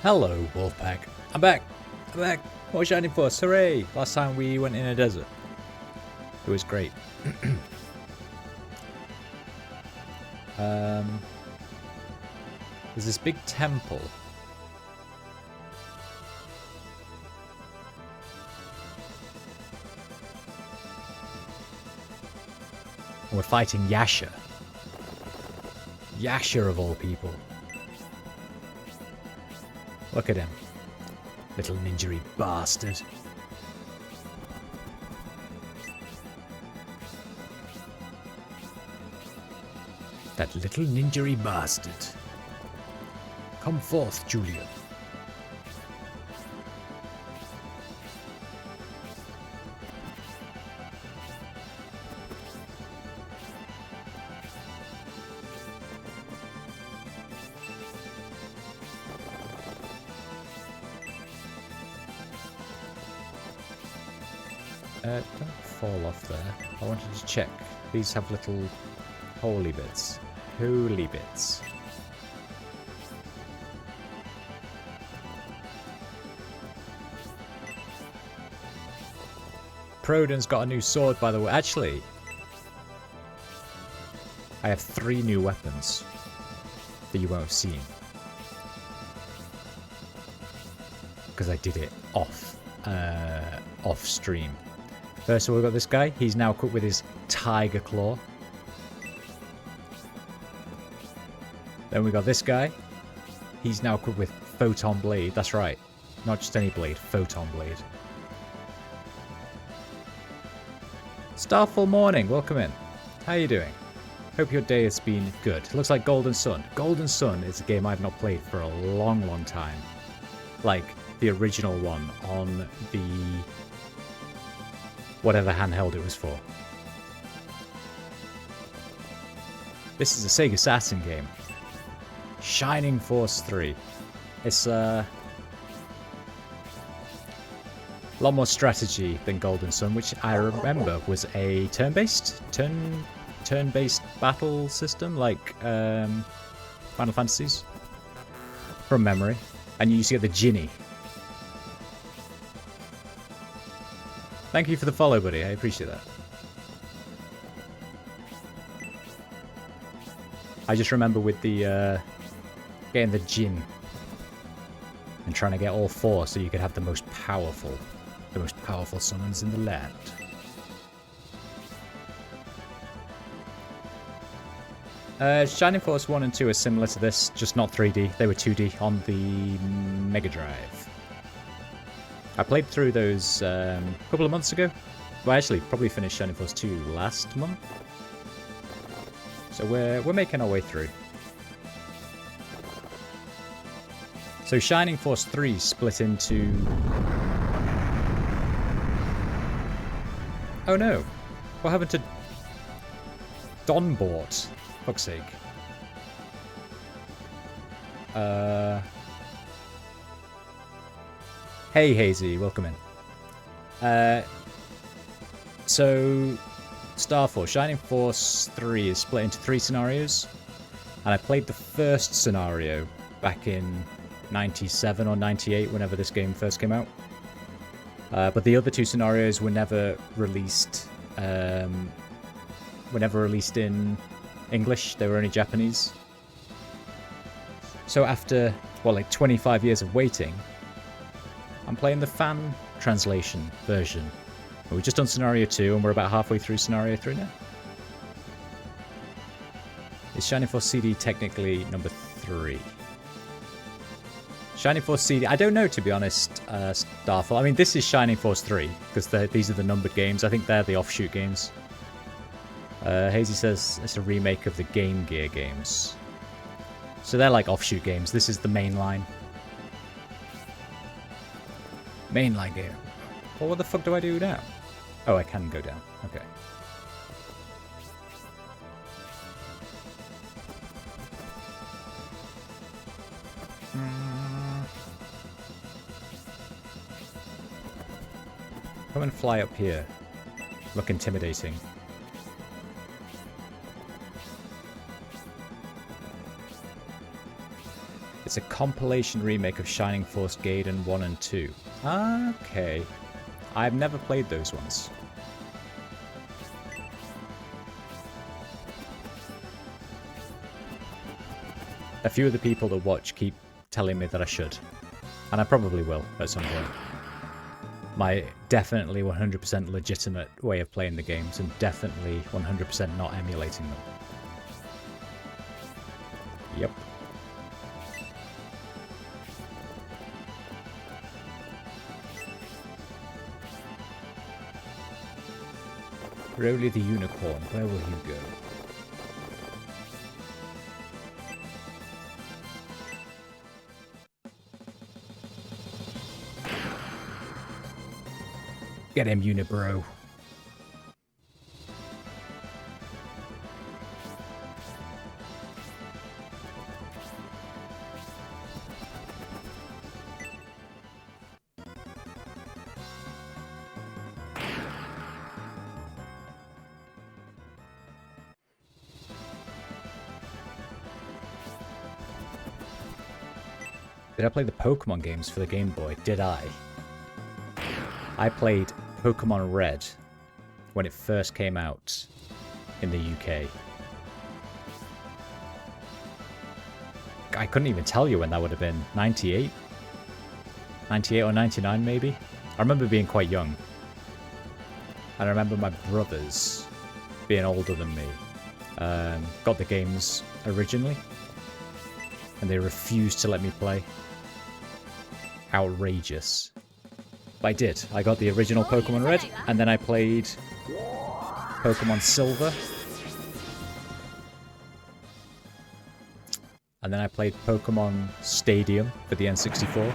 Hello, Wolfpack. I'm back. I'm back. More Shining Force. Hooray! Last time we went in a desert. It was great. There's this big temple. We're fighting Yasha. Yasha of all people. Look at him. Little ninja-y bastard. That little ninja-y bastard. Come forth, Julian. Don't fall off there. I wanted to check. These have little holy bits. Holy bits. Proden's got a new sword, by the way. Actually, I have 3 new weapons that you won't have seen. Because I did it off stream. First of all, we've got this guy. He's now equipped with his Tiger Claw. Then we got this guy. He's now equipped with Photon Blade. That's right. Not just any blade. Photon Blade. Starfall Morning. Welcome in. How are you doing? Hope your day has been good. Looks like Golden Sun. Golden Sun is a game I've not played for a long, long time. Like the original one on the... whatever handheld it was for. This is a Sega Saturn game. Shining Force 3. It's a lot more strategy than Golden Sun, which I remember was a turn-based battle system, like Final Fantasies, from memory. And you used to get the Ginny. Thank you for the follow, buddy. I appreciate that. I just remember with the getting the Jinn and trying to get all 4 so you could have the most powerful summons in the land. Shining Force 1 and 2 are similar to this, just not 3D. They were 2D on the Mega Drive. I played through those a couple of months ago. Well, actually, probably finished Shining Force 2 last month. So we're making our way through. So Shining Force 3 split into... Oh no! What happened to Donbort? Fuck's sake. Hey Hazy, welcome in. So Starfall, Shining Force 3 is split into 3 scenarios. And I played the first scenario back in 97 or 98, whenever this game first came out. But the other 2 scenarios were never released. Were never released in English. They were only Japanese. So after, well, like 25 years of waiting, I'm playing the fan translation version. We've just done scenario 2 and we're about halfway through scenario 3 now. Is Shining Force CD technically number 3? Shining Force CD, I don't know, to be honest, Starfall. I mean, this is Shining Force 3, because these are the numbered games. I think they're the offshoot games. Hazy says it's a remake of the Game Gear games. So they're like offshoot games. This is the main line. Mainline game. Well, what the fuck do I do now? Oh, I can go down. Okay. Come and fly up here. Look intimidating. It's a compilation remake of Shining Force Gaiden 1 and 2. Okay. I've never played those ones. A few of the people that watch keep telling me that I should. And I probably will at some point. My definitely 100% legitimate way of playing the games and definitely 100% not emulating them. Yep. Broly the Unicorn, where will you go? Get him, Unibro. Did I play the Pokemon games for the Game Boy? Did I? I played Pokemon Red when it first came out in the UK. I couldn't even tell you when that would have been. 98? 98 or 99 maybe? I remember being quite young. And I remember my brothers being older than me. Got the games originally. And they refused to let me play. Outrageous. But I did. I got the original Pokemon Red, and then I played Pokemon Silver. And then I played Pokemon Stadium for the N64.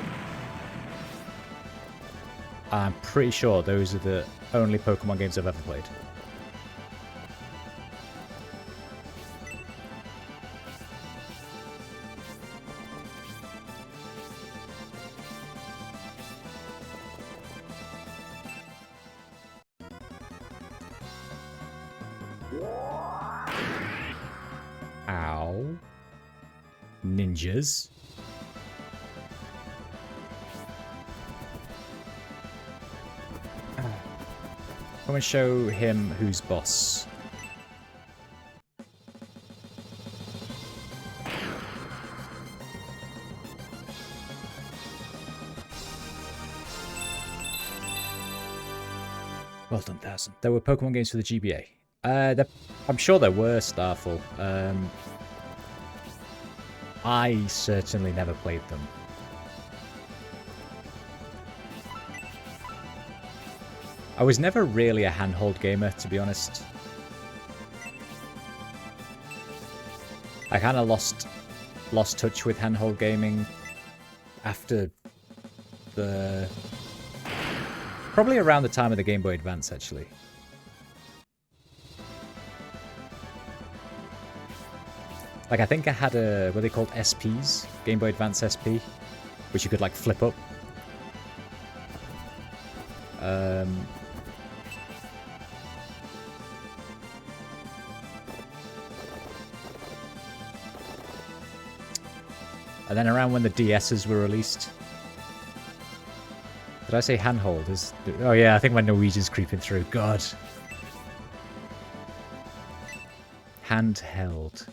I'm pretty sure those are the only Pokemon games I've ever played. Ow. Ninjas. Come and show him who's boss. Well done, 1000. There were Pokemon games for the GBA. I'm sure there were, Starfall. I certainly never played them. I was never really a handhold gamer, to be honest. I kind of lost touch with handhold gaming after the... probably around the time of the Game Boy Advance, actually. Like, I think I had a... what are they called? SPs? Game Boy Advance SP? Which you could, like, flip up. And then around when the DSs were released. Did I say handhold? Oh yeah, I think my Norwegian's creeping through. God. Handheld.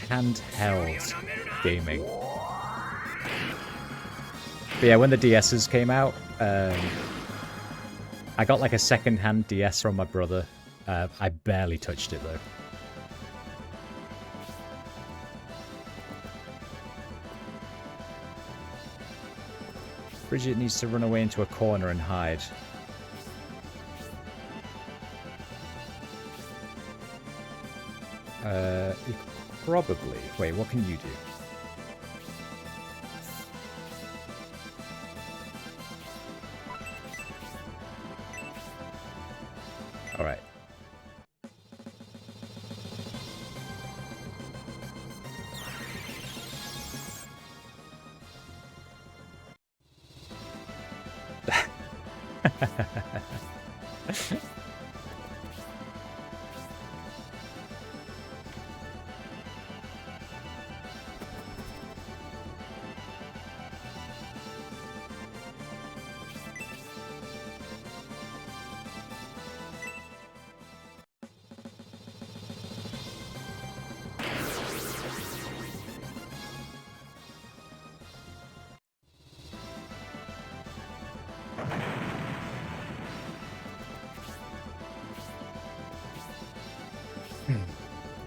Handheld gaming. But yeah, when the DSs came out, I got like a second-hand DS from my brother. I barely touched it though. Bridget needs to run away into a corner and hide. Probably. Wait, what can you do? Alright.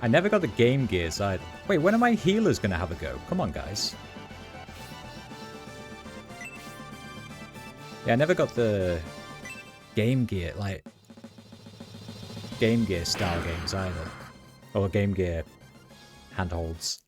I never got the Game Gear side. Wait, when are my healers going to have a go? Come on, guys. Yeah, I never got the Game Gear, like, Game Gear style games either. Or Game Gear handholds.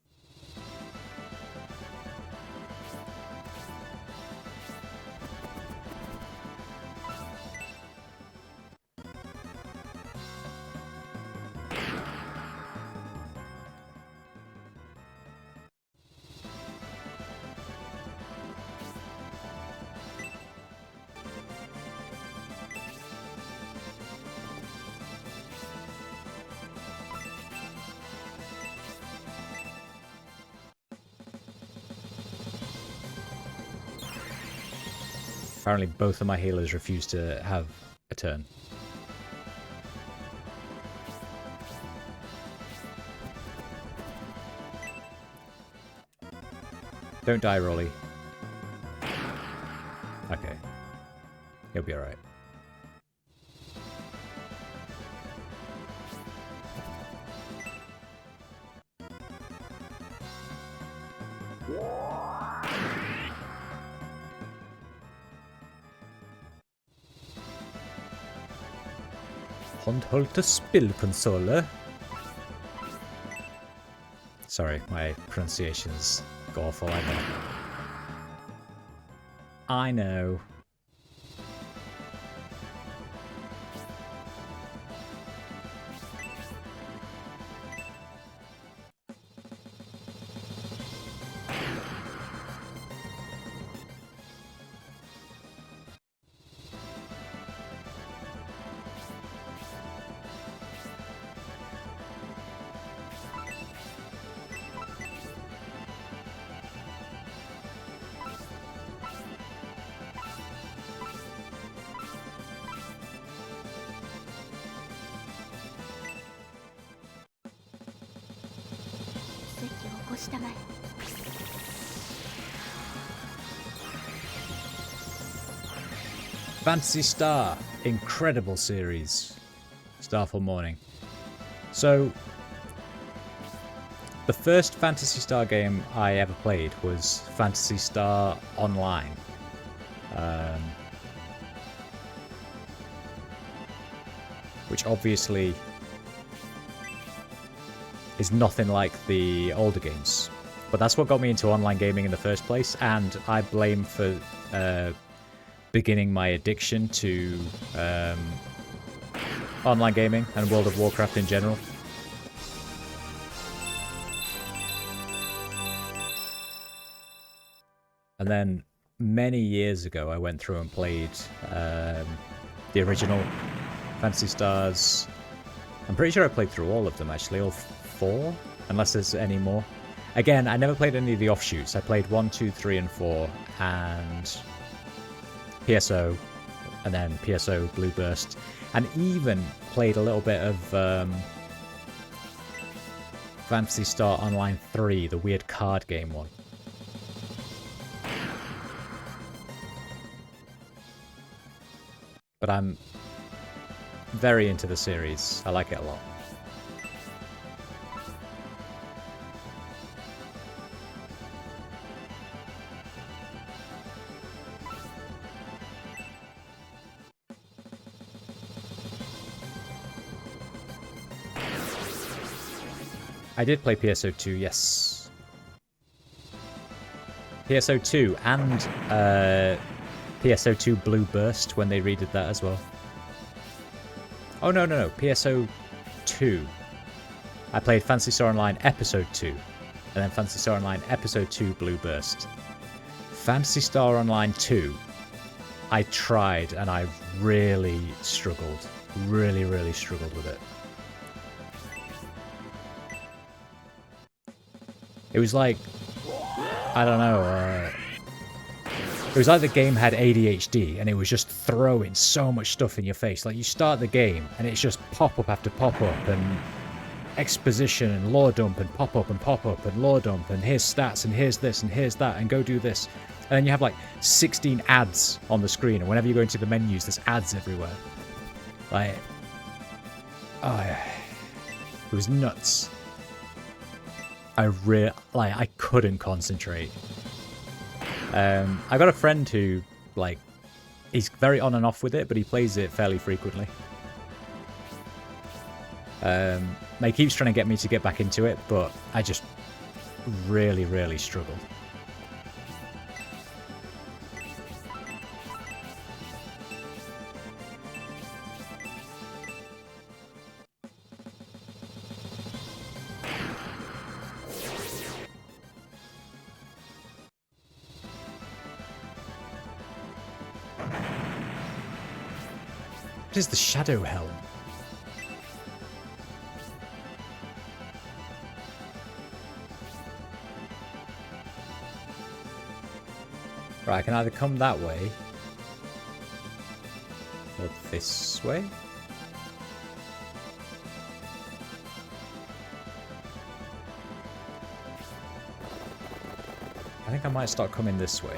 Apparently both of my healers refuse to have a turn. Don't die, Rolly. Okay. He'll be alright. Håndholdte spillkonsole. Sorry, my pronunciation's awful, I know. I know. Phantasy Star, incredible series. Starfall Morning. So, the first Phantasy Star game I ever played was Phantasy Star Online. Which obviously is nothing like the older games. But that's what got me into online gaming in the first place, and I blame for beginning my addiction to online gaming and World of Warcraft in general. And then many years ago I went through and played the original Phantasy Stars. I'm pretty sure I played through all of them actually, all 4, unless there's any more. Again, I never played any of the offshoots. I played 1, 2, 3, and 4, and PSO, and then PSO Blue Burst, and even played a little bit of Phantasy Star Online 3, the weird card game one. But I'm very into the series. I like it a lot. I did play PSO2, yes. PSO2 and PSO2 Blue Burst when they redid that as well. Oh, no. PSO2. I played Phantasy Star Online Episode 2. And then Phantasy Star Online Episode 2 Blue Burst. Phantasy Star Online 2. I tried and I really struggled. Really struggled with it. It was like, I don't know, it was like the game had ADHD and it was just throwing so much stuff in your face. Like, you start the game and it's just pop-up after pop-up and exposition and lore dump and pop-up and lore dump and here's stats and here's this and here's that and go do this. And then you have like 16 ads on the screen, and whenever you go into the menus there's ads everywhere. Like, oh yeah. It was nuts. I couldn't concentrate. I got a friend who, like, he's very on and off with it, but he plays it fairly frequently. He keeps trying to get me to get back into it, but I just really, really struggle. What is the Shadow Helm? Right, I can either come that way or this way. I think I might start coming this way.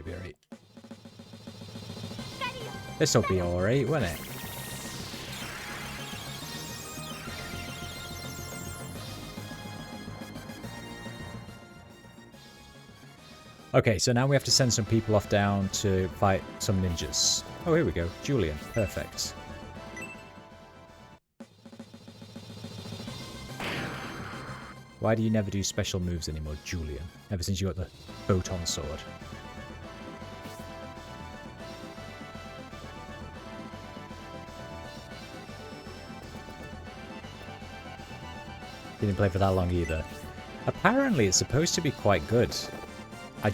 Right. This'll be alright, won't it? Okay, so now we have to send some people off down to fight some ninjas. Oh, here we go. Julian. Perfect. Why do you never do special moves anymore, Julian? Ever since you got the photon sword. Didn't play for that long either. Apparently it's supposed to be quite good. I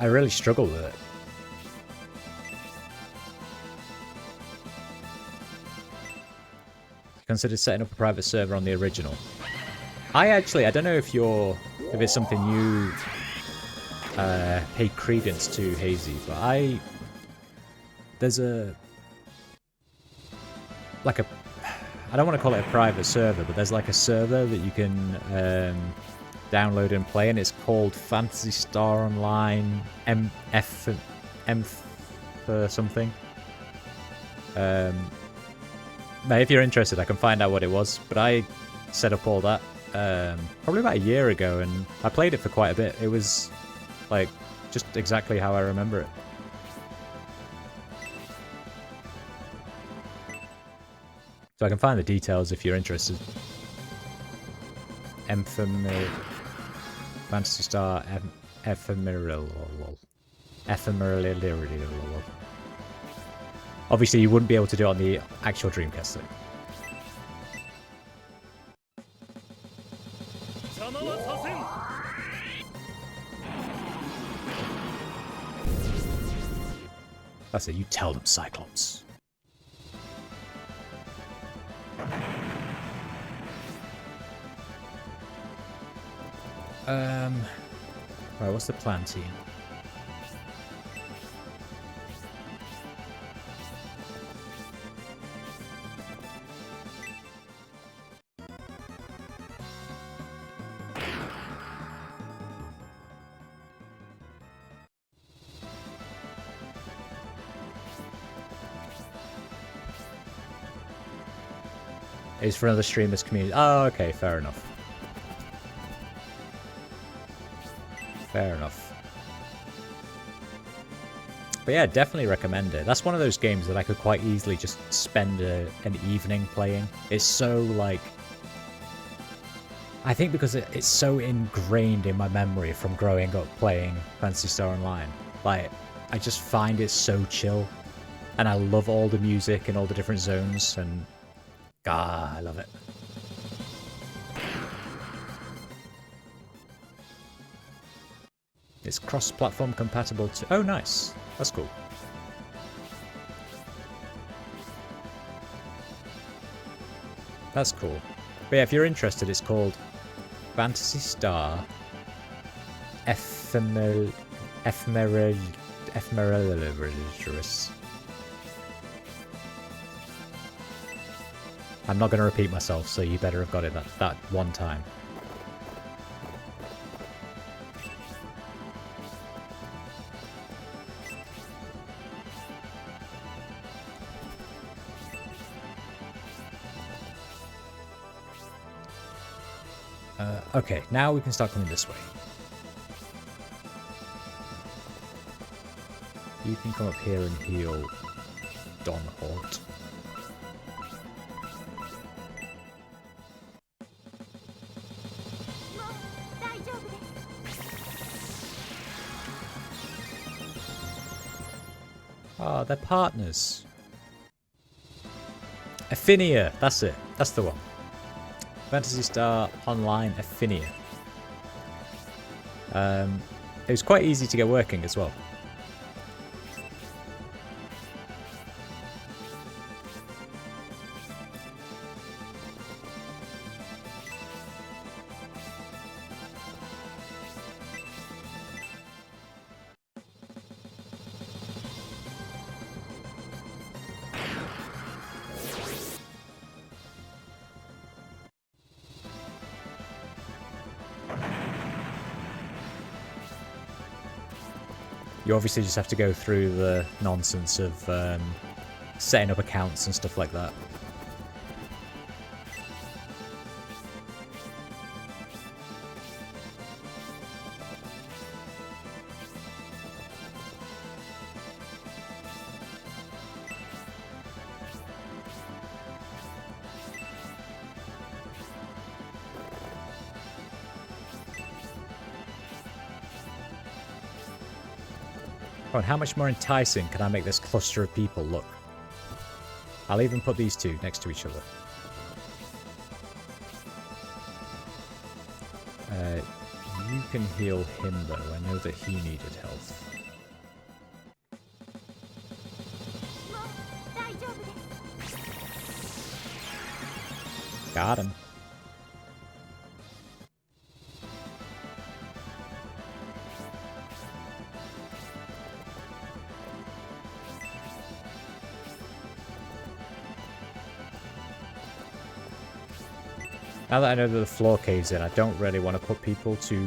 really struggle with it. Consider setting up a private server on the original. I don't know if it's something you pay credence to, Hazy, but there's I don't want to call it a private server, but there's like a server that you can download and play, and it's called Phantasy Star Online MF for something. If you're interested, I can find out what it was, but I set up all that probably about a year ago, and I played it for quite a bit. It was like just exactly how I remember it. So I can find the details if you're interested. Phantasy Star Ephemeral. Obviously, you wouldn't be able to do it on the actual Dreamcast though. That's it, you tell them, Cyclops. Right, what's the plan, team? It's for another streamers community. Oh, okay, fair enough. Fair enough. But yeah, definitely recommend it. That's one of those games that I could quite easily just spend an evening playing. It's so, like... I think because it's so ingrained in my memory from growing up playing Phantasy Star Online. Like, I just find it so chill. And I love all the music and all the different zones, and God, I love it. It's cross-platform compatible to... Oh, nice. That's cool. That's cool. But yeah, if you're interested, it's called Phantasy Star Ephemeralurus. I'm not going to repeat myself, so you better have got it that one time. Okay, now we can start coming this way. You can come up here and heal Don Hort. Oh, they're partners. Affinia, that's it. That's the one. Phantasy Star Online Affinia. It was quite easy to get working as well. You obviously just have to go through the nonsense of setting up accounts and stuff like that. Oh, and how much more enticing can I make this cluster of people look? I'll even put these two next to each other. You can heal him though, I know that he needed health. Got him. Now that I know that the floor caves in, I don't really want to put people too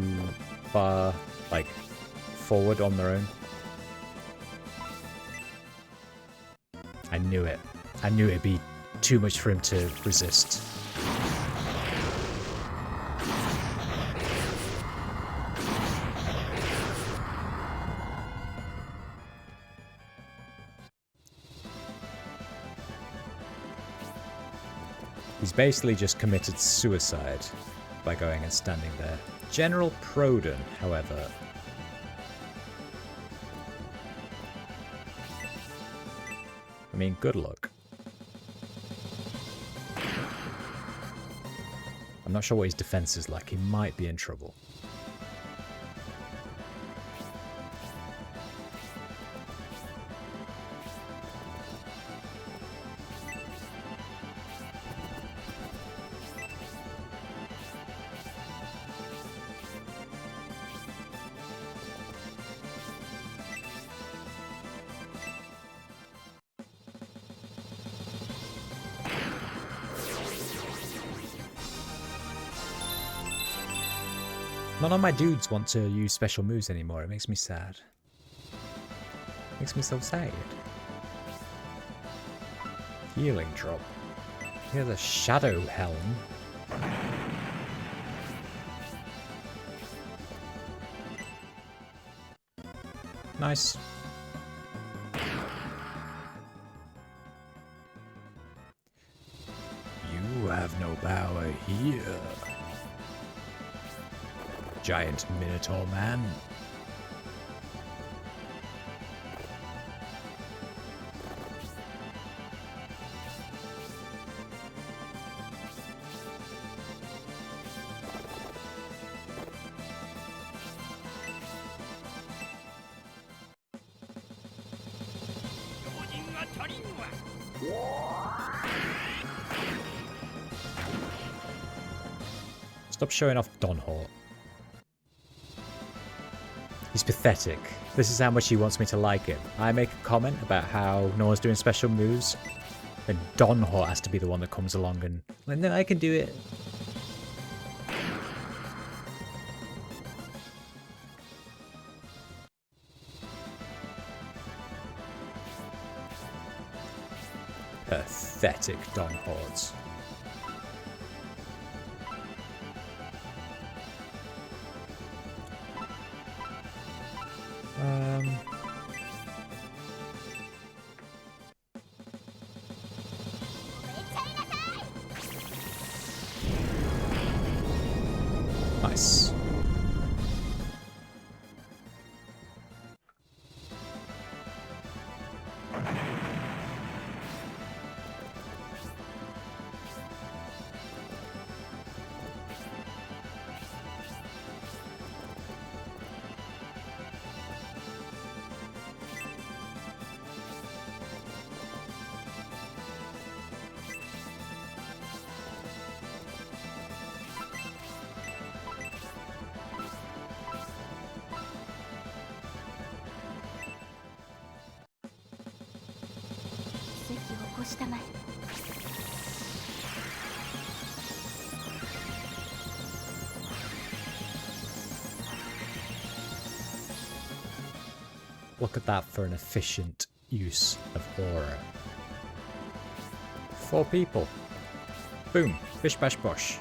far, like, forward on their own. I knew it. I knew it'd be too much for him to resist. He's basically just committed suicide by going and standing there. General Proden, however... I mean, good luck. I'm not sure what his defense is like. He might be in trouble. None of my dudes want to use special moves anymore. It makes me sad. Makes me so sad. Healing drop. Here's a Shadow Helm. Nice. You have no power here. Giant Minotaur man. Stop showing off Donhort. He's pathetic. This is how much he wants me to like him. I make a comment about how no one's doing special moves, then Donhort has to be the one that comes along and, like, no, I can do it. Pathetic Donhorts. Nice. Look at that for an efficient use of aura. 4 people. Boom. Bish bash bosh.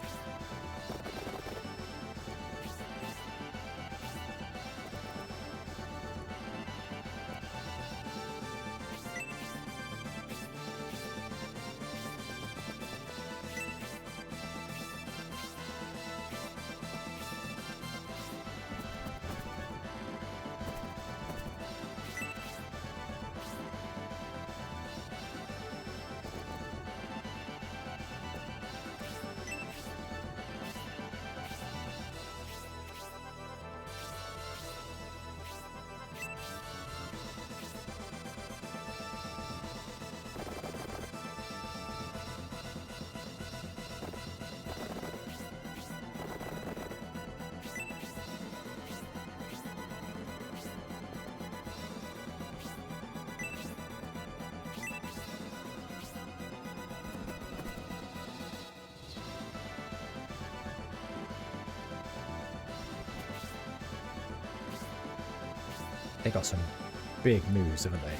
They got some big moves, haven't they?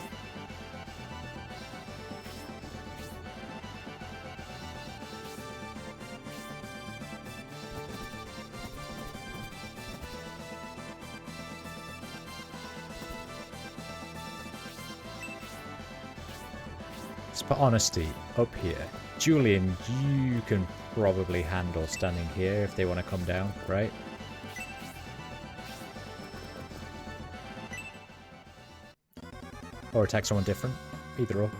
Let's put honesty up here. Julian, you can probably handle standing here if they want to come down, right? Or attack someone different. Either or.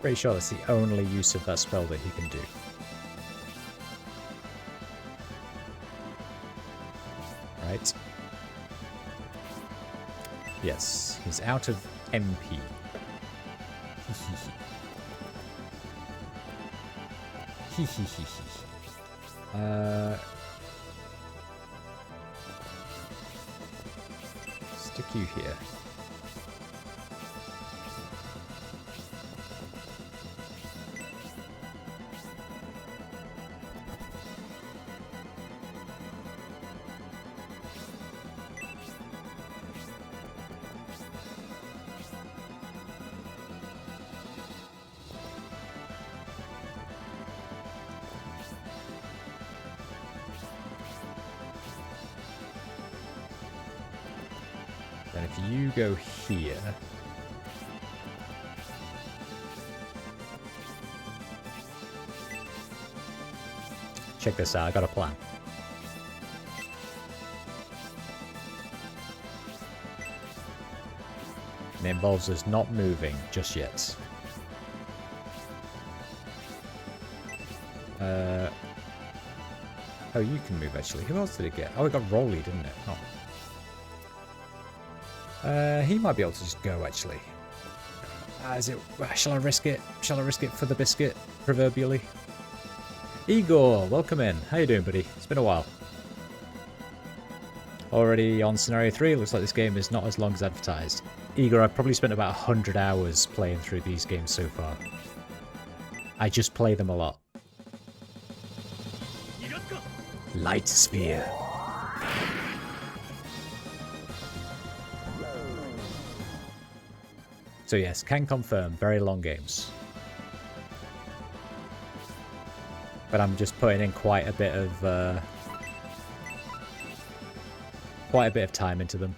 Pretty sure that's the only use of that spell that he can do. Right. Yes, he's out of MP. Stick you here. Then if you go here... Check this out, I got a plan. And it involves us not moving just yet. Oh, you can move actually. Who else did it get? Oh, it got Rolly, didn't it? Oh. He might be able to just go actually. Shall I risk it? Shall I risk it for the biscuit, proverbially? Igor, welcome in. How you doing, buddy? It's been a while. Already on Scenario 3, looks like this game is not as long as advertised. Igor, I've probably spent about 100 hours playing through these games so far. I just play them a lot. Light Sphere. So yes, can confirm, very long games. But I'm just putting in quite a bit of time into them.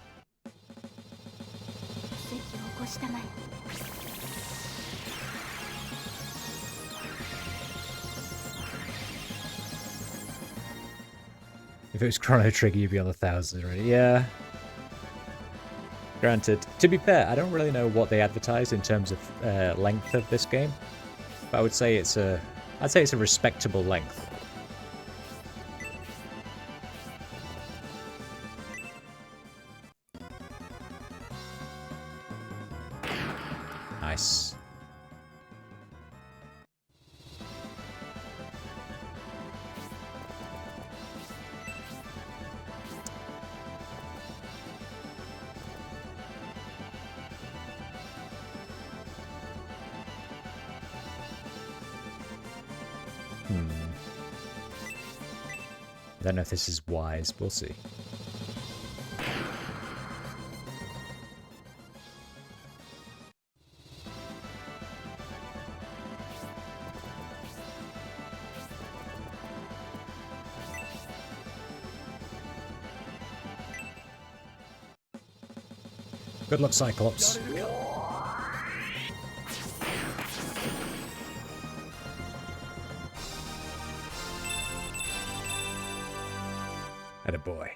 If it was Chrono Trigger, you'd be on the thousands already. Yeah. Granted. To be fair, I don't really know what they advertised in terms of length of this game, but I would say it's a respectable length. Nice. I don't know if this is wise, we'll see. Good luck, Cyclops. Attaboy.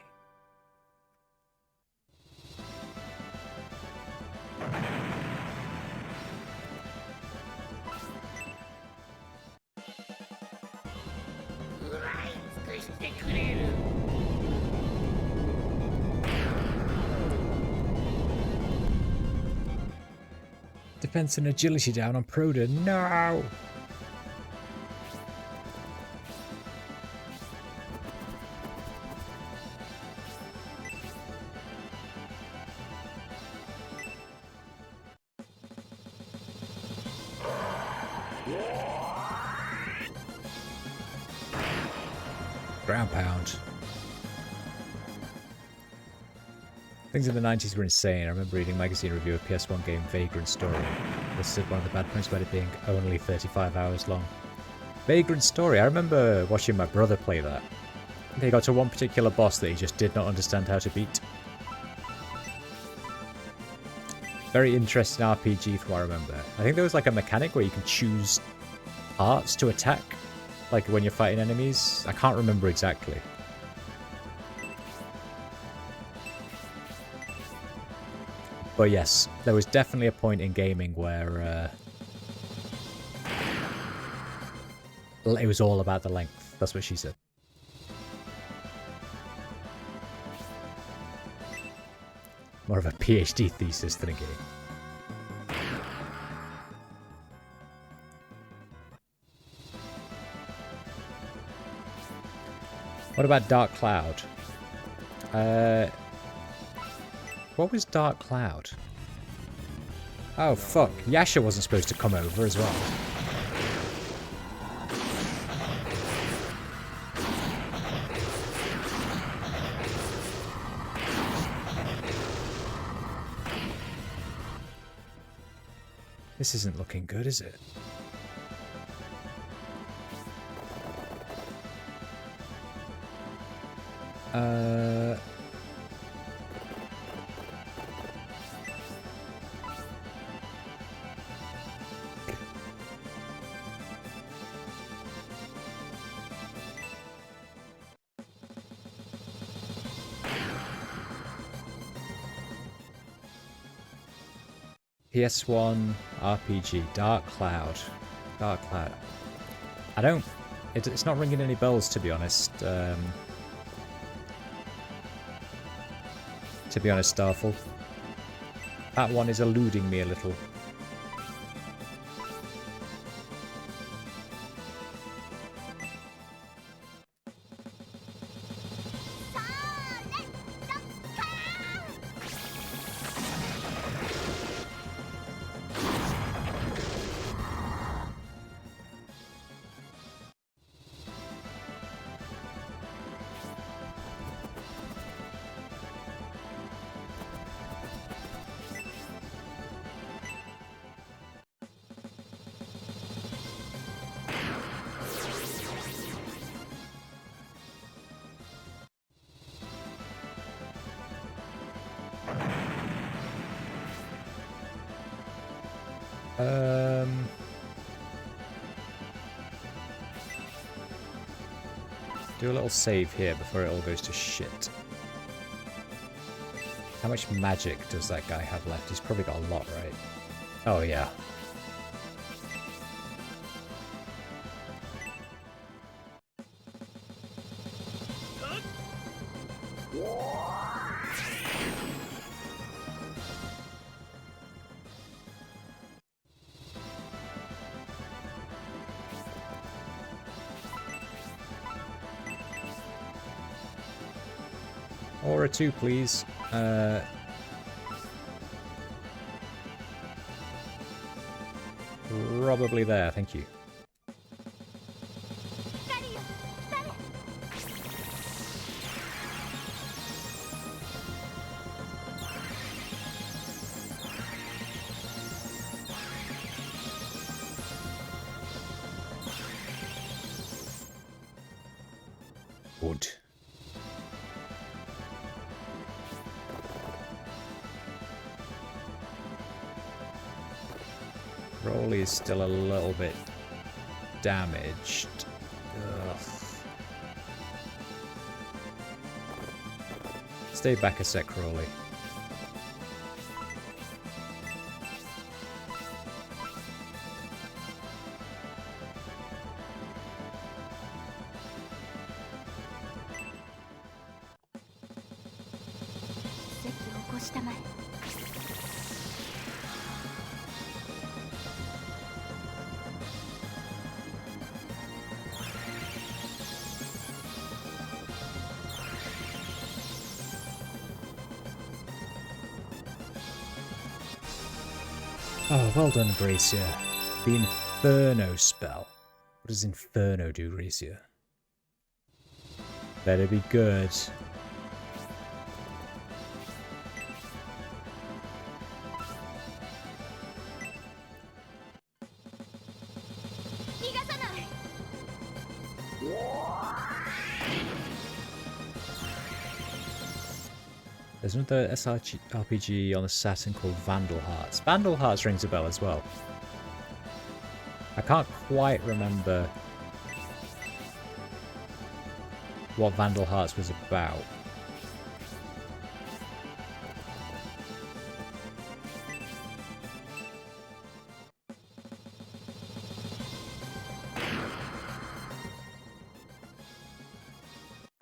Defense and agility down on Proda. No! Ground pound. Things in the 90s were insane. I remember reading a magazine review of PS1 game Vagrant Story. This said one of the bad points about it being only 35 hours long. Vagrant Story. I remember watching my brother play that. They got to one particular boss that he just did not understand how to beat. Very interesting RPG from what I remember. I think there was like a mechanic where you can choose parts to attack. Like when you're fighting enemies. I can't remember exactly. But yes, there was definitely a point in gaming where it was all about the length. That's what she said. More of a PhD thesis than a game. What about Dark Cloud? What was Dark Cloud? Oh, fuck. Yasha wasn't supposed to come over as well. This isn't looking good, is it? PS1 RPG, Dark Cloud. Dark Cloud. I don't... It's not ringing any bells, to be honest. To be honest, Starfall. That one is eluding me a little. Do a little save here before it all goes to shit. How much magic does that guy have left? He's probably got a lot, right? Oh, yeah. Aura 2, please. Probably there, thank you. Good. Rolly is still a little bit damaged. Ugh. Stay back a sec, Rolly. Oh, well done, Gracia. The Inferno spell. What does Inferno do, Gracia? Better be good. There's another RPG on the Saturn called Vandal Hearts. Vandal Hearts rings a bell as well. I can't quite remember what Vandal Hearts was about.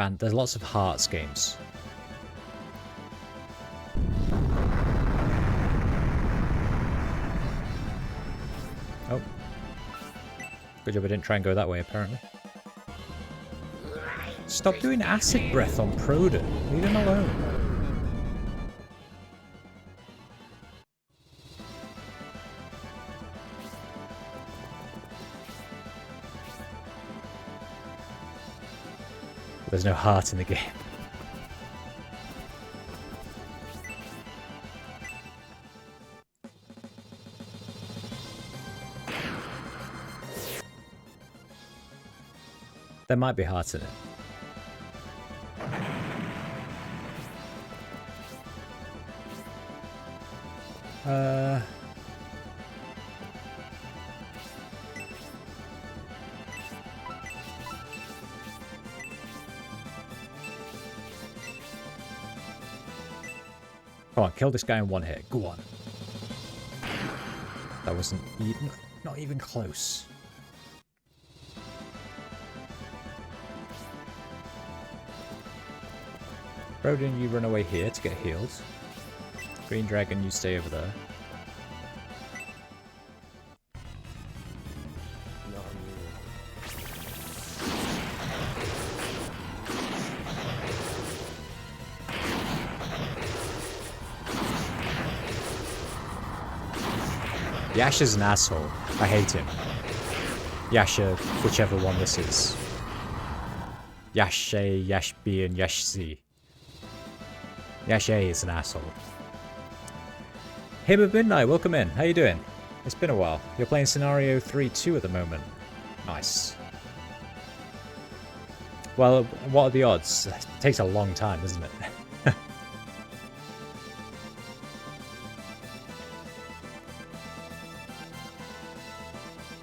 And there's lots of Hearts games. Oh. Good job I didn't try and go that way, apparently. Stop doing acid breath on Proden. Leave him alone. There's no heart in the game. There might be hearts in it. Come on, kill this guy in one hit. Go on. That wasn't even, not even close. Rodin, you run away here to get healed. Green Dragon, you stay over there. Yasha's an asshole. I hate him. Yasha, whichever one this is. Yashe, Yashbi, and Yashzi. Yasha is an asshole. Him of Midnight, welcome in. How you doing? It's been a while. You're playing Scenario 3-2 at the moment. Nice. Well, what are the odds? It takes a long time, doesn't it?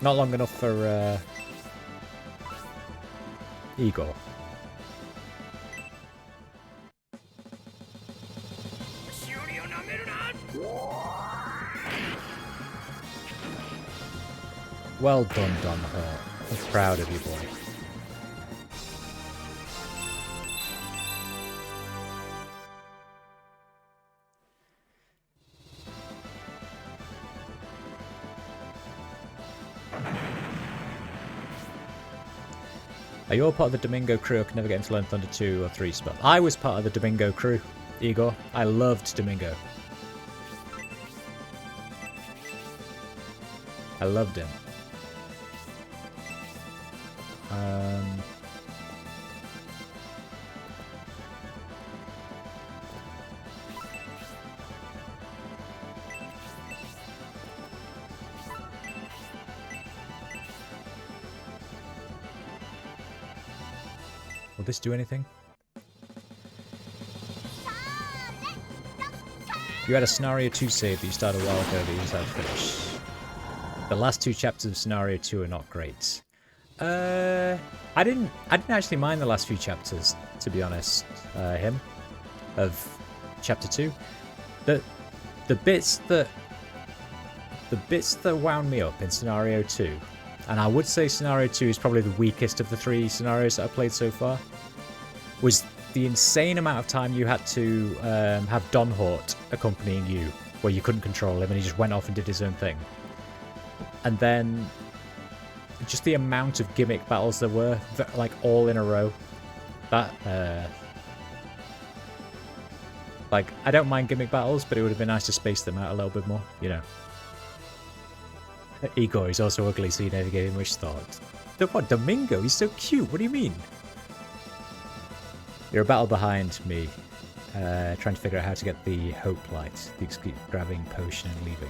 Not long enough for Igor. Well done, Don Hart. I'm proud of you, boy. Are you all part of the Domingo crew or can never get into learn Thunder 2 or 3 spell? I was part of the Domingo crew, Igor. I loved Domingo. I loved him. Will this do anything? You had a Scenario 2 save that you started a while ago that you just had to finish. The last 2 chapters of Scenario 2 are not great. I didn't actually mind the last few chapters, to be honest. Of chapter 2. The bits that wound me up in Scenario 2, and I would say Scenario 2 is probably the weakest of the 3 scenarios that I've played so far, was the insane amount of time you had to have Don Hort accompanying you, where you couldn't control him and he just went off and did his own thing. And then just the amount of gimmick battles there were, like all in a row. That, like, I don't mind gimmick battles, but it would have been nice to space them out a little bit more, you know. Igor is also ugly, so you never gave him much thought. What, Domingo? He's so cute, what do you mean? You're a battle behind me, trying to figure out how to get the Hope Light. You keep grabbing potion and leaving.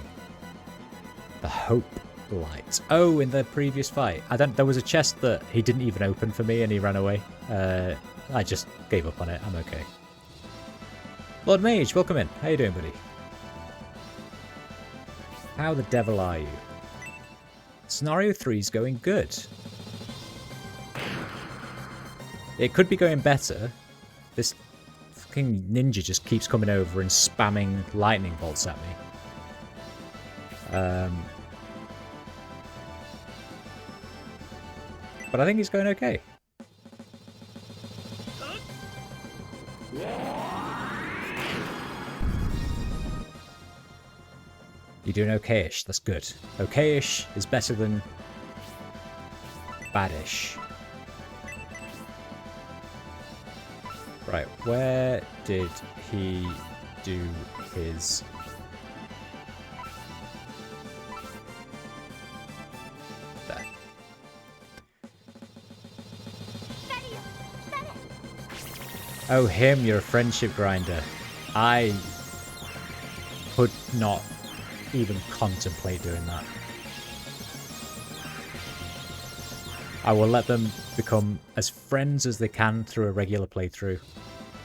The Hope Light. Oh, in the previous fight. There was a chest that he didn't even open for me and he ran away. I just gave up on it. I'm okay. Lord Mage, welcome in. How you doing, buddy? How the devil are you? Scenario 3 is going good. It could be going better. This fucking ninja just keeps coming over and spamming lightning bolts at me. But I think he's going okay. You're doing okay-ish, that's good. Okay-ish is better than bad-ish. Right, where did he do his... There. Oh, him, you're a friendship grinder. I could not even contemplate doing that. I will let them become as friends as they can through a regular playthrough.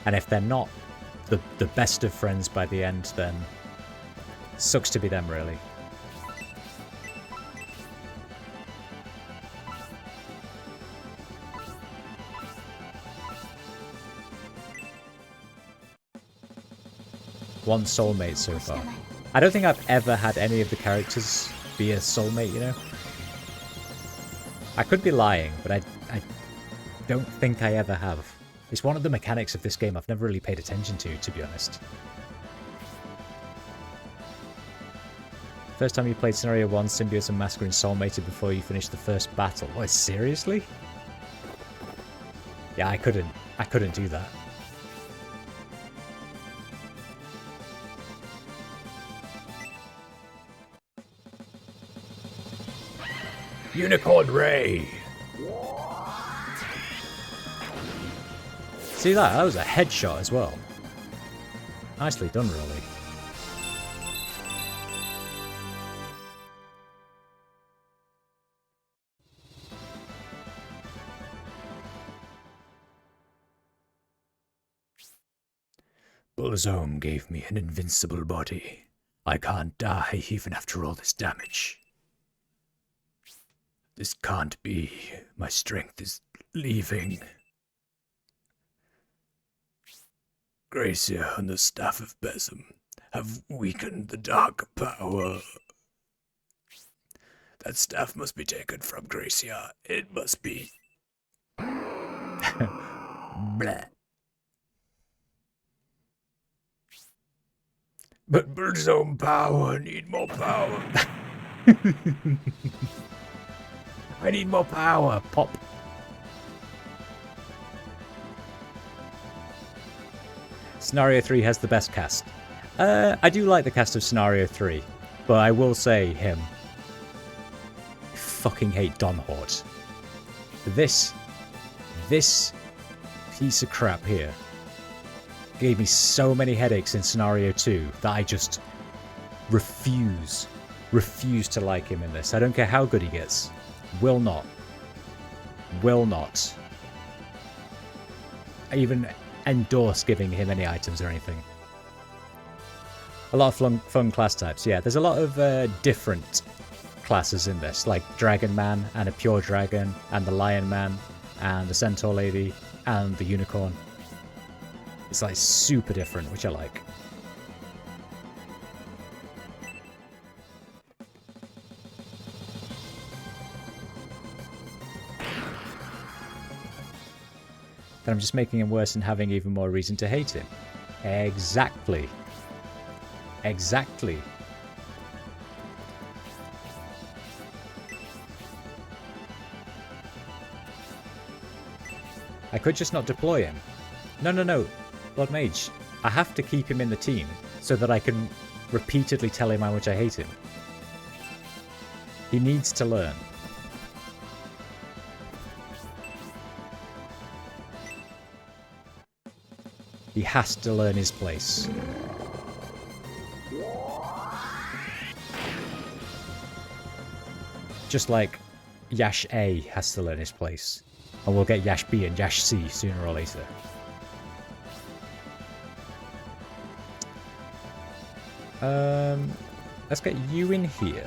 And if they're not the best of friends by the end, then sucks to be them, really. One soulmate so far. I don't think I've ever had any of the characters be a soulmate, you know? I could be lying, but I don't think I ever have. It's one of the mechanics of this game I've never really paid attention to be honest. First time you played Scenario 1, Symbiote and Masquerade soulmated before you finished the first battle. What, seriously? Yeah, I couldn't do that. Unicorn Ray! See that? That was a headshot as well. Nicely done, really. Bullzome gave me an invincible body. I can't die even after all this damage. This can't be. My strength is leaving. Gracia and the Staff of Besom have weakened the dark power. That staff must be taken from Gracia. It must be. Blah. But Bullzome power, need more power. I need more power, pop. Scenario 3 has the best cast. I do like the cast of Scenario 3, but I will say him. I fucking hate Don Hort. This piece of crap here gave me so many headaches in Scenario 2 that I just refuse to like him in this. I don't care how good he gets. Will not even endorse giving him any items or anything. A lot of fun class types, yeah. There's a lot of different classes in this, like Dragon Man and a Pure Dragon and the Lion Man and the Centaur Lady and the Unicorn. It's like super different, which I like. Then I'm just making him worse and having even more reason to hate him. Exactly. Exactly. I could just not deploy him. No. Blood Mage. I have to keep him in the team so that I can repeatedly tell him how much I hate him. He needs to learn. He has to learn his place. Just like Yash A has to learn his place. And we'll get Yash B and Yash C sooner or later. Let's get you in here.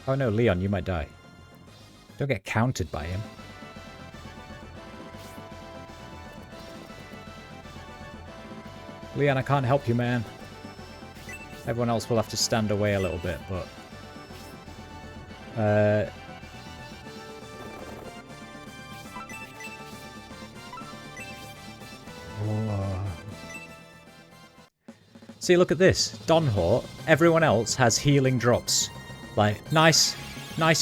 Oh no, Leon, you might die. Don't get countered by him. Leon, I can't help you, man. Everyone else will have to stand away a little bit, but... See, look at this. Don Hort, everyone else has healing drops. Like, nice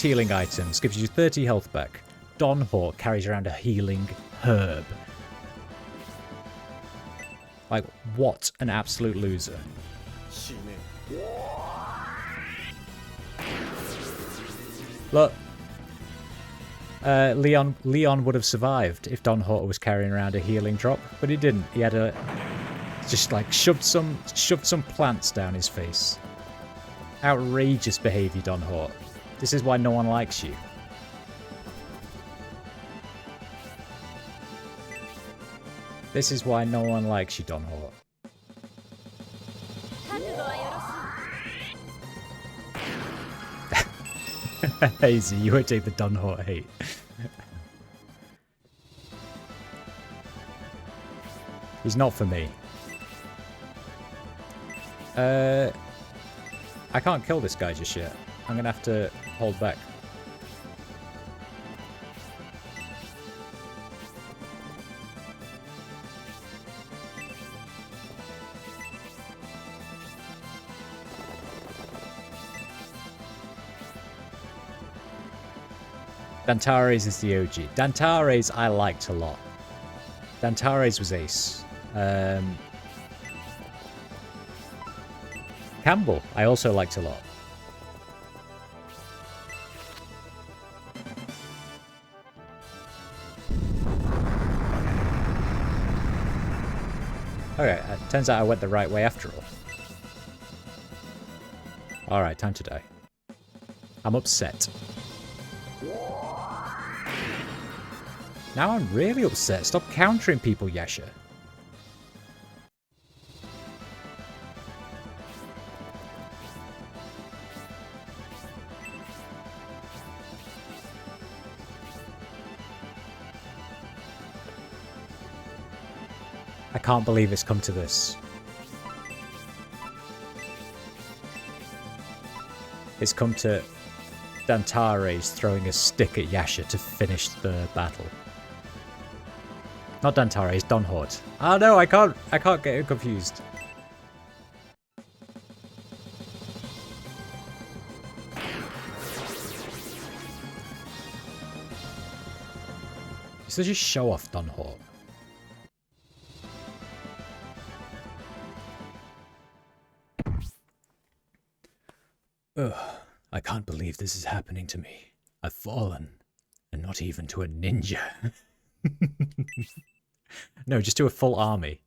healing items. Gives you 30 health back. Don Hort carries around a healing herb. Like, what an absolute loser. Look. Leon would have survived if Don Hort was carrying around a healing drop, but he didn't. He had a... just like shoved some plants down his face. Outrageous behaviour, Don Hort. This is why no one likes you. This is why no one likes you, Don Hort. Hazy, you won't take the Don Hort hate. He's not for me. I can't kill this guy just yet. I'm gonna have to hold back. Dantares is the OG. Dantares I liked a lot. Dantares was ace. Campbell I also liked a lot. Okay, turns out I went the right way after all. Alright, time to die. I'm upset. Now I'm really upset. Stop countering people, Yasha. I can't believe it's come to this. It's come to Dantares throwing a stick at Yasha to finish the battle. Not Dantares, Donhort. Oh no, I can't get it confused. You're such a show-off, Donhort. Ugh, I can't believe this is happening to me. I've fallen, and not even to a ninja. No, just to a full army.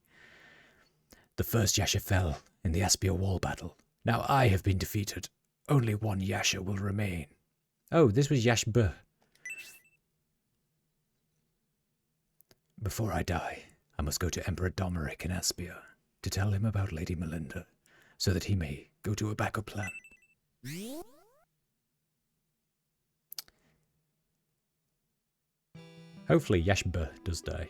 The first Yasha fell in the Aspia wall battle. Now I have been defeated. Only one Yasha will remain. Oh, this was Yashb. Before I die, I must go to Emperor Domeric in Aspia to tell him about Lady Melinda, so that he may go to a backup plan. Hopefully Yashb does die.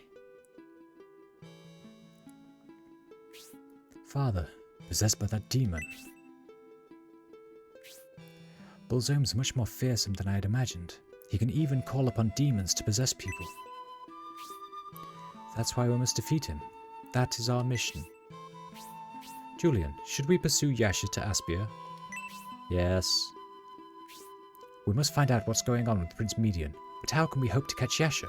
Father, possessed by that demon. Bulzome's much more fearsome than I had imagined. He can even call upon demons to possess people. That's why we must defeat him. That is our mission. Julian, should we pursue Yasha to Aspia? Yes. We must find out what's going on with Prince Median, but how can we hope to catch Yasha?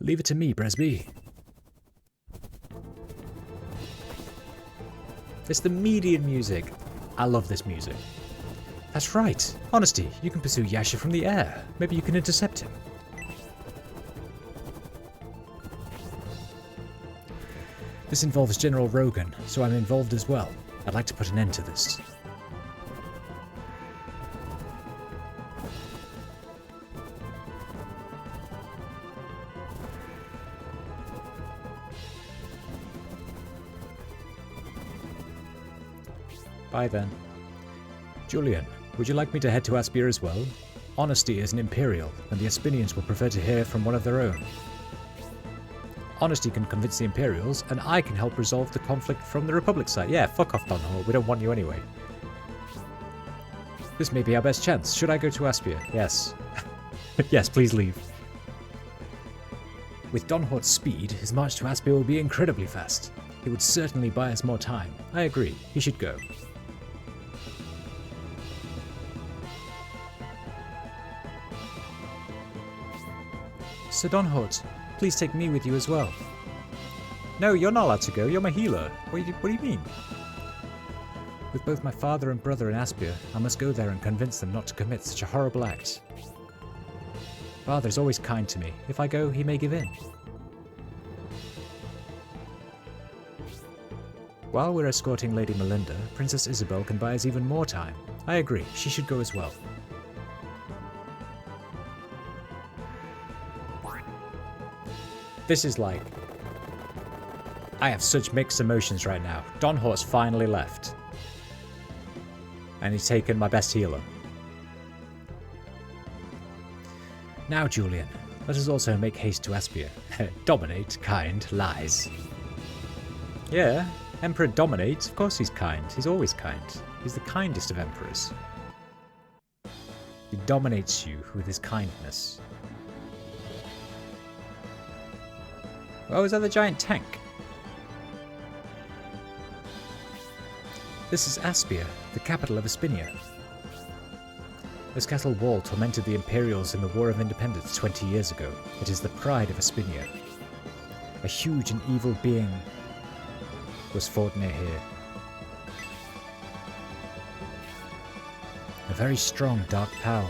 Leave it to me, Bresby. It's the Median music. I love this music. That's right. Honesty, you can pursue Yasha from the air. Maybe you can intercept him. This involves General Rogan, so I'm involved as well. I'd like to put an end to this. Bye then. Julian, would you like me to head to Aspia as well? Honesty is an Imperial, and the Aspinians will prefer to hear from one of their own. Honesty can convince the Imperials, and I can help resolve the conflict from the Republic side. Yeah, fuck off, Donhor. We don't want you anyway. This may be our best chance. Should I go to Aspia? Yes. Yes, please leave. With Donhort's speed, his march to Aspia will be incredibly fast. It would certainly buy us more time. I agree. He should go. Sir Donhort, please take me with you as well. No, you're not allowed to go. You're my healer. What do you mean? With both my father and brother in Aspia, I must go there and convince them not to commit such a horrible act. Father is always kind to me. If I go, he may give in. While we're escorting Lady Melinda, Princess Isabel can buy us even more time. I agree. She should go as well. This is like... I have such mixed emotions right now. Donhort's finally left. And he's taken my best healer. Now, Julian, Let us also make haste to Aspia. Dominate, kind, lies. Yeah, Emperor dominates. Of course he's kind. He's always kind. He's the kindest of emperors. He dominates you with his kindness. Oh, is that the giant tank? This is Aspia, the capital of Aspinia. This castle wall tormented the Imperials in the War of Independence 20 years ago. It is the pride of Aspinia. A huge and evil being was fought near here. A very strong dark power.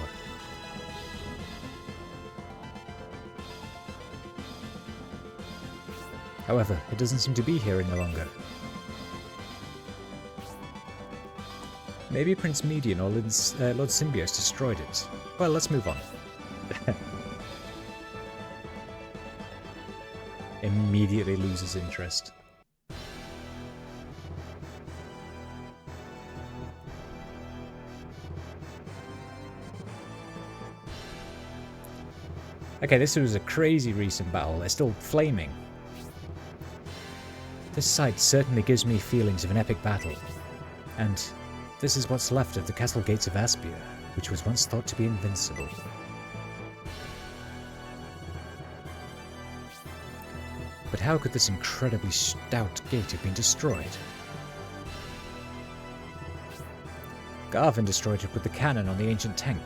However, it doesn't seem to be here any longer. Maybe Prince Median or Lord Symbios destroyed it. Well, let's move on. Immediately loses interest. Okay, this was a crazy recent battle. They're still flaming. This sight certainly gives me feelings of an epic battle. And this is what's left of the castle gates of Aspia, which was once thought to be invincible. But how could this incredibly stout gate have been destroyed? Garvin destroyed it with the cannon on the ancient tank.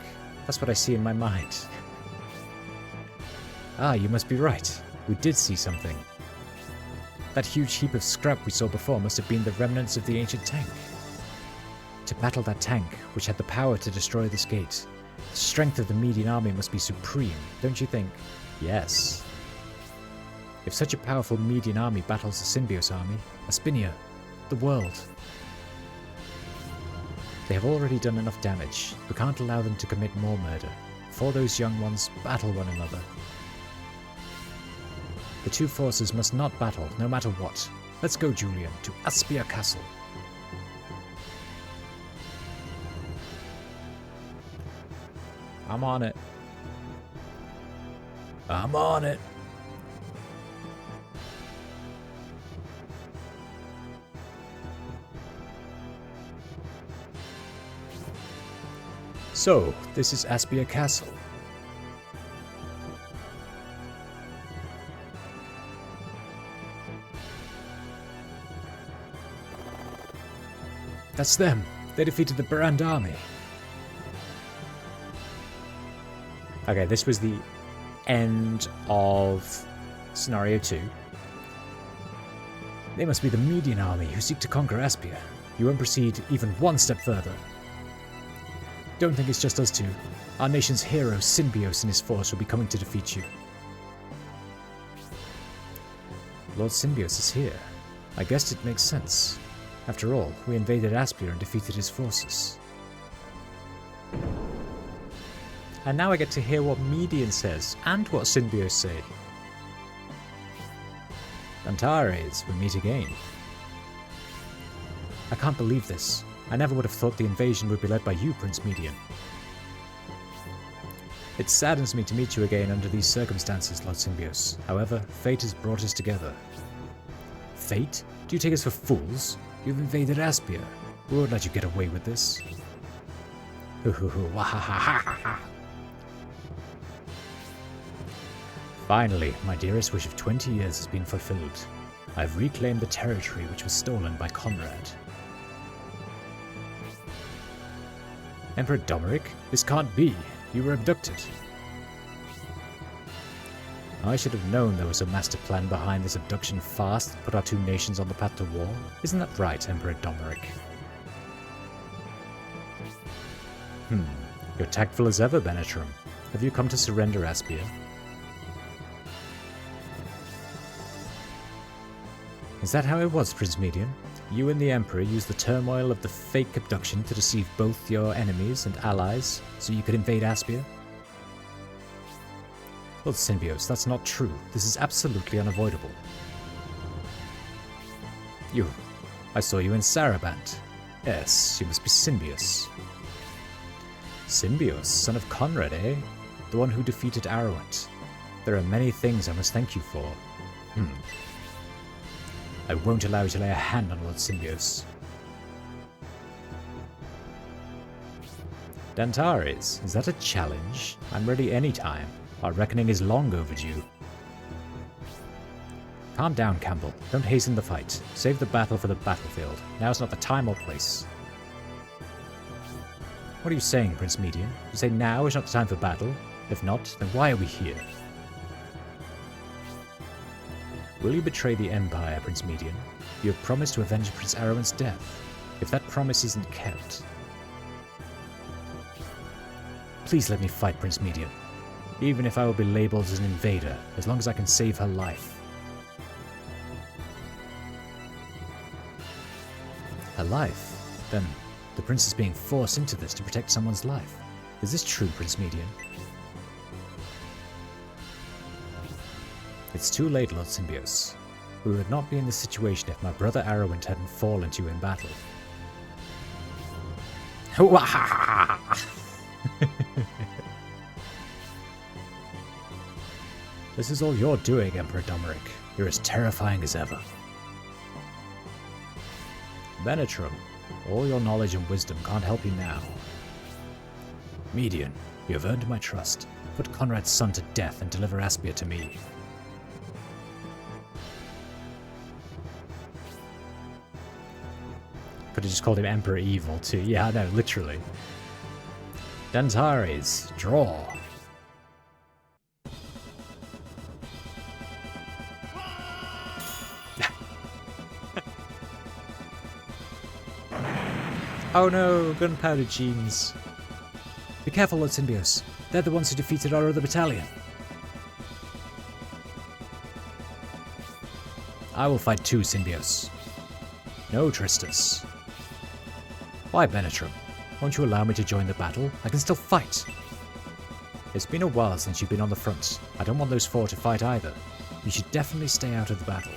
That's what I see in my mind. Ah, you must be right. We did see something. That huge heap of scrap we saw before must have been the remnants of the ancient tank. To battle that tank, which had the power to destroy this gate, the strength of the Median army must be supreme, don't you think? Yes. If such a powerful Median army battles the Symbios army, Aspinia, the world, they have already done enough damage. We can't allow them to commit more murder. Before those young ones battle one another. The two forces must not battle, no matter what. Let's go, Julian, to Aspia Castle. I'm on it. I'm on it. So, this is Aspia Castle. That's them. They defeated the Brand army. Okay, this was the end of Scenario 2. They must be the Median army who seek to conquer Aspia. You won't proceed even one step further. Don't think it's just us two. Our nation's hero, Symbios, and his force will be coming to defeat you. Lord Symbios is here. I guess it makes sense. After all, we invaded Aspia and defeated his forces. And now I get to hear what Median says, and what Symbios say. Antares, we meet again. I can't believe this. I never would have thought the invasion would be led by you, Prince Median. It saddens me to meet you again under these circumstances, Lord Symbios. However, fate has brought us together. Fate? Do you take us for fools? You've invaded Aspia. We won't let you get away with this. Finally, my dearest wish of 20 years has been fulfilled. I've reclaimed the territory which was stolen by Conrad. Emperor Domeric? This can't be. You were abducted. I should have known there was a master plan behind this abduction farce that put our two nations on the path to war. Isn't that right, Emperor Domeric? You're tactful as ever, Benetram. Have you come to surrender Aspia? Is that how it was, Prince Median? You and the Emperor used the turmoil of the fake abduction to deceive both your enemies and allies, so you could invade Aspia? Lord Symbios, that's not true. This is absolutely unavoidable. I saw you in Saraband. Yes, you must be Symbios. Symbios, son of Conrad, eh? The one who defeated Arrowant. There are many things I must thank you for. I won't allow you to lay a hand on Lord Symbios. Dantares, is that a challenge? I'm ready anytime. Our reckoning is long overdue. Calm down, Campbell. Don't hasten the fight. Save the battle for the battlefield. Now is not the time or place. What are you saying, Prince Median? You say now is not the time for battle? If not, then why are we here? Will you betray the Empire, Prince Median? You have promised to avenge Prince Arwen's death. If that promise isn't kept... Please let me fight, Prince Median. Even if I will be labeled as an invader, as long as I can save her life. Her life? Then the prince is being forced into this to protect someone's life. Is this true, Prince Median? It's too late, Lord Symbios. We would not be in this situation if my brother Arwen hadn't fallen to you in battle. This is all you're doing, Emperor Domeric. You're as terrifying as ever. Benetrum, all your knowledge and wisdom can't help you now. Median, you have earned my trust. Put Conrad's son to death and deliver Aspia to me. Could have just called him Emperor Evil too. Yeah, no, literally. Dantares, draw. Oh no, gunpowder genes. Be careful, Lord Symbios. They're the ones who defeated our other battalion. I will fight too, Symbios. No, Tristus. Why, Benetrum? Won't you allow me to join the battle? I can still fight. It's been a while since you've been on the front. I don't want those four to fight either. You should definitely stay out of the battle.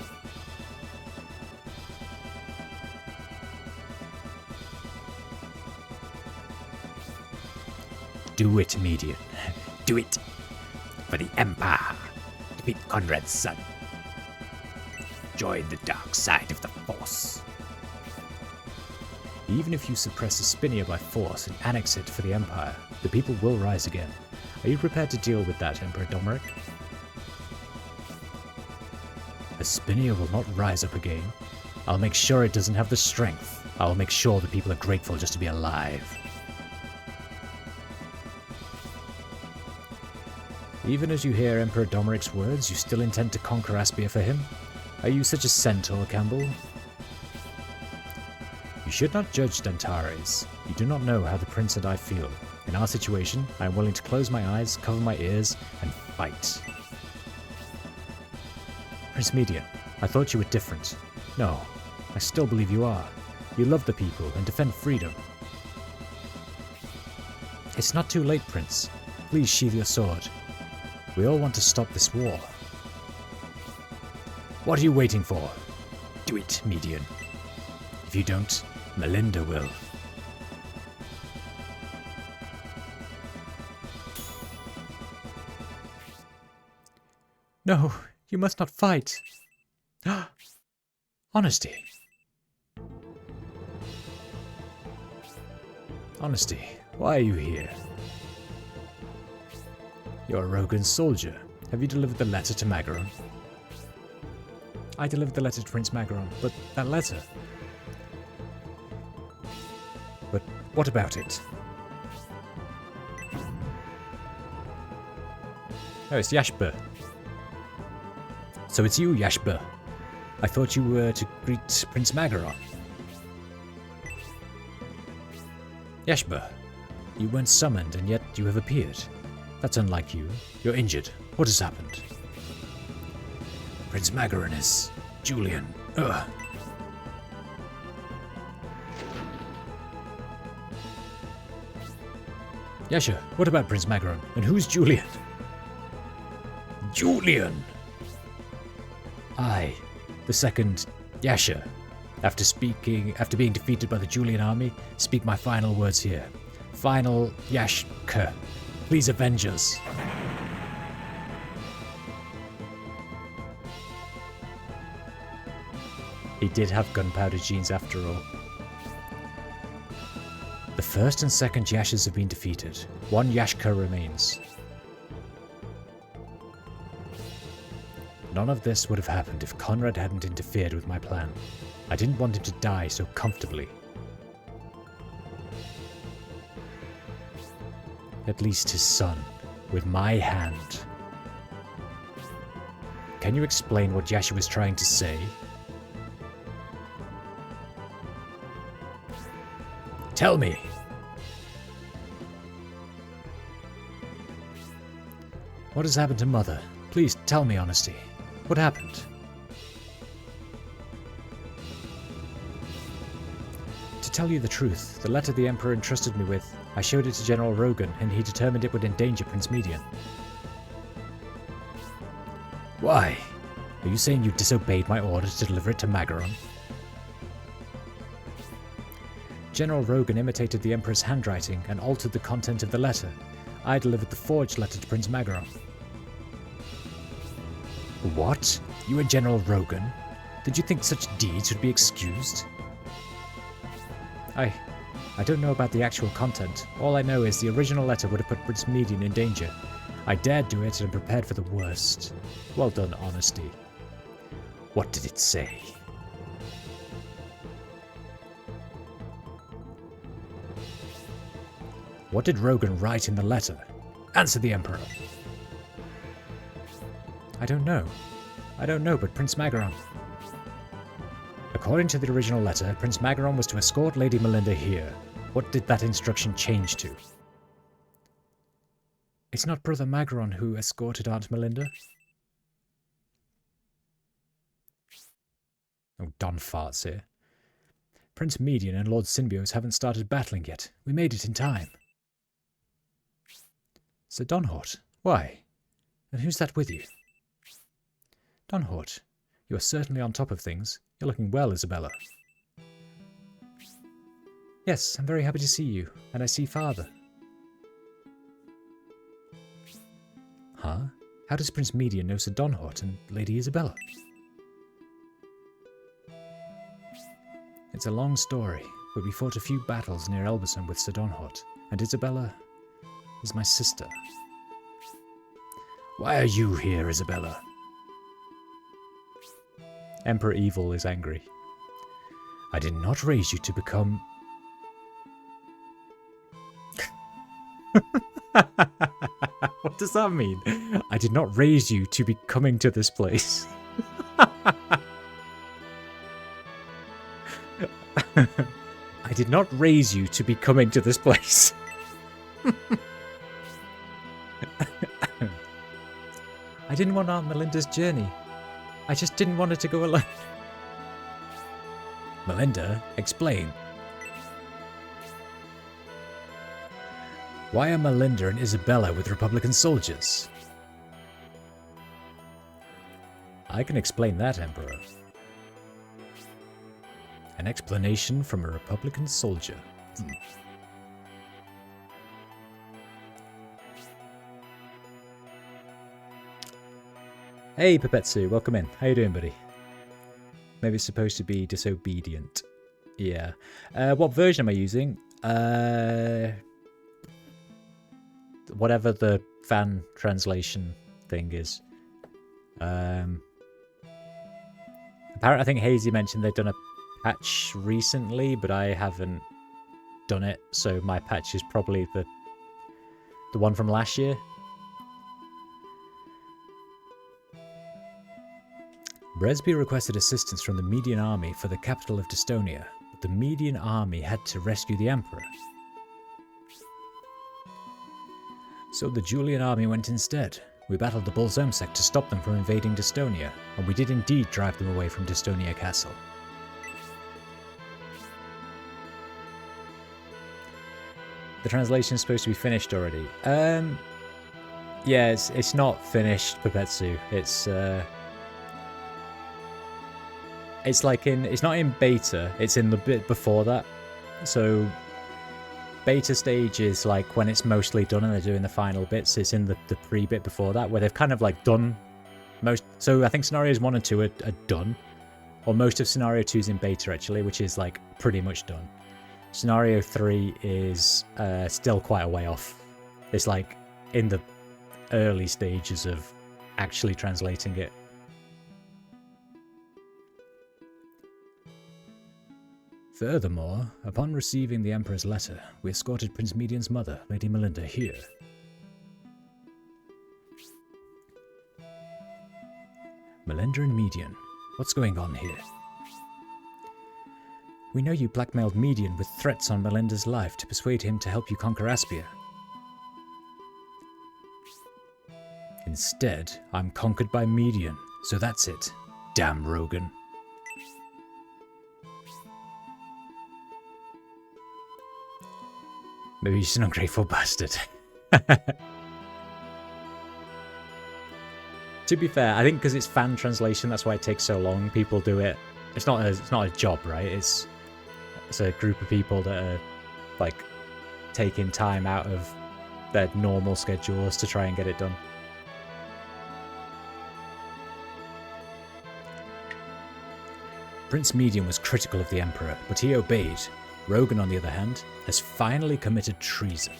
Do it, Median. Do it. For the Empire. Defeat Conrad's son. Join the dark side of the Force. Even if you suppress Aspinia by force and annex it for the Empire, the people will rise again. Are you prepared to deal with that, Emperor Domeric? Aspinia will not rise up again. I'll make sure it doesn't have the strength. I'll make sure the people are grateful just to be alive. Even as you hear Emperor Domeric's words, you still intend to conquer Aspia for him? Are you such a centaur, Campbell? You should not judge Dantares. You do not know how the prince and I feel. In our situation, I am willing to close my eyes, cover my ears, and fight. Prince Median, I thought you were different. No, I still believe you are. You love the people and defend freedom. It's not too late, Prince. Please sheathe your sword. We all want to stop this war. What are you waiting for? Do it, Median. If you don't, Melinda will. No, you must not fight. Honesty. Honesty, why are you here? You're a Rogan soldier. Have you delivered the letter to Magaron? I delivered the letter to Prince Magaron, but that letter... But what about it? Oh, it's Yashba. So it's you, Yashba. I thought you were to greet Prince Magaron. Yashba, you weren't summoned and yet you have appeared. That's unlike you. You're injured. What has happened? Prince Magaron is... Julian. Ugh. Yasha, what about Prince Magaron? And who's Julian? Julian! I, the second Yasha, after being defeated by the Julian army, speak my final words here. Final Yashka. Please avenge us. He did have gunpowder genes after all. The first and second Yashas have been defeated. One Yashka remains. None of this would have happened if Conrad hadn't interfered with my plan. I didn't want him to die so comfortably. At least his son, with my hand. Can you explain what Yasha was trying to say? Tell me! What has happened to Mother? Please tell me, Honesty. What happened? To tell you the truth, the letter the Emperor entrusted me with, I showed it to General Rogan, and he determined it would endanger Prince Median. Why? Are you saying you disobeyed my order to deliver it to Magaron? General Rogan imitated the Emperor's handwriting and altered the content of the letter. I delivered the forged letter to Prince Magaron. What? You and General Rogan? Did you think such deeds would be excused? I don't know about the actual content. All I know is the original letter would have put Prince Median in danger. I dared do it and prepared for the worst. Well done, Honesty. What did it say? What did Rogan write in the letter? Answer the Emperor. I don't know, but Prince Magaron. According to the original letter, Prince Magaron was to escort Lady Melinda here. What did that instruction change to? It's not Brother Magaron who escorted Aunt Melinda. Oh, Don farts here. Prince Median and Lord Symbios haven't started battling yet. We made it in time. Sir Donhort? Why? And who's that with you? Donhort, you are certainly on top of things. You're looking well, Isabella. Yes, I'm very happy to see you, and I see Father. Huh? How does Prince Median know Sir Donhort and Lady Isabella? It's a long story, but we fought a few battles near Elbassan with Sir Donhort, and Isabella is my sister. Why are you here, Isabella? Emperor Evil is angry. I did not raise you to become... What does that mean? I did not raise you to be coming to this place. I did not raise you to be coming to this place. I didn't want Aunt Melinda's journey. I just didn't want her to go alone. Melinda, explain. Why are Melinda and Isabella with Republican soldiers? I can explain that, Emperor. An explanation from a Republican soldier. Hey, Pepetsu, welcome in. How you doing, buddy? Maybe it's supposed to be disobedient. Yeah. What version am I using? Whatever the fan translation thing is. Apparently, I think Hazy mentioned they've done a patch recently, but I haven't done it, so my patch is probably the one from last year. Bresby requested assistance from the Median army for the capital of Dystonia, but the Median army had to rescue the Emperor. So the Julian army went instead. We battled the Bolzomsek to stop them from invading Dystonia, and we did indeed drive them away from Dystonia Castle. The translation is supposed to be finished already. Yeah, it's not finished, Pepetsu. It's like it's not in beta, it's in the bit before that. So beta stage is like when it's mostly done and they're doing the final bits. It's in the pre-bit before that where they've kind of like done most. So I think scenarios 1 and 2 are done. Or most of Scenario 2 is in beta, actually, which is, like, pretty much done. Scenario 3 is still quite a way off. It's, like, in the early stages of actually translating it. Furthermore, upon receiving the Emperor's letter, we escorted Prince Median's mother, Lady Melinda, here. Melinda and Median, what's going on here? We know you blackmailed Median with threats on Melinda's life to persuade him to help you conquer Aspia. Instead, I'm conquered by Median, so that's it. Damn Rogan. Maybe he's an ungrateful bastard. To be fair, I think because it's fan translation, that's why it takes so long. People do it. It's not a job, right? It's a group of people that are like taking time out of their normal schedules to try and get it done. Prince Median was critical of the Emperor, but he obeyed. Rogan, on the other hand, has finally committed treason.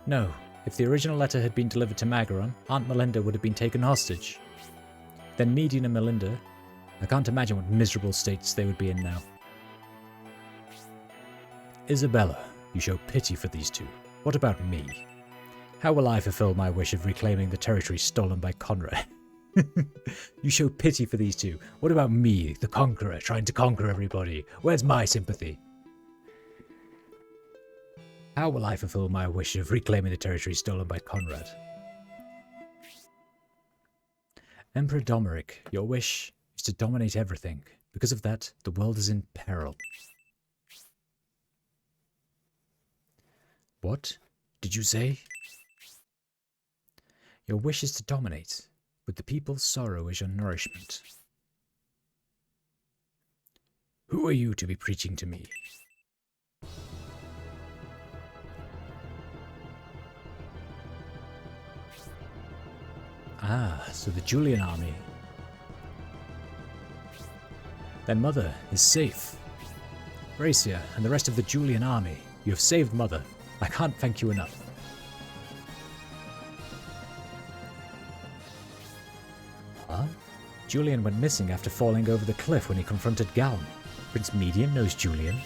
No, if the original letter had been delivered to Magaron, Aunt Melinda would have been taken hostage. Then Median and Melinda, I can't imagine what miserable states they would be in now. Isabella, you show pity for these two. What about me? How will I fulfill my wish of reclaiming the territory stolen by Conrad? You show pity for these two. What about me, the conqueror, trying to conquer everybody? Where's my sympathy? How will I fulfill my wish of reclaiming the territory stolen by Conrad? Emperor Domeric, your wish is to dominate everything. Because of that, the world is in peril. What did you say? Your wish is to dominate, with the people's sorrow as your nourishment. Who are you to be preaching to me? Ah, so the Julian army. Their mother is safe. Gracia and the rest of the Julian army, you have saved Mother. I can't thank you enough. Huh? Julian went missing after falling over the cliff when he confronted Galm. Prince Median knows Julian.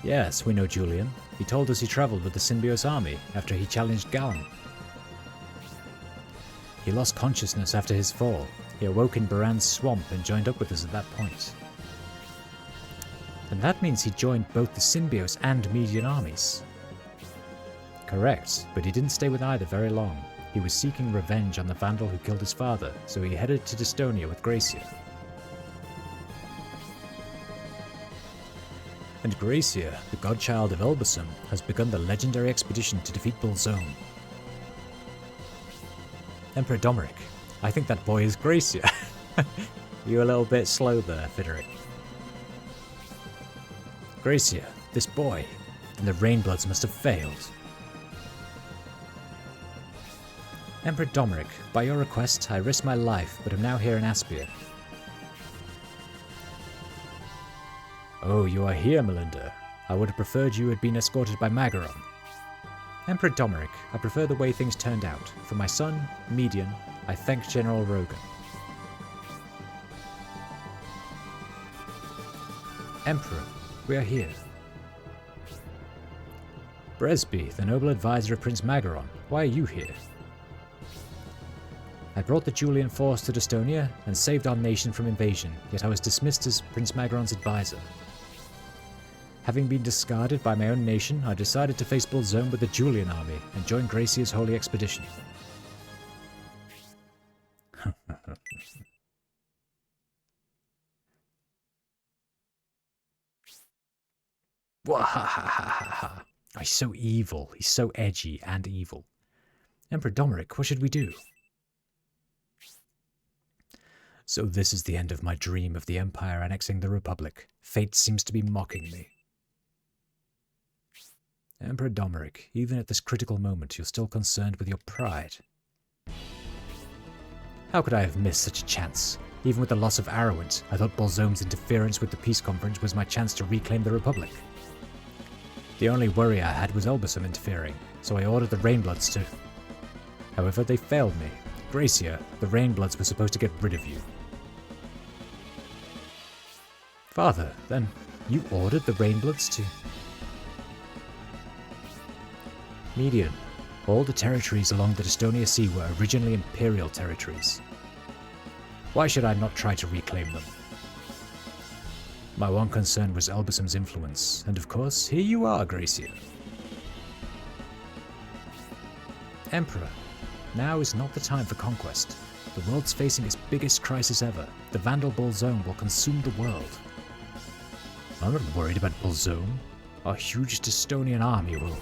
Yes, we know Julian. He told us he travelled with the Symbiote army after he challenged Galm. He lost consciousness after his fall. He awoke in Baran's swamp and joined up with us at that point. Then that means he joined both the Symbiote and Median armies. Correct, but he didn't stay with either very long. He was seeking revenge on the Vandal who killed his father, so he headed to Dystonia with Gracia. And Gracia, the godchild of Elbasum, has begun the legendary expedition to defeat Bolzone. Emperor Domeric, I think that boy is Gracia. You're a little bit slow there, Fideric. Gracia, this boy, then the Rainbloods must have failed. Emperor Domeric, by your request, I risked my life, but am now here in Aspia. Oh, you are here, Melinda. I would have preferred you had been escorted by Magaron. Emperor Domeric, I prefer the way things turned out. For my son, Median, I thank General Rogan. Emperor, we are here. Bresby, the noble advisor of Prince Magaron, why are you here? I brought the Julian force to Dystonia and saved our nation from invasion, yet I was dismissed as Prince Magaron's advisor. Having been discarded by my own nation, I decided to face Bolzone with the Julian army and join Gracia's holy expedition. Wahahaha. He's so evil. He's so edgy and evil. Emperor Domeric, what should we do? So this is the end of my dream of the Empire annexing the Republic. Fate seems to be mocking me. Emperor Domeric, even at this critical moment, you're still concerned with your pride. How could I have missed such a chance? Even with the loss of Arrowant, I thought Bolzome's interference with the peace conference was my chance to reclaim the Republic. The only worry I had was Elbasam interfering, so I ordered the Rainbloods to... However, they failed me. Gracia, the Rainbloods were supposed to get rid of you. Father, then, you ordered the Rainbloods to... Median. All the territories along the Destonia Sea were originally Imperial territories. Why should I not try to reclaim them? My one concern was Elbasam's influence, and of course, here you are, Gracia. Emperor, now is not the time for conquest. The world's facing its biggest crisis ever. The Vandal Bolzome will consume the world. I'm not worried about Bolzome. Our huge Destonian army will...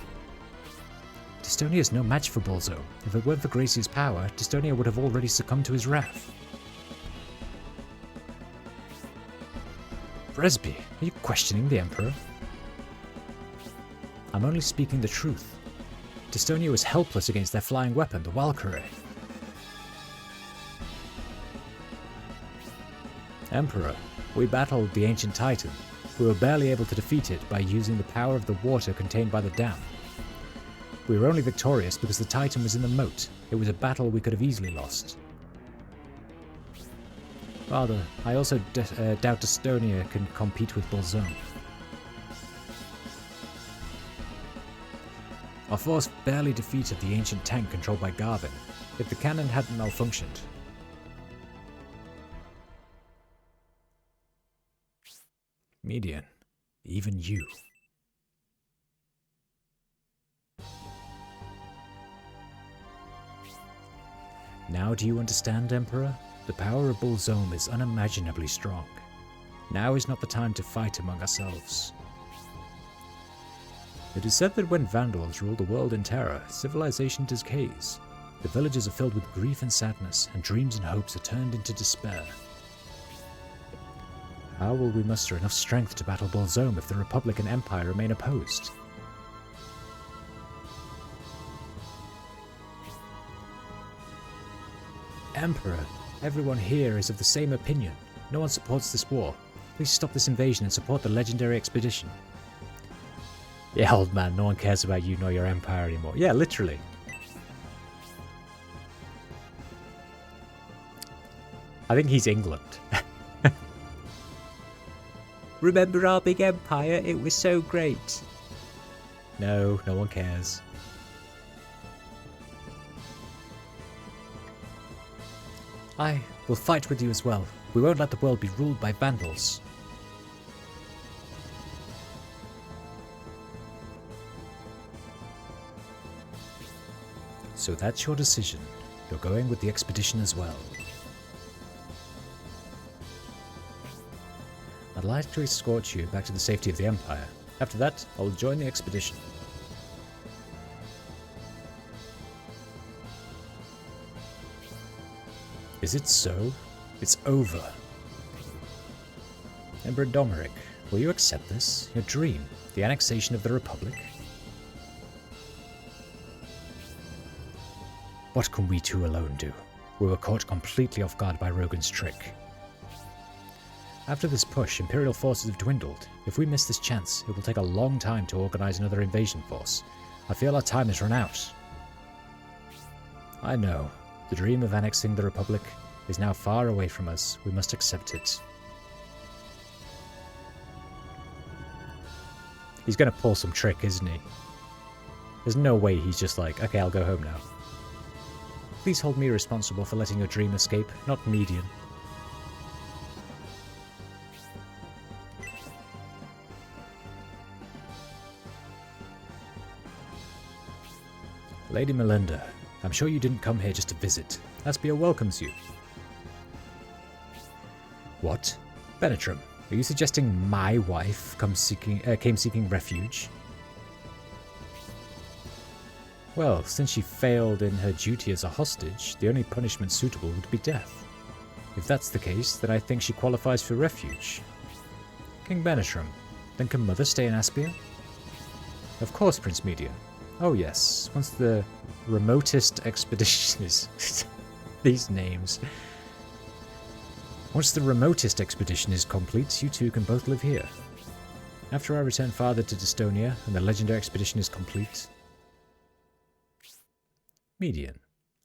Destonia is no match for Bolzome. If it weren't for Gracia's power, Destonia would have already succumbed to his wrath. Bresby, are you questioning the Emperor? I'm only speaking the truth. Destonia was helpless against their flying weapon, the Valkyrie. Emperor, we battled the ancient Titan. We were barely able to defeat it by using the power of the water contained by the dam. We were only victorious because the Titan was in the moat. It was a battle we could have easily lost. Father, I also doubt Destonia can compete with Bolzome. Our force barely defeated the ancient tank controlled by Garvin, if the cannon hadn't malfunctioned. Median, even you. Now do you understand, Emperor? The power of Bolzome is unimaginably strong. Now is not the time to fight among ourselves. It is said that when Vandals rule the world in terror, civilization decays. The villages are filled with grief and sadness, and dreams and hopes are turned into despair. How will we muster enough strength to battle Bolzome if the Republic and Empire remain opposed? Emperor, everyone here is of the same opinion. No one supports this war. Please stop this invasion and support the legendary expedition. Yeah, old man, no one cares about you nor your empire anymore. Yeah, literally. I think he's England. Remember our big empire? It was so great. No, no one cares. I will fight with you as well. We won't let the world be ruled by Vandals. So that's your decision. You're going with the expedition as well. I'd like to escort you back to the safety of the Empire. After that, I will join the expedition. Is it so? It's over. Emperor Domeric, will you accept this? Your dream? The annexation of the Republic? What can we two alone do? We were caught completely off guard by Rogan's trick. After this push, Imperial forces have dwindled. If we miss this chance, it will take a long time to organize another invasion force. I feel our time has run out. I know. The dream of annexing the Republic is now far away from us. We must accept it. He's gonna pull some trick, isn't he? There's no way he's just like, okay, I'll go home now. Please hold me responsible for letting your dream escape, not Median. Lady Melinda, I'm sure you didn't come here just to visit. Aspia welcomes you. What? Benetram, are you suggesting my wife came seeking refuge? Well, since she failed in her duty as a hostage, the only punishment suitable would be death. If that's the case, then I think she qualifies for refuge. King Benetram, then can Mother stay in Aspia? Of course, Prince Median. Oh yes, once the remotest expedition is... These names. Once the remotest expedition is complete, you two can both live here. After I return farther to Dystonia and the legendary expedition is complete... Median,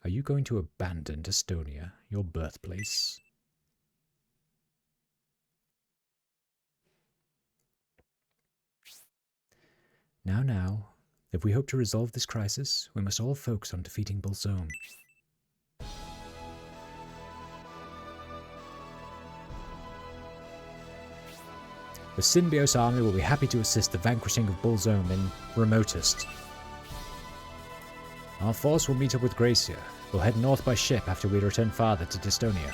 are you going to abandon Dystonia, your birthplace? Now, if we hope to resolve this crisis, we must all focus on defeating Bolzone. The Symbiote army will be happy to assist the vanquishing of Bolzone in Remotest. Our force will meet up with Gracia. We'll head north by ship after we return farther to Dystonia.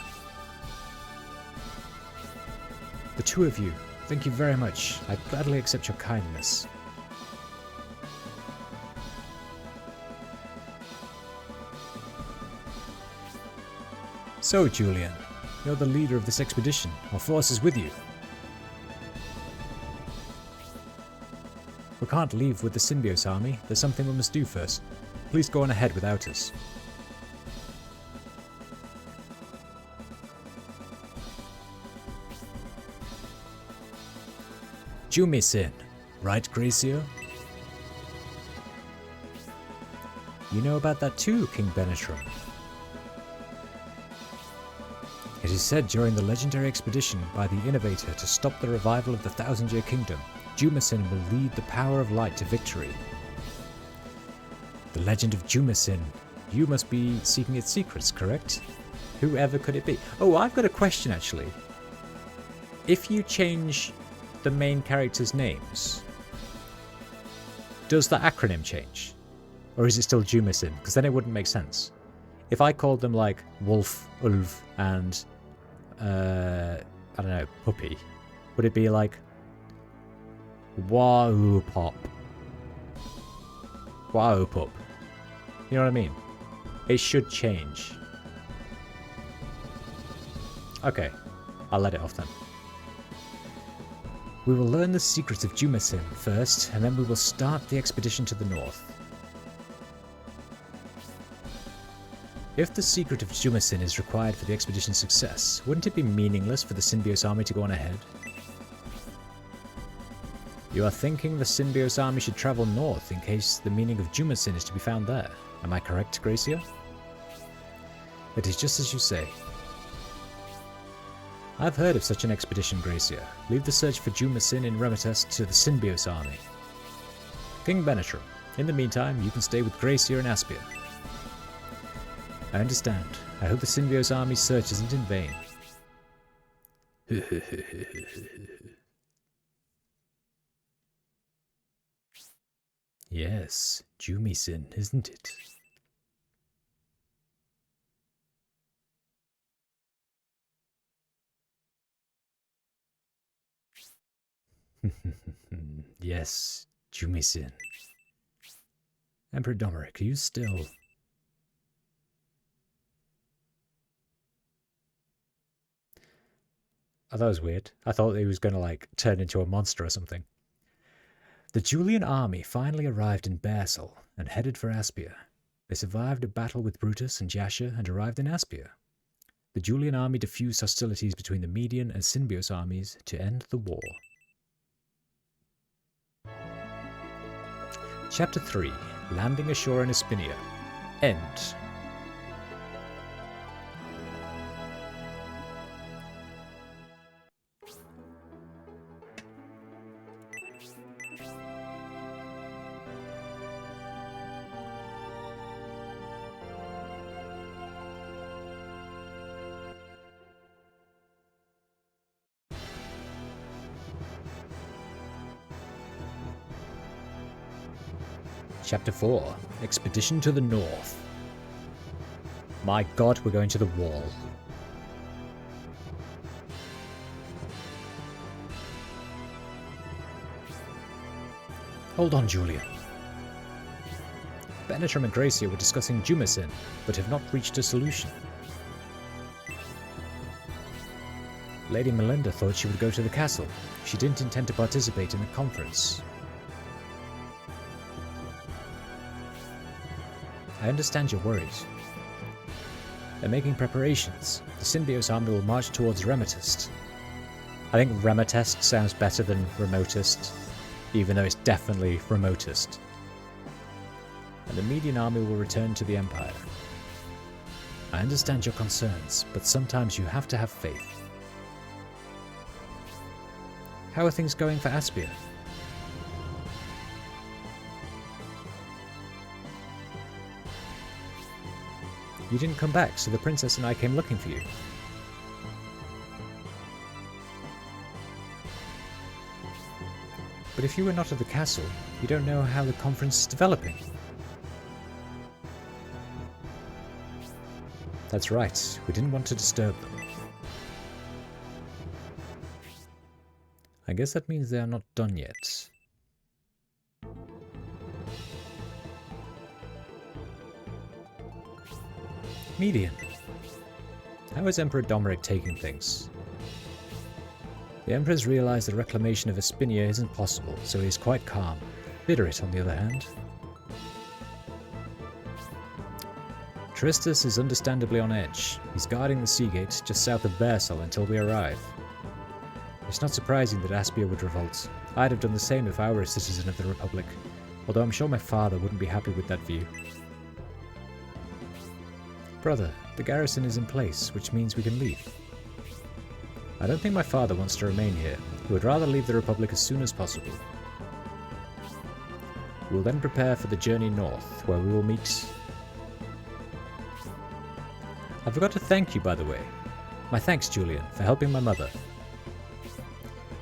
The two of you, thank you very much. I gladly accept your kindness. So, Julian, you're the leader of this expedition. Our force is with you. We can't leave with the Symbiote army. There's something we must do first. Please go on ahead without us. Jumi-sin, right, Gracio? You know about that too, King Benetram. It is said during the legendary expedition by the Innovator to stop the revival of the Thousand-Year Kingdom, Jumi-sin will lead the power of light to victory. The legend of Jumi-sin. You must be seeking its secrets, correct? Whoever could it be? Oh, I've got a question actually. If you change the main characters' names, does the acronym change? Or is it still Jumi-sin? Because then it wouldn't make sense. If I called them like Wolfulv and, I don't know, Puppy, would it be like Wow Pop? Wow Pup. You know what I mean? It should change. Okay, I'll let it off then. We will learn the secrets of Jumi-sin first, and then we will start the expedition to the north. If the secret of Jumi-sin is required for the expedition's success, wouldn't it be meaningless for the Symbiote army to go on ahead? You are thinking the Symbiote army should travel north in case the meaning of Jumi-sin is to be found there. Am I correct, Gracia? It is just as you say. I've heard of such an expedition, Gracia. Leave the search for Jumi-sin in Remotest to the Symbiote army. King Benetram, in the meantime, you can stay with Gracia and Aspia. I understand. I hope the Symbiote army's search isn't in vain. Yes, Jumi-sin, isn't it? Yes, Jumi-sin. Emperor Domeric, are you still... I thought it was weird. I thought he was going to, like, turn into a monster or something. The Julian army finally arrived in Bersel and headed for Aspia. They survived a battle with Brutus and Jasher and arrived in Aspia. The Julian army diffused hostilities between the Median and Symbiote armies to end the war. Chapter 3. Landing ashore in Aspinia. End. Chapter 4. Expedition to the North. My god, we're going to the wall. Hold on, Julian. Benetram and Gracia were discussing Jumi-sin, but have not reached a solution. Lady Melinda thought she would go to the castle. She didn't intend to participate in the conference. I understand your worries. They're making preparations. The Symbiote army will march towards Remetest. I think Remetest sounds better than Remotest, even though it's definitely Remotest. And the Median army will return to the Empire. I understand your concerns, but sometimes you have to have faith. How are things going for Aspia? You didn't come back, so the princess and I came looking for you. But if you were not at the castle, you don't know how the conference is developing. That's right, we didn't want to disturb them. I guess that means they are not done yet. Median. How is Emperor Domeric taking things? The Emperor's realized that reclamation of Espinia isn't possible, so he is quite calm. Bidorit, on the other hand. Tristus is understandably on edge. He's guarding the sea gate just south of Bersel until we arrive. It's not surprising that Aspia would revolt. I'd have done the same if I were a citizen of the Republic, although I'm sure my father wouldn't be happy with that view. Brother, the garrison is in place, which means we can leave. I don't think my father wants to remain here. He would rather leave the Republic as soon as possible. We will then prepare for the journey north, where we will meet... I forgot to thank you, by the way. My thanks, Julian, for helping my mother.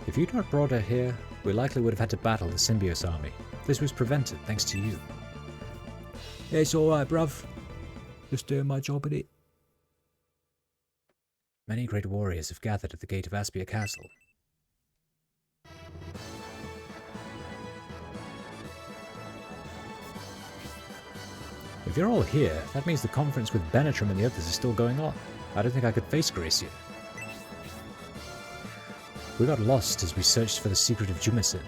If you'd not brought her here, we likely would have had to battle the Symbiote army. This was prevented thanks to you. Yeah, it's alright, bruv. Just doing my job at it. Many great warriors have gathered at the gate of Aspia Castle. If you're all here, that means the conference with Benetram and the others is still going on. I don't think I could face Gracia. We got lost as we searched for the secret of Jumicin.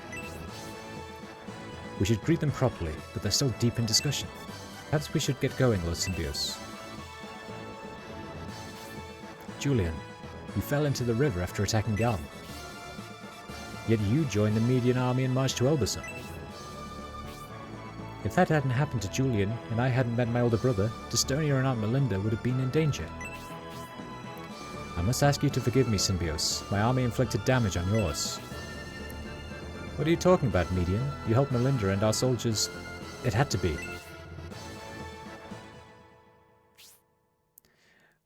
We should greet them properly, but they're still deep in discussion. Perhaps we should get going, Lord Symbios. Julian, you fell into the river after attacking Galm. Yet you joined the Median army and marched to Elbasar. If that hadn't happened to Julian, and I hadn't met my older brother, Dystonia and Aunt Melinda would have been in danger. I must ask you to forgive me, Symbios. My army inflicted damage on yours. What are you talking about, Median? You helped Melinda and our soldiers. It had to be.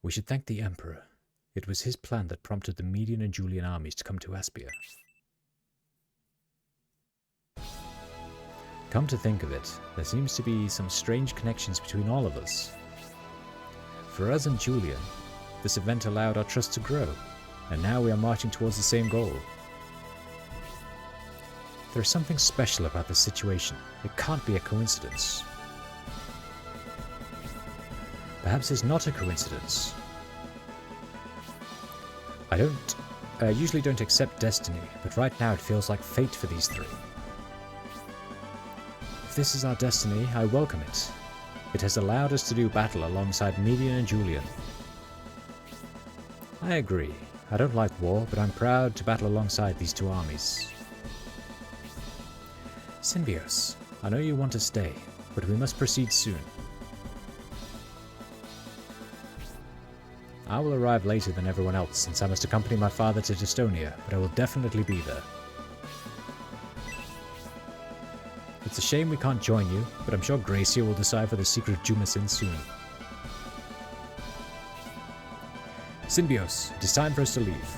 We should thank the Emperor. It was his plan that prompted the Median and Julian armies to come to Aspia. Come to think of it, there seems to be some strange connections between all of us. For us and Julian, this event allowed our trust to grow, and now we are marching towards the same goal. There is something special about this situation. It can't be a coincidence. Perhaps it's not a coincidence. I usually don't accept destiny, but right now it feels like fate for these three. If this is our destiny, I welcome it. It has allowed us to do battle alongside Median and Julian. I agree. I don't like war, but I'm proud to battle alongside these two armies. Symbios, I know you want to stay, but we must proceed soon. I will arrive later than everyone else since I must accompany my father to Dystonia, but I will definitely be there. It's a shame we can't join you, but I'm sure Gracia will decipher the secret of Jumicin soon. Symbios, it is time for us to leave.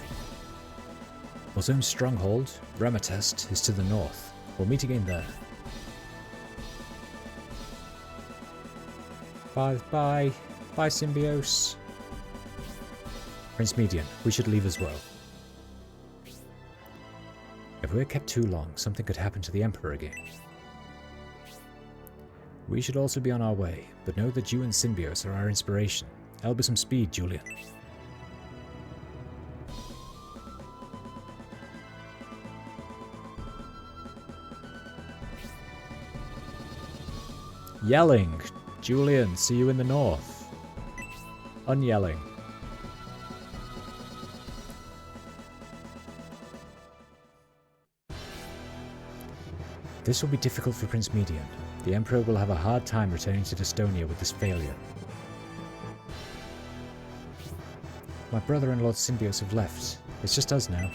Bozum's stronghold, Remetest, is to the north. We'll meet again there. Bye, Symbios. Prince Median, we should leave as well. If we're kept too long, something could happen to the Emperor again. We should also be on our way, but know that you and Symbios are our inspiration. Elbow some speed, Julian. Yelling! Julian, see you in the north. Unyelling. This will be difficult for Prince Median. The Emperor will have a hard time returning to Estonia with this failure. My brother and Lord Symbios have left. It's just us now.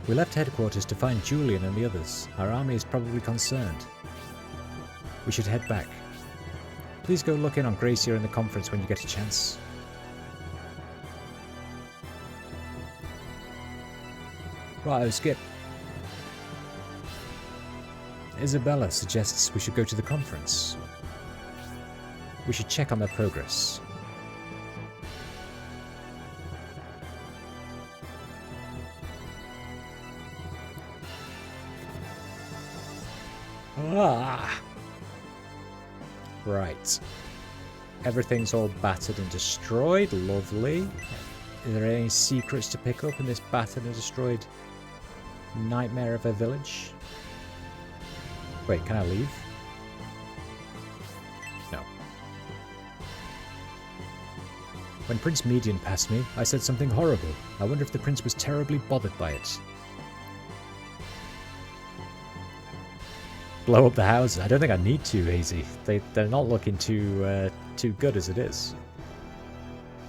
We left headquarters to find Julian and the others. Our army is probably concerned. We should head back. Please go look in on Gracia and the conference when you get a chance. Right, skip. Isabella suggests we should go to the conference. We should check on their progress. Ah! Right. Everything's all battered and destroyed. Lovely. Are there any secrets to pick up in this battered and destroyed nightmare of a village? Wait, can I leave? No. When Prince Median passed me, I said something horrible. I wonder if the prince was terribly bothered by it. Blow up the houses. I don't think I need to, Hazy. They're not looking too good as it is.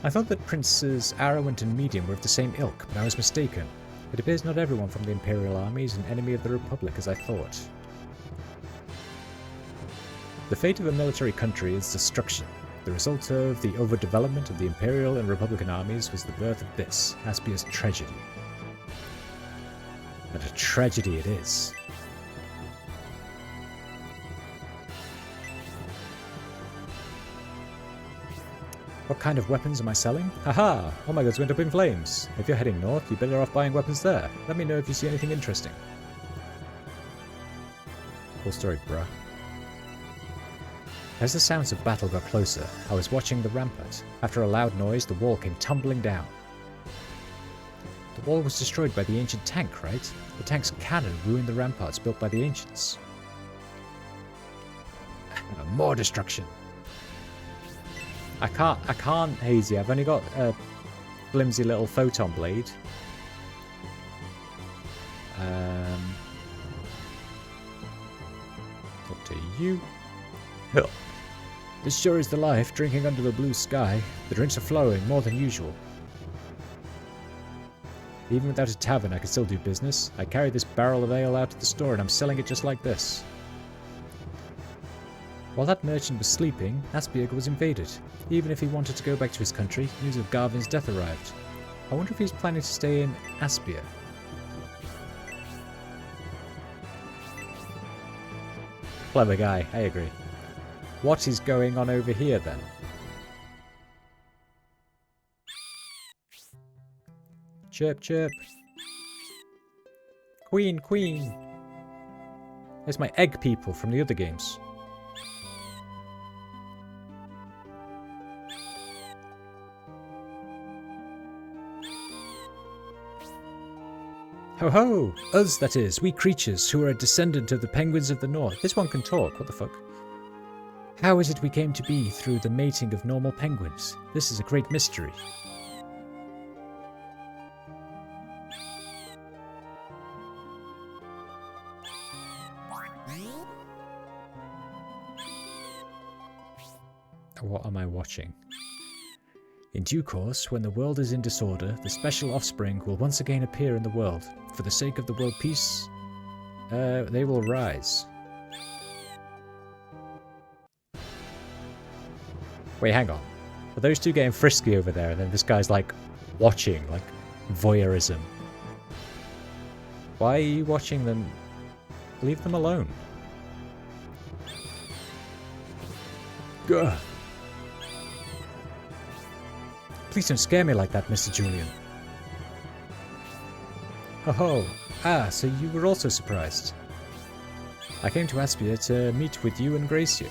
I thought that Princes Arrowant and Median were of the same ilk, but I was mistaken. It appears not everyone from the Imperial army is an enemy of the Republic as I thought. The fate of a military country is destruction. The result of the overdevelopment of the Imperial and Republican armies was the birth of this, Aspia's tragedy. But a tragedy it is. What kind of weapons am I selling? Haha! All my goods went up in flames. If you're heading north, you're better off buying weapons there. Let me know if you see anything interesting. Cool story, bruh. As the sounds of battle got closer, I was watching the rampart. After a loud noise, the wall came tumbling down. The wall was destroyed by the ancient tank, right? The tank's cannon ruined the ramparts built by the ancients. More destruction. I can't, Hazy. I've only got a flimsy little photon blade. Talk to you. This sure is the life, drinking under the blue sky. The drinks are flowing, more than usual. Even without a tavern, I can still do business. I carry this barrel of ale out to the store and I'm selling it just like this. While that merchant was sleeping, Aspia was invaded. Even if he wanted to go back to his country, news of Garvin's death arrived. I wonder if he's planning to stay in Aspia. Clever guy, I agree. What is going on over here then? Chirp, chirp. Queen, queen. There's my egg people from the other games. Ho ho! Us, that is, we creatures who are a descendant of the penguins of the north. This one can talk, what the fuck? How is it we came to be through the mating of normal penguins? This is a great mystery. What am I watching? In due course, when the world is in disorder, the special offspring will once again appear in the world. For the sake of the world peace, they will rise. Wait, hang on. Are those two getting frisky over there, and then this guy's like watching, like voyeurism? Why are you watching them? Leave them alone. Gah. Please don't scare me like that, Mr. Julian. Ho ho! Ah, so you were also surprised. I came to Aspia to meet with you and Gracia.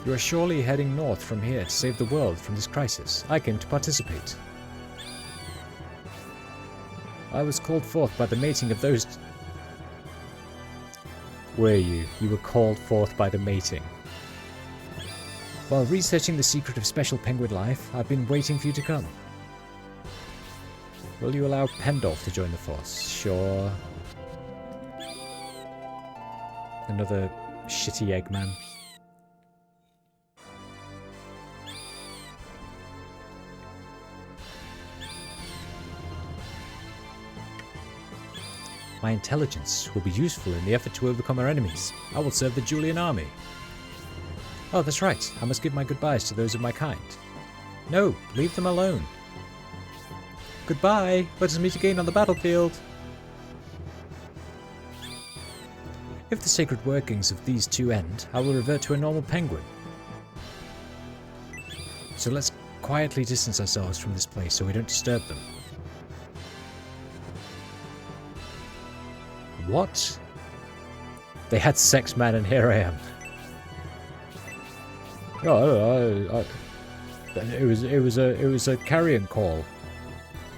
You are surely heading north from here to save the world from this crisis. I came to participate. I was called forth by the mating of those... Were you? You were called forth by the mating. While researching the secret of special penguin life, I've been waiting for you to come. Will you allow Pendolph to join the force? Sure. Another shitty Eggman. My intelligence will be useful in the effort to overcome our enemies. I will serve the Julian army. Oh, that's right. I must give my goodbyes to those of my kind. No, leave them alone. Goodbye. Let us meet again on the battlefield. If the sacred workings of these two end, I will revert to a normal penguin. So let's quietly distance ourselves from this place so we don't disturb them. What? They had sex, man, and here I am. Oh, it was a carrion call.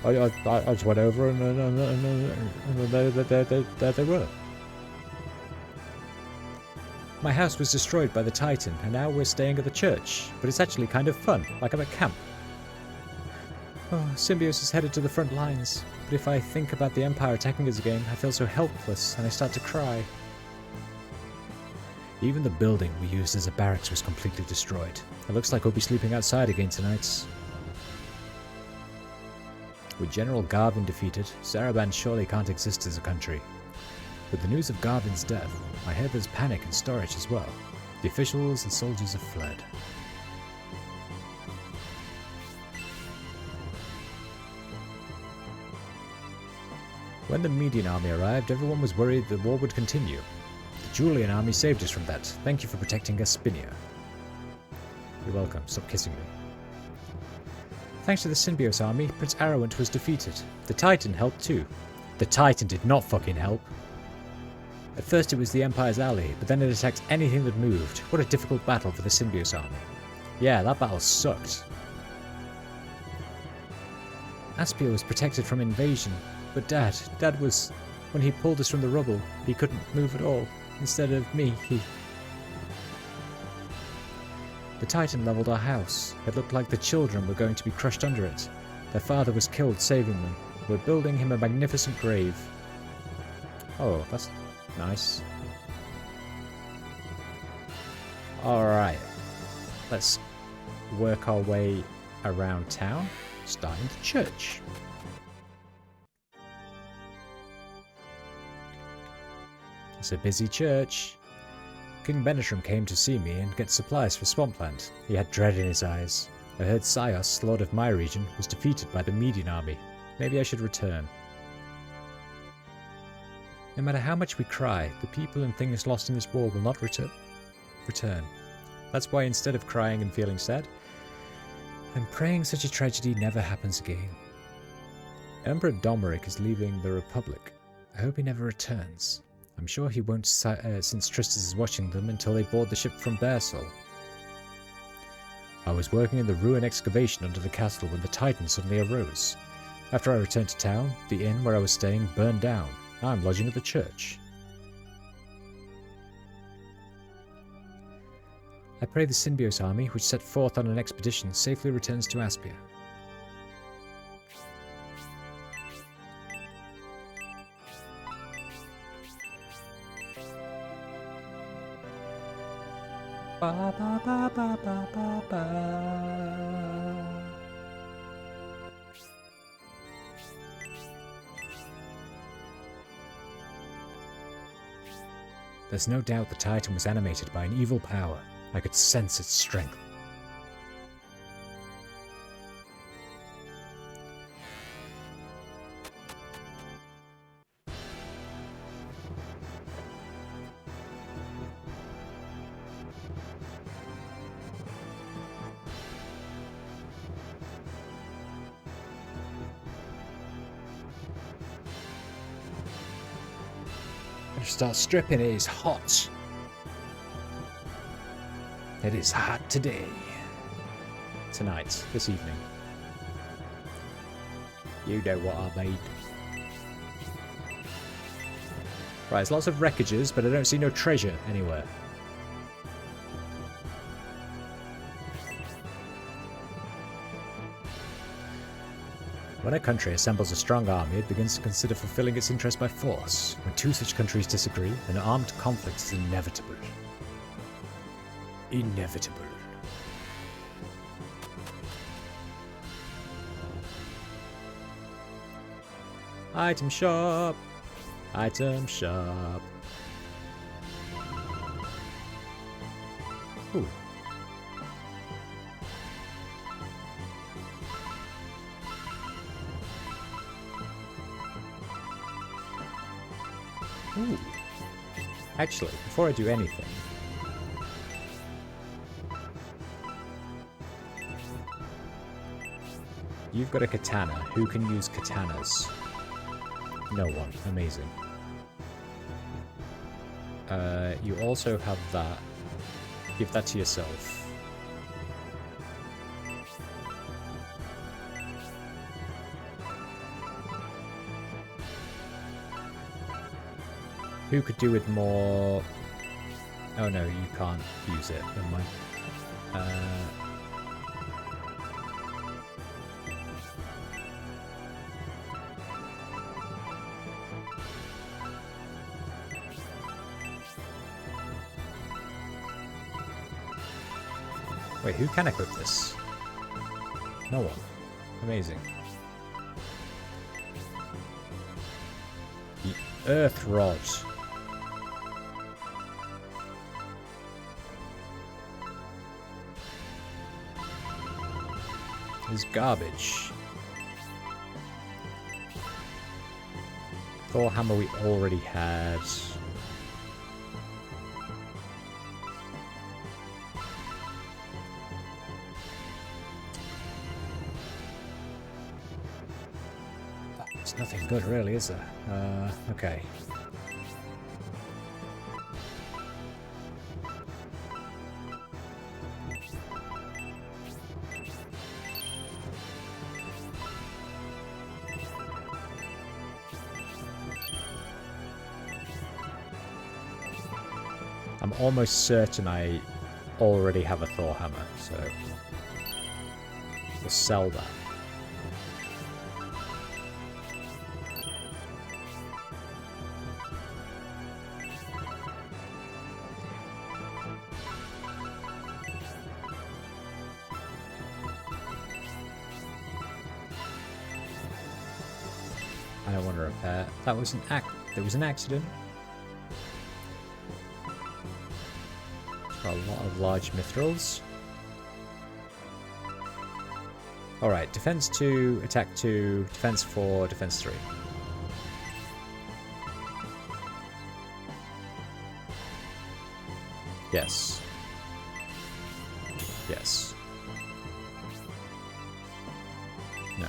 I just went over and there they were. My house was destroyed by the Titan, and now we're staying at the church. But it's actually kind of fun, like I'm at camp. Oh, Symbios is headed to the front lines. But if I think about the Empire attacking us again, I feel so helpless, and I start to cry. Even the building we used as a barracks was completely destroyed. It looks like we'll be sleeping outside again tonight. With General Garvin defeated, Saraban surely can't exist as a country. With the news of Garvin's death, I heard there's panic in Storage as well. The officials and soldiers have fled. When the Median army arrived, everyone was worried the war would continue. The Julian army saved us from that. Thank you for protecting Aspinia. You're welcome. Stop kissing me. Thanks to the Symbios army, Prince Arrowant was defeated. The Titan helped too. The Titan did not fucking help. At first it was the Empire's ally, but then it attacked anything that moved. What a difficult battle for the Symbios army. Yeah, that battle sucked. Aspia was protected from invasion, but Dad was... When he pulled us from the rubble, he couldn't move at all. Instead of me, The Titan leveled our house. It looked like the children were going to be crushed under it. Their father was killed saving them. We're building him a magnificent grave. Oh, that's nice. Alright. Let's work our way around town, starting the church. It's a busy church. King Benishram came to see me and get supplies for Swampland. He had dread in his eyes. I heard Sios, lord of my region, was defeated by the Median army. Maybe I should return. No matter how much we cry, the people and things lost in this war will not return. That's why instead of crying and feeling sad, I'm praying such a tragedy never happens again. Emperor Domeric is leaving the Republic. I hope he never returns. I'm sure he won't since Tristis is watching them until they board the ship from Bearsall. I was working in the ruin excavation under the castle when the Titan suddenly arose. After I returned to town, the inn where I was staying burned down. Now I'm lodging at the church. I pray the Symbios army, which set forth on an expedition, safely returns to Aspia. Ba, ba, ba, ba, ba, ba, ba. There's no doubt the Titan was animated by an evil power. I could sense its strength. Start stripping. It is hot. It is hot today. Tonight. This evening. You know what I mean. Right, there's lots of wreckages, but I don't see no treasure anywhere. When a country assembles a strong army, it begins to consider fulfilling its interest by force. When two such countries disagree, an armed conflict is inevitable. Inevitable. Item shop. Item shop. Ooh. Ooh. Actually, before I do anything, you've got a katana. Who can use katanas? No one. Amazing. You also have that. Give that to yourself. Who could do with more... Oh no, you can't use it. Never mind. Wait, who can equip this? No one. Amazing. The Earth Rod. Is garbage. Thor hammer we already had. It's nothing good really, is there? Okay. I'm almost certain I already have a Thor hammer, so we'll sell that. I don't want to repair. That was an there was an accident. Got a lot of large mithrils. Alright, defense 2, attack 2, defense 4, defense 3. Yes. Yes. No.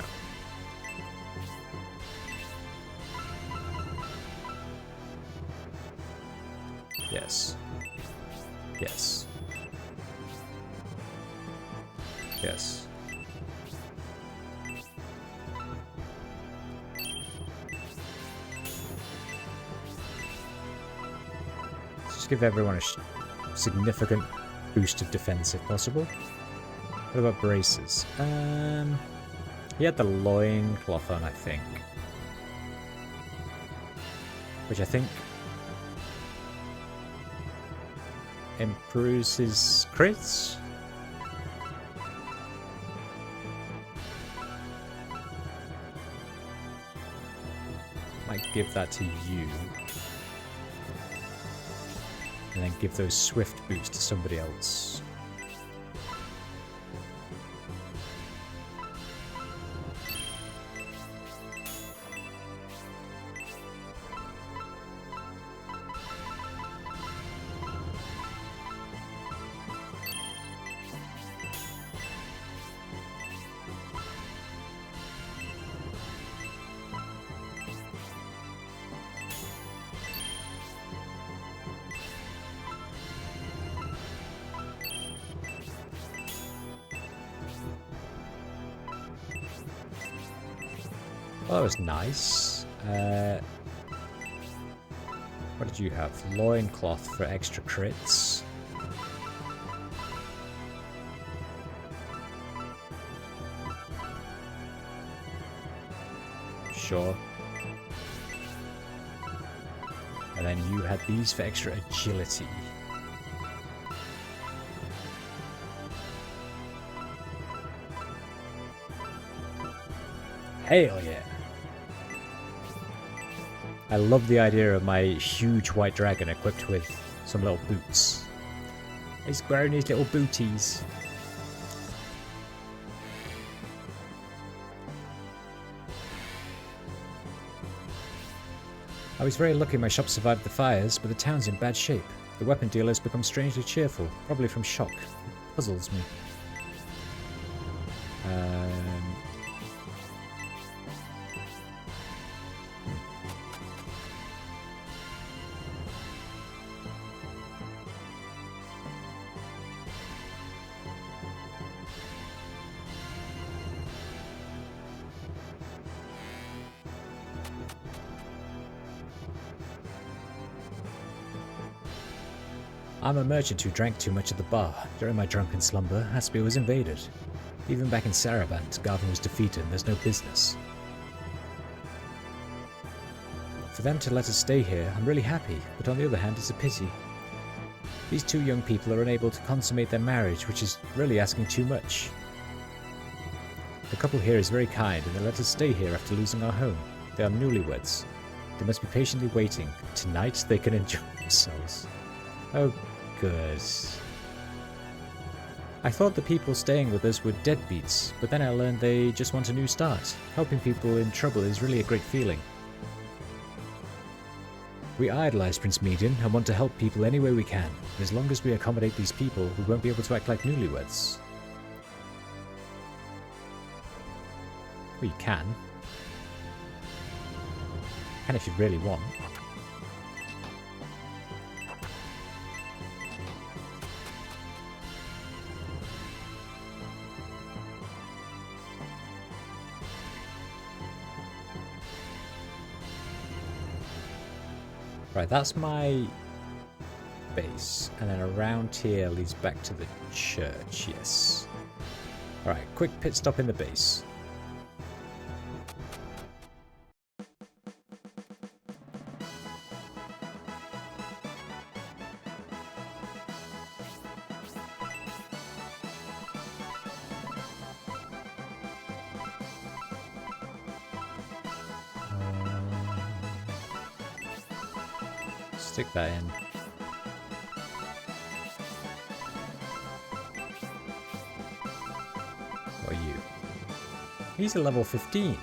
Yes. Yes. Yes. Let's just give everyone a significant boost of defense if possible. What about braces? He had the loincloth on, I think. Which I think improves his crits? Might give that to you. And then give those swift boosts to somebody else. Well, that was nice. What did you have? Loincloth for extra crits. sure. And then you had these for extra agility. Hell yeah! I love the idea of my huge white dragon equipped with some little boots. He's wearing his little booties. I was very lucky my shop survived the fires, but the town's in bad shape. The weapon dealer's become strangely cheerful, probably from shock. It puzzles me. I'm a merchant who drank too much at the bar. During my drunken slumber, Aspia was invaded. Even back in Saraband, Garvin was defeated and there's no business. For them to let us stay here, I'm really happy, but on the other hand, it's a pity. These two young people are unable to consummate their marriage, which is really asking too much. The couple here is very kind, and they let us stay here after losing our home. They are newlyweds. They must be patiently waiting. Tonight, they can enjoy themselves. Oh, good. I thought the people staying with us were deadbeats, but then I learned they just want a new start. Helping people in trouble is really a great feeling. We idolize Prince Median and want to help people any way we can. As long as we accommodate these people, we won't be able to act like newlyweds. Well, you can. You can if you really want. Right, that's my base, and then around here leads back to the church, yes. Alright, quick pit stop in the base. Stick that in. What are you? He's a level 15.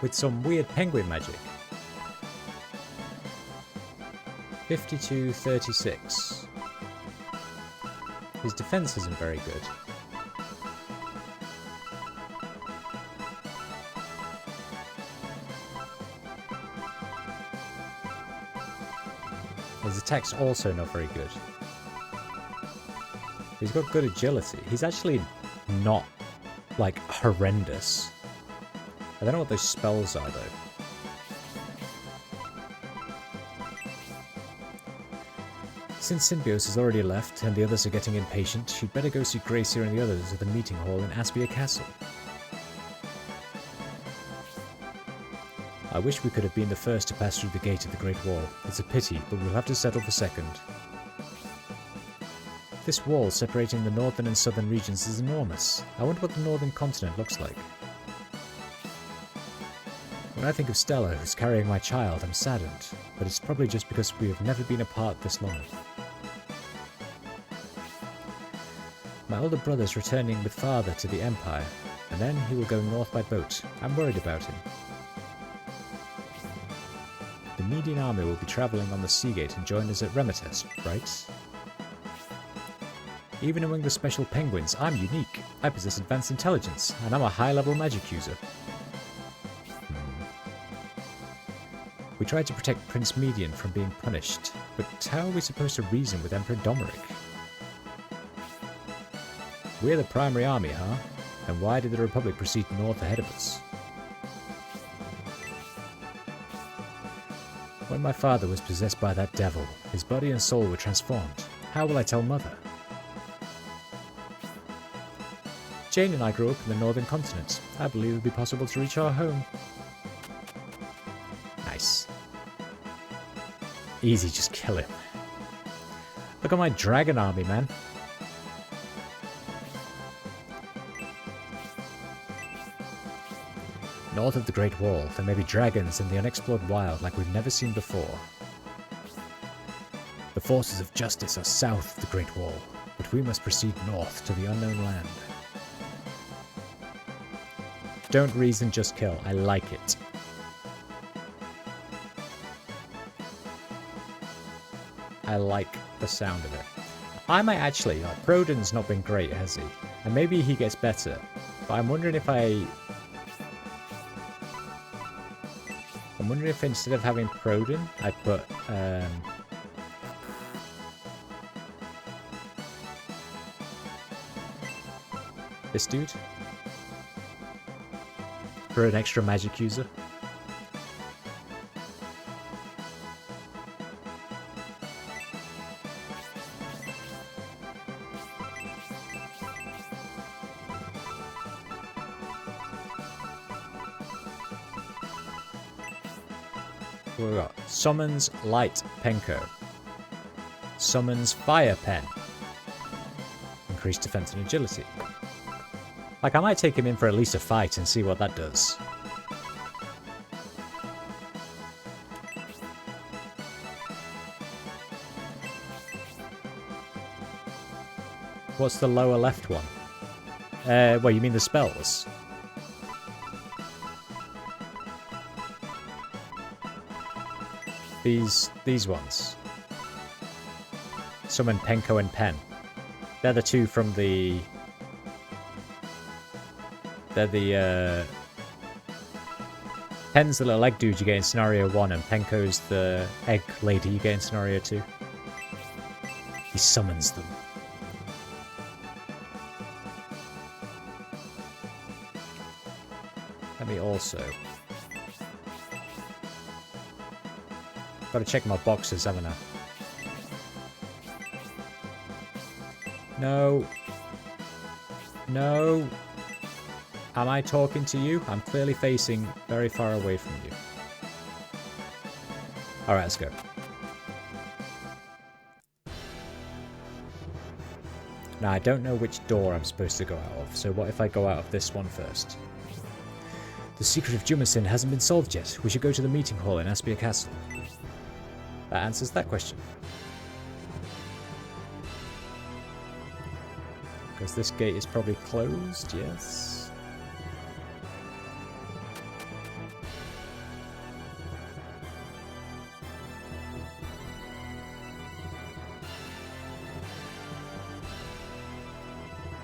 With some weird penguin magic. 52-36. His defense isn't very good. His attack's also not very good. He's got good agility. He's actually not, like, horrendous. I don't know what those spells are, though. Since Symbiosis has already left and the others are getting impatient, you'd better go see Gracia and the others at the meeting hall in Aspia Castle. I wish we could have been the first to pass through the gate of the Great Wall. It's a pity, but we'll have to settle for second. This wall separating the northern and southern regions is enormous. I wonder what the northern continent looks like. When I think of Stella, who's carrying my child, I'm saddened, but it's probably just because we have never been apart this long. My older brother's returning with father to the Empire, and then he will go north by boat. I'm worried about him. The Median army will be travelling on the Seagate and join us at Remetest, right? Even among the special penguins, I'm unique. I possess advanced intelligence, and I'm a high-level magic user. We tried to protect Prince Median from being punished, but how are we supposed to reason with Emperor Domeric? We're the primary army, huh? Then why did the Republic proceed north ahead of us? When my father was possessed by that devil, his body and soul were transformed. How will I tell Mother? Jane and I grew up in the northern continent. I believe it would be possible to reach our home. Nice. Easy, just kill him. Look at my dragon army, man. North of the Great Wall, there may be dragons in the unexplored wild like we've never seen before. The forces of justice are south of the Great Wall, but we must proceed north to the unknown land. Don't reason, just kill. I like it. I like the sound of it. I might actually, like, Proden's not been great, has he? And maybe he gets better. But I'm wondering if instead of having Proden, I put, this dude. For an extra magic user. What we got? Summons Light Penko. Summons Fire Pen. Increased defense and agility. Like, I might take him in for at least a fight and see what that does. What's the lower left one? Well, you mean the spells? These ones. Summon Penko and Pen. They're the two from the... They're the, Pen's the little egg dude you get in Scenario 1, and Penko's the egg lady you get in Scenario 2. He summons them. Let me also... Gotta check my boxes, haven't I? No. No. Am I talking to you? I'm clearly facing very far away from you. Alright, let's go. Now, I don't know which door I'm supposed to go out of, so what if I go out of this one first? The secret of Jumacin hasn't been solved yet. We should go to the meeting hall in Aspia Castle. That answers that question. Because this gate is probably closed, yes.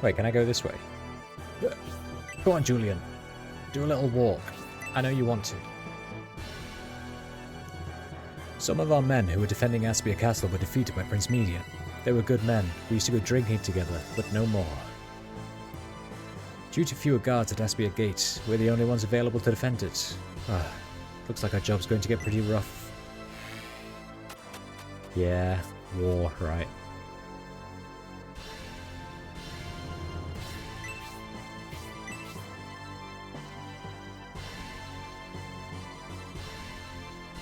Wait, can I go this way? Go on, Julian. Do a little walk. I know you want to. Some of our men who were defending Aspia Castle were defeated by Prince Median. They were good men. We used to go drinking together, but no more. Due to fewer guards at Aspia Gate, we're the only ones available to defend it. Looks like our job's going to get pretty rough. Yeah, war, right.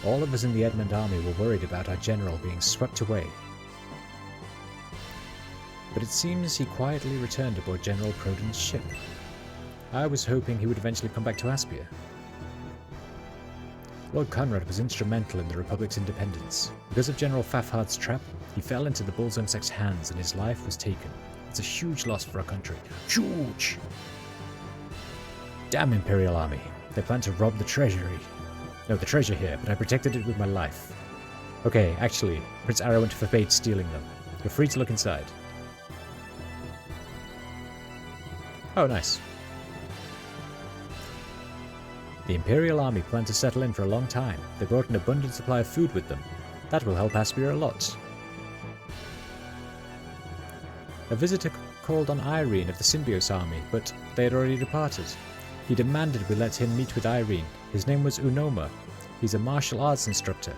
All of us in the Edmund army were worried about our general being swept away. But it seems he quietly returned aboard General Proden's ship. I was hoping he would eventually come back to Aspia. Lord Conrad was instrumental in the Republic's independence. Because of General Fafhard's trap, he fell into the Bolzonsex's hands and his life was taken. It's a huge loss for our country. Huge! Damn Imperial Army. They plan to rob the treasury. No, the treasure here, but I protected it with my life. Okay, actually, Prince Arrowant forbade stealing them. You're free to look inside. Oh, nice. The Imperial Army plan to settle in for a long time. They brought an abundant supply of food with them. That will help Aspia a lot. A visitor called on Irene of the Symbios army, but they had already departed. He demanded we let him meet with Irene. His name was Unoma. He's a martial arts instructor.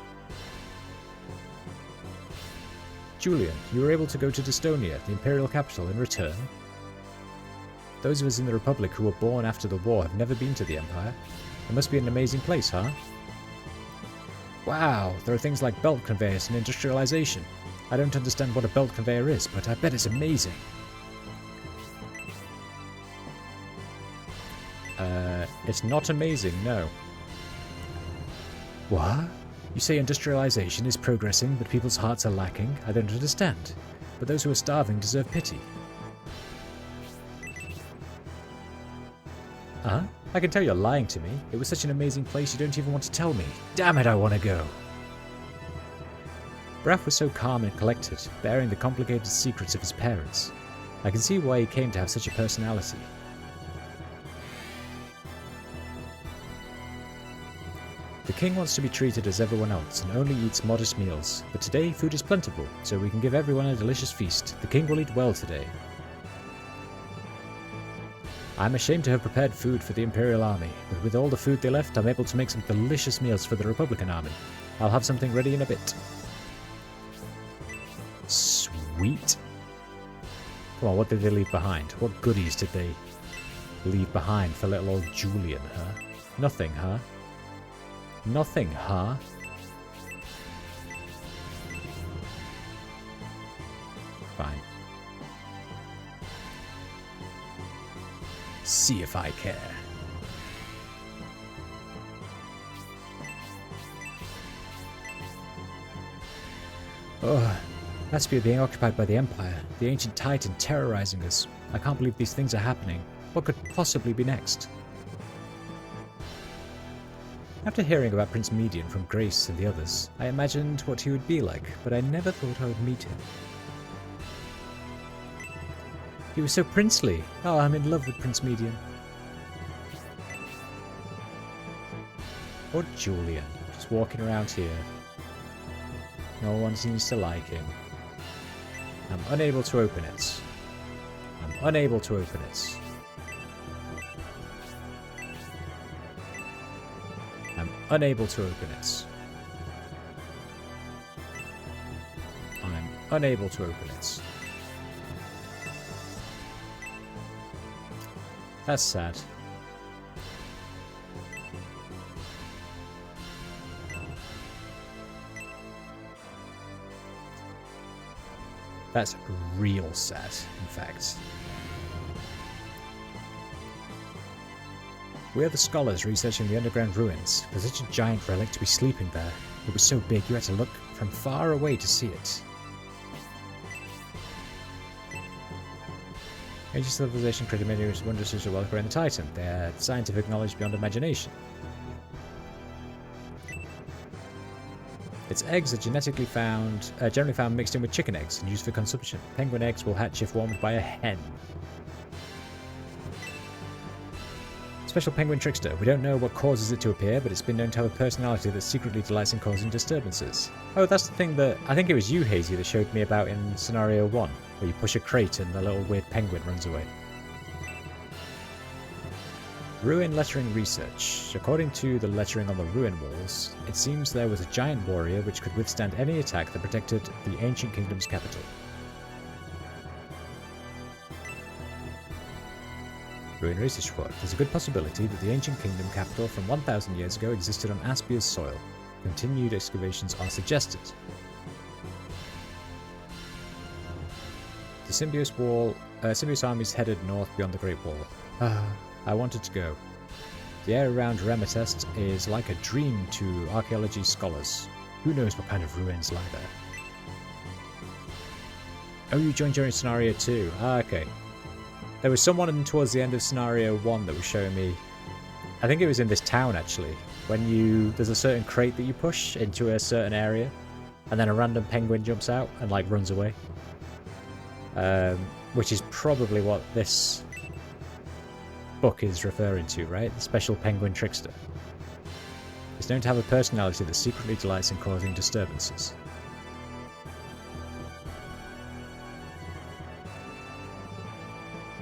Julian, you were able to go to Dystonia, the Imperial capital, in return? Those of us in the Republic who were born after the war have never been to the Empire. It must be an amazing place, huh? Wow, there are things like belt conveyors and industrialization. I don't understand what a belt conveyor is, but I bet it's amazing. It's not amazing, no. What? You say industrialization is progressing, but people's hearts are lacking? I don't understand. But those who are starving deserve pity. Huh? I can tell you're lying to me. It was such an amazing place you don't even want to tell me. Damn it, I want to go. Braff was so calm and collected, bearing the complicated secrets of his parents. I can see why he came to have such a personality. The king wants to be treated as everyone else and only eats modest meals, but today food is plentiful, so we can give everyone a delicious feast. The king will eat well today. I'm ashamed to have prepared food for the Imperial Army, but with all the food they left, I'm able to make some delicious meals for the Republican Army. I'll have something ready in a bit. Sweet. Come on, what did they leave behind? What goodies did they leave behind for little old Julian, huh? Nothing, huh? Nothing, huh? Fine. See if I care. Oh, Laspia being occupied by the Empire. The ancient Titan terrorizing us. I can't believe these things are happening. What could possibly be next? After hearing about Prince Median from Grace and the others, I imagined what he would be like, but I never thought I would meet him. He was so princely. Oh, I'm in love with Prince Median. Or Julian, just walking around here. No one seems to like him. I'm unable to open it. I'm unable to open it. I'm unable to open it. I'm unable to open it. That's sad. That's real sad, in fact. We are the scholars researching the underground ruins. For such a giant relic to be sleeping there, it was so big you had to look from far away to see it. Ancient civilization created many wonders such as Welker and the Titan. They are scientific knowledge beyond imagination. Its eggs are generally found mixed in with chicken eggs and used for consumption. Penguin eggs will hatch if warmed by a hen. Special penguin trickster. We don't know what causes it to appear, but it's been known to have a personality that secretly delights in causing disturbances. Oh, that's the thing that I think it was you, Hazy, that showed me about in Scenario 1, where you push a crate and the little weird penguin runs away. Ruin lettering research. According to the lettering on the ruin walls, it seems there was a giant warrior which could withstand any attack that protected the ancient kingdom's capital. Ruin research report. There's a good possibility that the ancient kingdom capital from 1,000 years ago existed on Aspia's soil. Continued excavations are suggested. The Symbiote armies headed north beyond the Great Wall. I wanted to go. The area around Remetest is like a dream to archaeology scholars. Who knows what kind of ruins lie there? Oh, you joined during Scenario 2. Ah, okay. There was someone towards the end of Scenario 1 that was showing me... I think it was in this town, actually. When there's a certain crate that you push into a certain area, and then a random penguin jumps out and, like, runs away. Which is probably what this book is referring to, right? The special penguin trickster. It's known to have a personality that secretly delights in causing disturbances.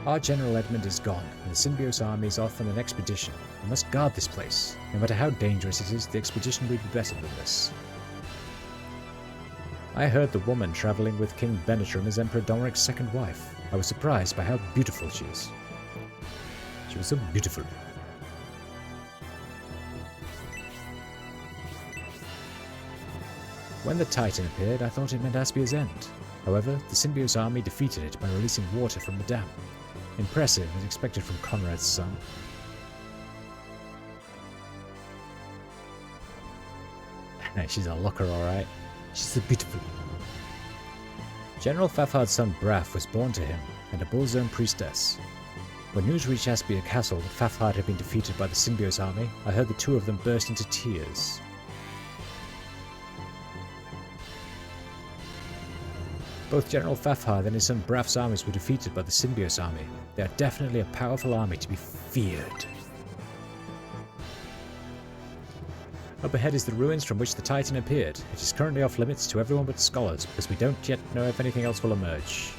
Our General Edmund is gone, and the Symbiote army is off on an expedition. We must guard this place. No matter how dangerous it is, the expedition will be better than this. I heard the woman travelling with King Benetram is Emperor Domeric's second wife. I was surprised by how beautiful she is. She was so beautiful. When the Titan appeared, I thought it meant Aspia's end. However, the Symbiote's army defeated it by releasing water from the dam. Impressive, as expected from Conrad's son. She's a looker, alright. She's so beautiful. General Fafard's son Braff was born to him, and a Bull's own priestess. When news reached Aspia Castle that Fafard had been defeated by the Symbiote's army, I heard the two of them burst into tears. Both General Fafard and his son Braff's armies were defeated by the Symbiote's army. They are definitely a powerful army to be feared. Up ahead is the ruins from which the Titan appeared. It is currently off limits to everyone but scholars, because we don't yet know if anything else will emerge.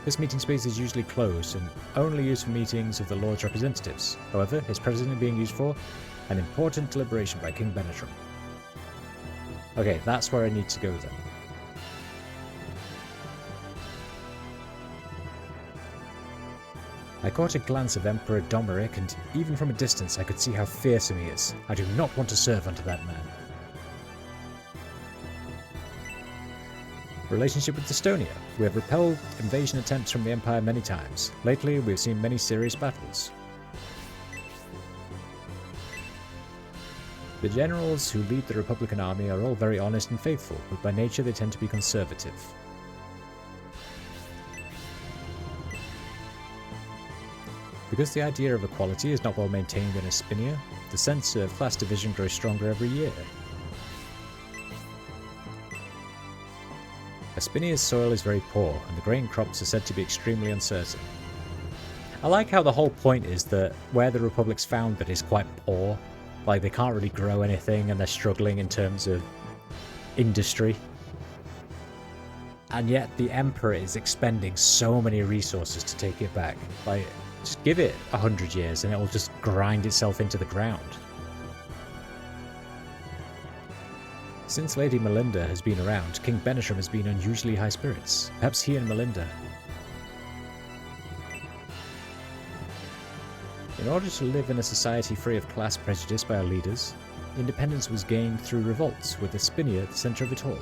This meeting space is usually closed and only used for meetings of the Lord's representatives. However, it's presently being used for an important deliberation by King Benetram. Okay, that's where I need to go then. I caught a glance of Emperor Domeric, and even from a distance I could see how fearsome he is. I do not want to serve under that man. Relationship with Estonia. We have repelled invasion attempts from the Empire many times. Lately, we have seen many serious battles. The generals who lead the Republican army are all very honest and faithful, but by nature they tend to be conservative. Because the idea of equality is not well maintained in Espinia, the sense of class division grows stronger every year. Espinia's soil is very poor, and the grain crops are said to be extremely uncertain. I like how the whole point is that where the Republic's founded is quite poor. Like, they can't really grow anything, and they're struggling in terms of industry. And yet the Emperor is expending so many resources to take it back. Like, just give it 100 years and it will just grind itself into the ground. Since Lady Melinda has been around, King Benetram has been unusually high spirits. Perhaps he and Melinda. In order to live in a society free of class prejudice by our leaders, independence was gained through revolts, with Espinia at the centre of it all.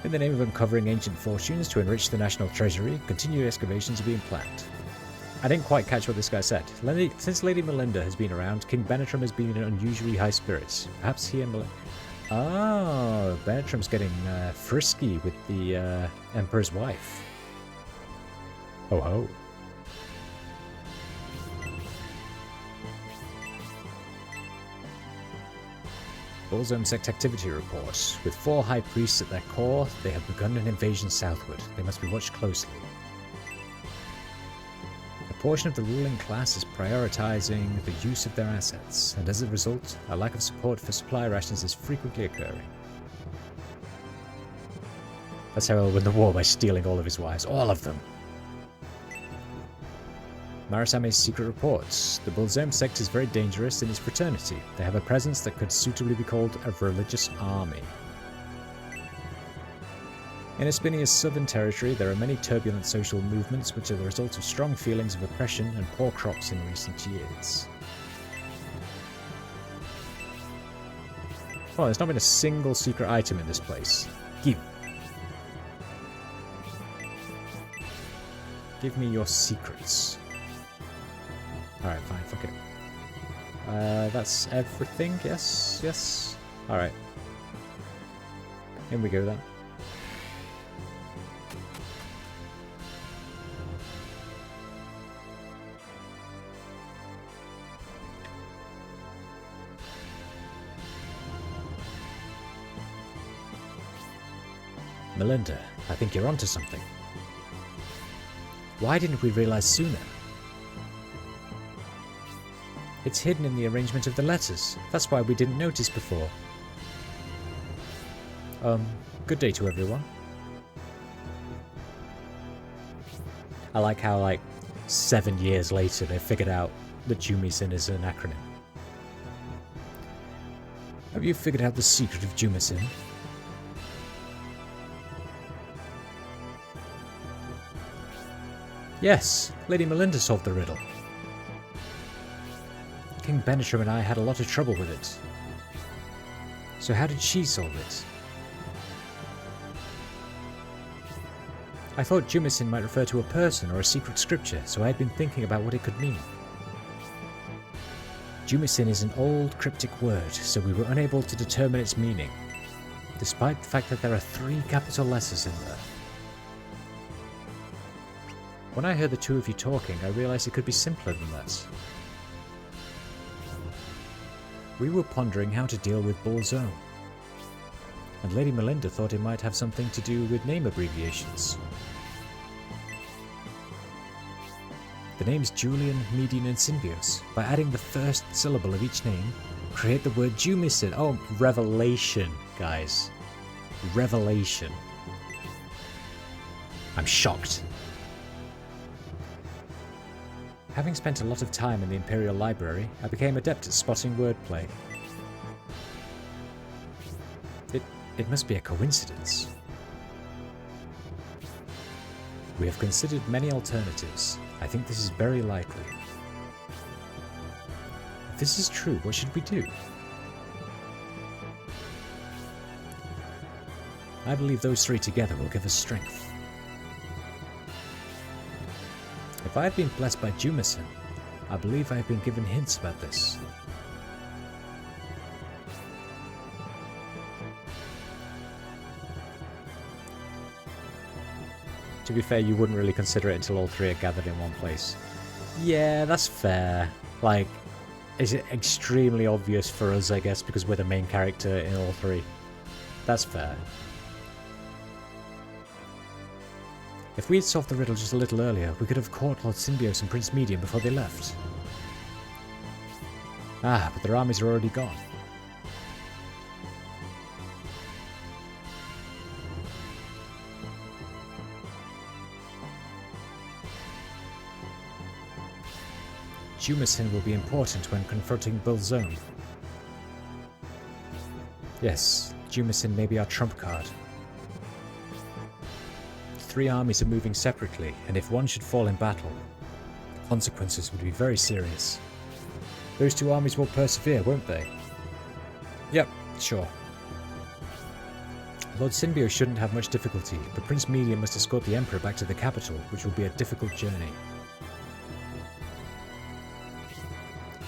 In the name of uncovering ancient fortunes to enrich the national treasury, continued excavations are being planned. I didn't quite catch what this guy said. Since Lady Melinda has been around, King Benetram has been in unusually high spirits. Perhaps he and Melinda... Oh, Benetram's getting frisky with the Emperor's wife. Ho ho. Bull's sect activity report. With 4 high priests at their core, they have begun an invasion southward. They must be watched closely. A portion of the ruling class is prioritizing the use of their assets, and as a result, a lack of support for supply rations is frequently occurring. That's how he'll win the war, by stealing all of his wives. All of them! Marisame's secret reports. The Bull's sect is very dangerous in its fraternity. They have a presence that could suitably be called a religious army. In Espinia's southern territory, there are many turbulent social movements which are the result of strong feelings of oppression and poor crops in recent years. Oh, there's not been a single secret item in this place. Give me your secrets. Alright, fine, fuck it. That's everything, yes? Yes? Alright. In we go then. Melinda, I think you're onto something. Why didn't we realize sooner? It's hidden in the arrangement of the letters. That's why we didn't notice before. Good day to everyone. I like how, like, 7 years later they figured out that Jumisin is an acronym. Have you figured out the secret of Jumisin? Yes, Lady Melinda solved the riddle. King Benetram and I had a lot of trouble with it. So how did she solve it? I thought Jumicin might refer to a person or a secret scripture, so I had been thinking about what it could mean. Jumicin is an old cryptic word, so we were unable to determine its meaning, despite the fact that there are 3 capital letters in there. When I heard the two of you talking, I realized it could be simpler than that. We were pondering how to deal with Bolzone, and Lady Melinda thought it might have something to do with name abbreviations. The names Julian, Median, and Symbios. By adding the first syllable of each name, create the word Jumicin. Oh, revelation, guys. Revelation. I'm shocked. Having spent a lot of time in the Imperial Library, I became adept at spotting wordplay. It must be a coincidence. We have considered many alternatives. I think this is very likely. If this is true, what should we do? I believe those 3 together will give us strength. If I have been blessed by Jumicin, I believe I have been given hints about this. To be fair, you wouldn't really consider it until all 3 are gathered in one place. Yeah, that's fair. Like, is it extremely obvious for us, I guess, because we're the main character in all 3? That's fair. If we had solved the riddle just a little earlier, we could have caught Lord Symbios and Prince Median before they left. Ah, but their armies are already gone. Jumicin will be important when confronting Bolzone. Yes, Jumicin may be our trump card. 3 armies are moving separately, and if one should fall in battle, the consequences would be very serious. Those 2 armies will persevere, won't they? Yep, sure. Lord Symbios shouldn't have much difficulty, but Prince Median must escort the Emperor back to the capital, which will be a difficult journey.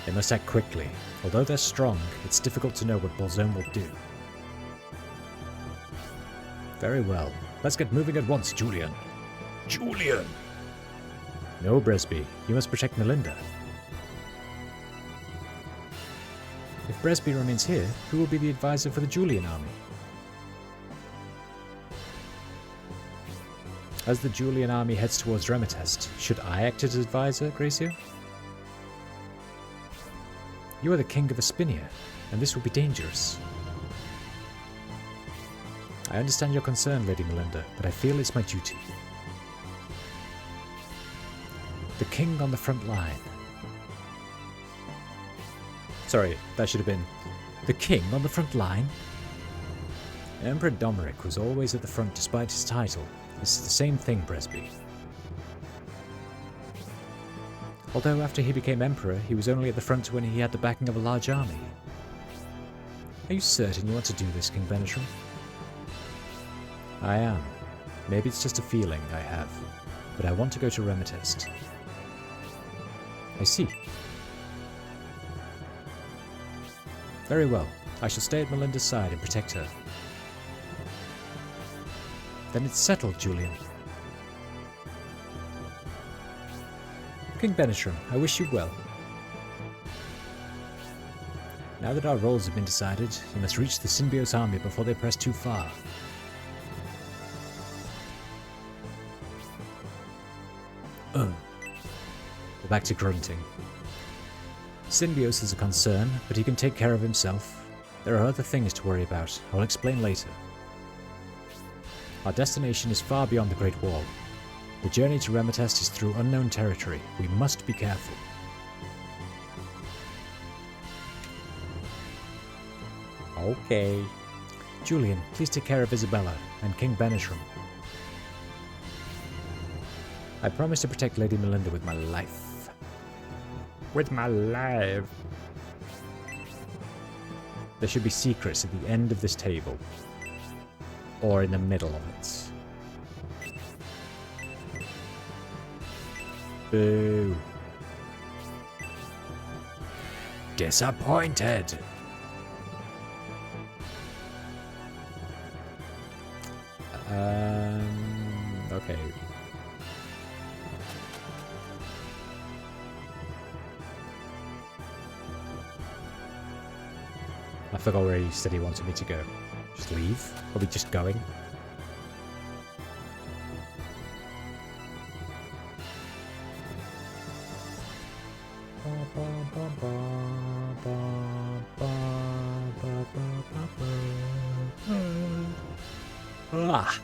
They must act quickly. Although they're strong, it's difficult to know what Bolzone will do. Very well. Let's get moving at once, Julian. Julian! No, Bresby. You must protect Melinda. If Bresby remains here, who will be the advisor for the Julian army? As the Julian army heads towards Remetest, should I act as advisor, Gracio? You are the king of Espinia, and this will be dangerous. I understand your concern, Lady Melinda, but I feel it's my duty. The king on the front line. Sorry, that should have been the king on the front line? Emperor Domeric was always at the front despite his title. This is the same thing, Bresby. Although after he became emperor, he was only at the front when he had the backing of a large army. Are you certain you want to do this, King Benetram? I am. Maybe it's just a feeling I have, but I want to go to Remetest. I see. Very well. I shall stay at Melinda's side and protect her. Then it's settled, Julian. King Benetram, I wish you well. Now that our roles have been decided, you must reach the Symbios army before they press too far. We're back to grunting. Symbios is a concern, but he can take care of himself. There are other things to worry about. I'll explain later. Our destination is far beyond the Great Wall. The journey to Remetest is through unknown territory. We must be careful. Okay. Julian, please take care of Isabella and King Benetram. I promise to protect Lady Melinda with my life. With my life. There should be secrets at the end of this table. Or in the middle of it. Boo. Disappointed. Okay. I forgot where he said he wanted me to go. Just leave? Are we just going? Ah.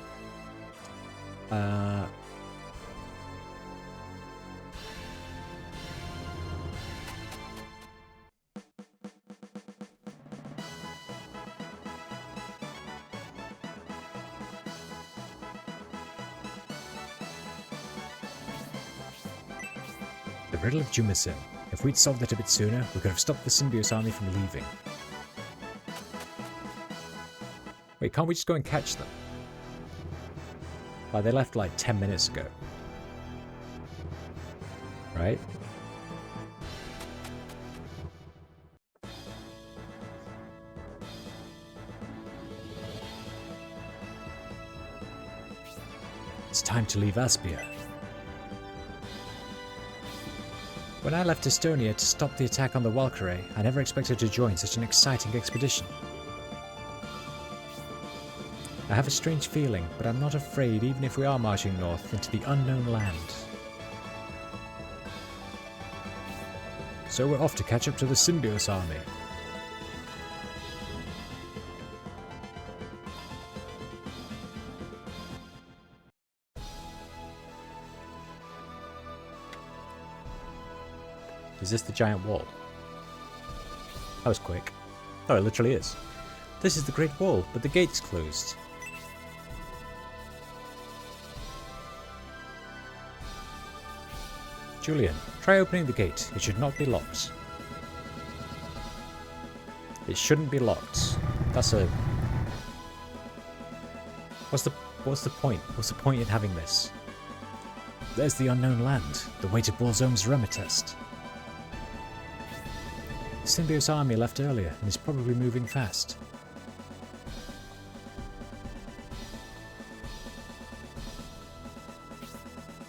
The riddle of Jumison. If we'd solved it a bit sooner, we could have stopped the Symbiote army from leaving. Wait, can't we just go and catch them? Like, they left like 10 minutes ago. Right? It's time to leave Aspia. When I left Estonia to stop the attack on the Valkyrie, I never expected to join such an exciting expedition. I have a strange feeling, but I'm not afraid even if we are marching north into the unknown land. So we're off to catch up to the Symbiote army. Is this the giant wall? That was quick. Oh, it literally is. This is the Great Wall, but the gate's closed. Julian, try opening the gate. It should not be locked. It shouldn't be locked. That's a... What's the point? What's the point in having this? There's the unknown land, the way to Bullzome's Remetest. The Symbiote army left earlier and is probably moving fast.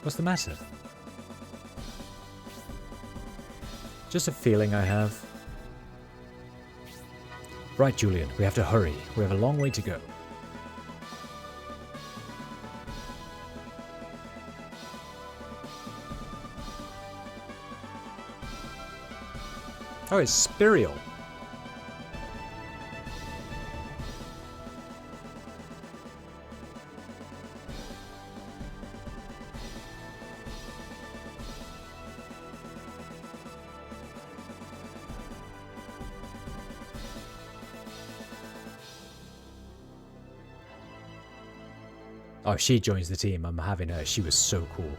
What's the matter? Just a feeling I have. Right, Julian, we have to hurry. We have a long way to go. Oh, it's Spirial. Oh, she joins the team. I'm having her. She was so cool.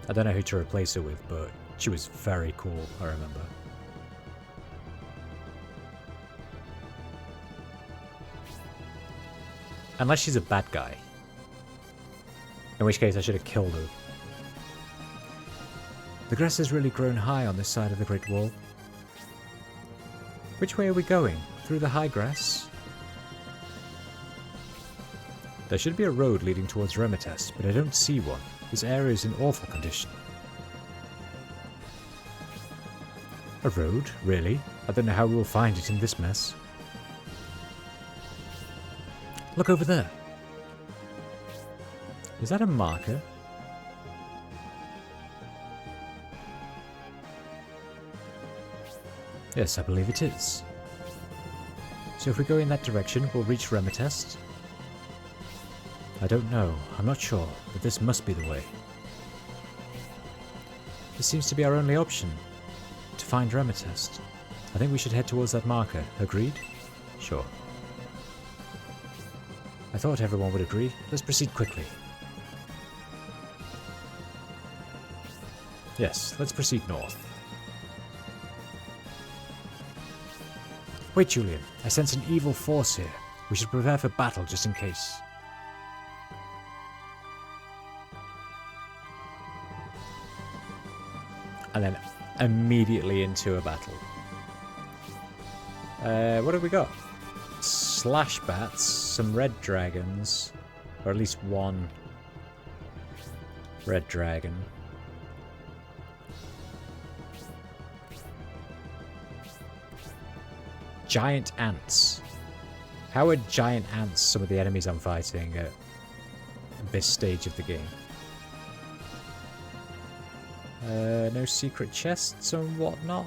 I don't know who to replace her with, but she was very cool, I remember. Unless she's a bad guy. In which case I should have killed her. The grass has really grown high on this side of the Great Wall. Which way are we going? Through the high grass? There should be a road leading towards Remetest, but I don't see one. This area is in awful condition. A road? Really? I don't know how we will find it in this mess. Look over there. Is that a marker? Yes, I believe it is. So if we go in that direction, we'll reach Remetest. I don't know. I'm not sure, but this must be the way. This seems to be our only option. To find Remetest. I think we should head towards that marker. Agreed? Sure. I thought everyone would agree. Let's proceed quickly. Yes, let's proceed north. Wait, Julian. I sense an evil force here. We should prepare for battle just in case. And then immediately into a battle. What have we got? Slash bats, some red dragons, or at least one red dragon. Giant ants. How are giant ants some of the enemies I'm fighting at this stage of the game? No secret chests and whatnot.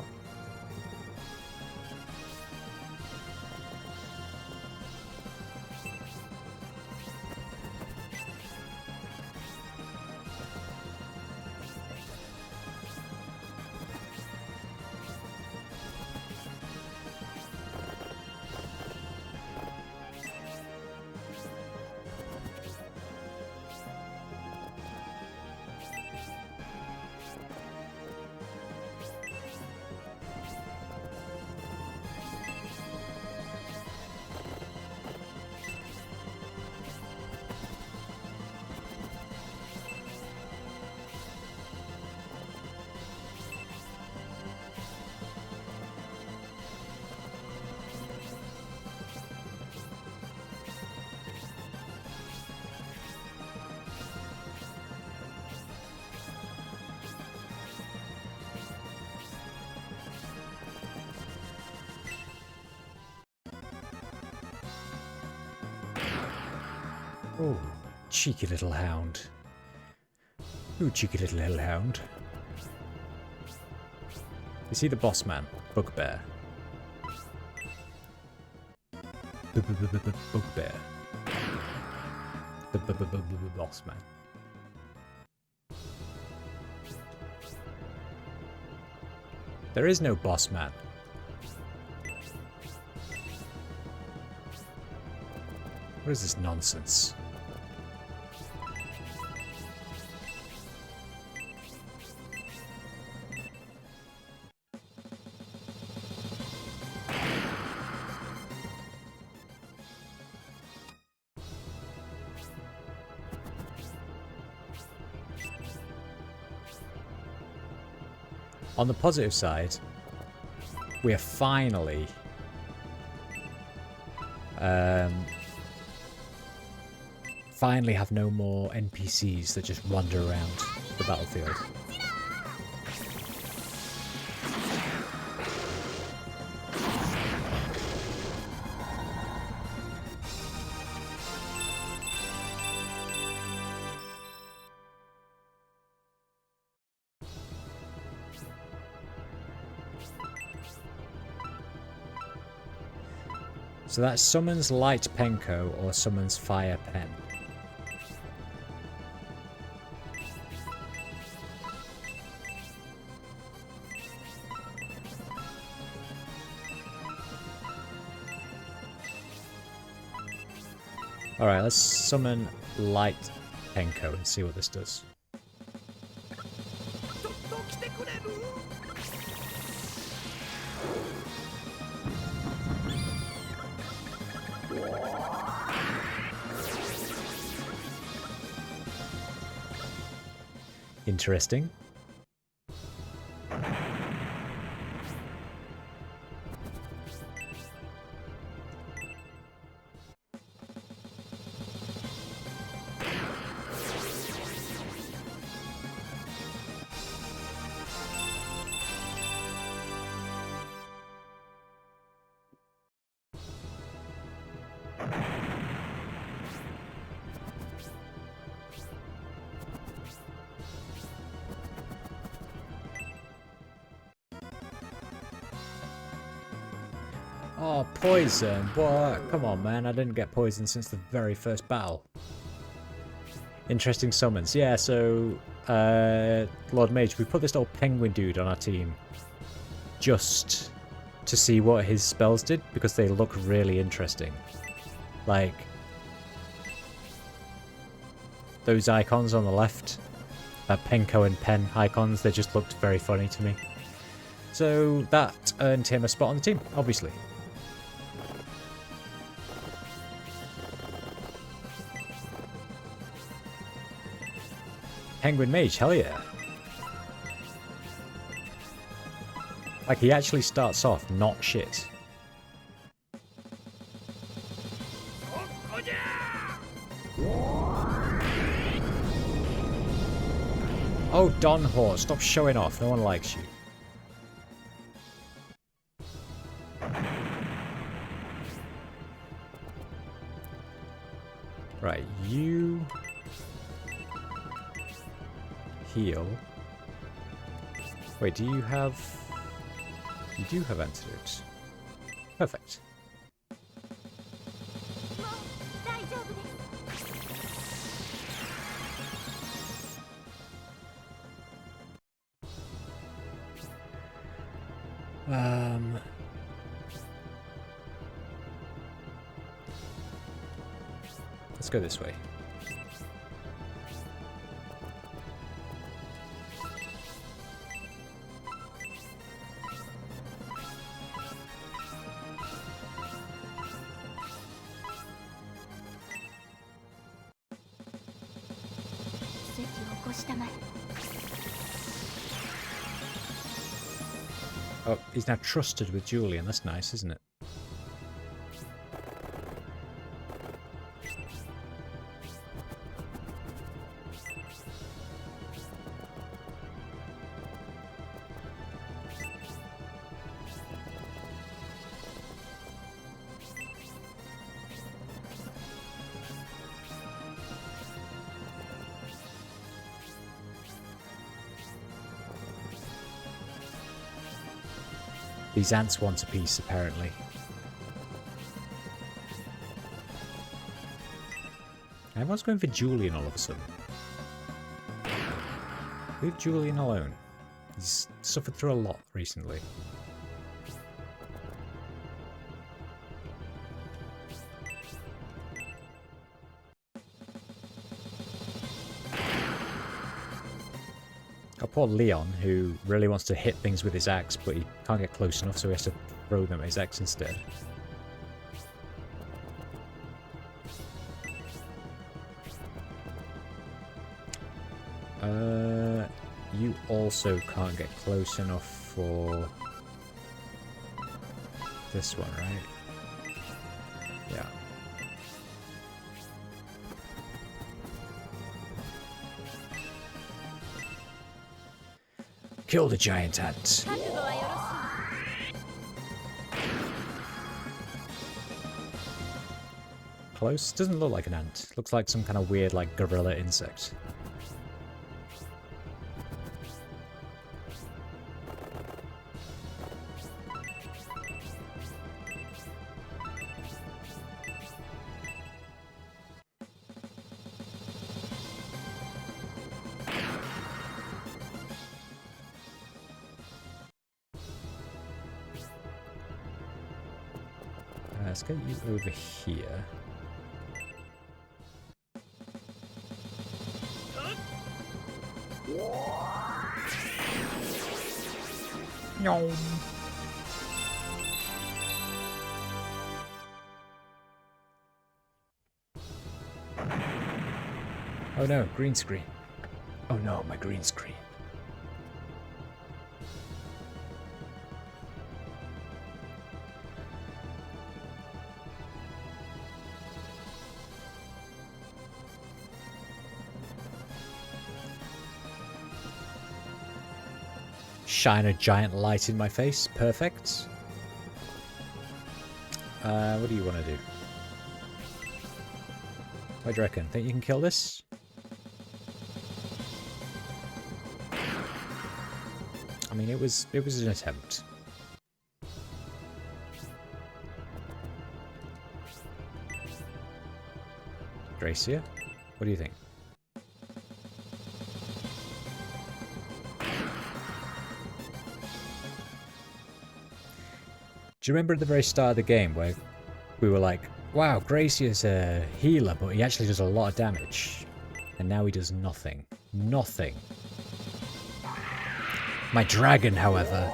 Oh, cheeky little hound. Ooh, cheeky little hellhound. Is he the boss man? Bugbear. Bugbear. The boss man. There is no boss man. What is this nonsense? On the positive side, we are finally finally have no more NPCs that just wander around the battlefield. So that summons Light Penko or summons Fire Pen. Alright, let's summon Light Penko and see what this does. Interesting. Oh, poison. What? Come on, man. I didn't get poison since the very first battle. Interesting summons. Yeah, so, Lord Mage, we put this old penguin dude on our team just to see what his spells did, because they look really interesting. Like, those icons on the left Penko and Pen icons. They just looked very funny to me. So that earned him a spot on the team, obviously. Penguin Mage, hell yeah. Like, he actually starts off not shit. Oh, Don Horse, stop showing off. No one likes you. Right, you heal. Wait, do you have... You do have antidotes. Perfect. Let's go this way. Oh, he's now trusted with Julian. That's nice, isn't it? These ants want a piece, apparently. Everyone's going for Julian all of a sudden. Leave Julian alone. He's suffered through a lot recently. Oh, poor Leon, who really wants to hit things with his axe, but he can't get close enough, so he has to throw them at his axe instead. You also can't get close enough for this one, right? Yeah. Kill the giant ant. Close? Doesn't look like an ant. Looks like some kind of weird, like, gorilla insect. Let's get you over here. No. Oh no, green screen. Oh no, my green screen. Shine a giant light in my face. Perfect. What do you want to do? What do you reckon? Think you can kill this? I mean, it was an attempt. Gracia, what do you think? Do you remember at the very start of the game where we were like, wow, Gracie's a healer, but he actually does a lot of damage. And now he does nothing. nothing. My dragon, however...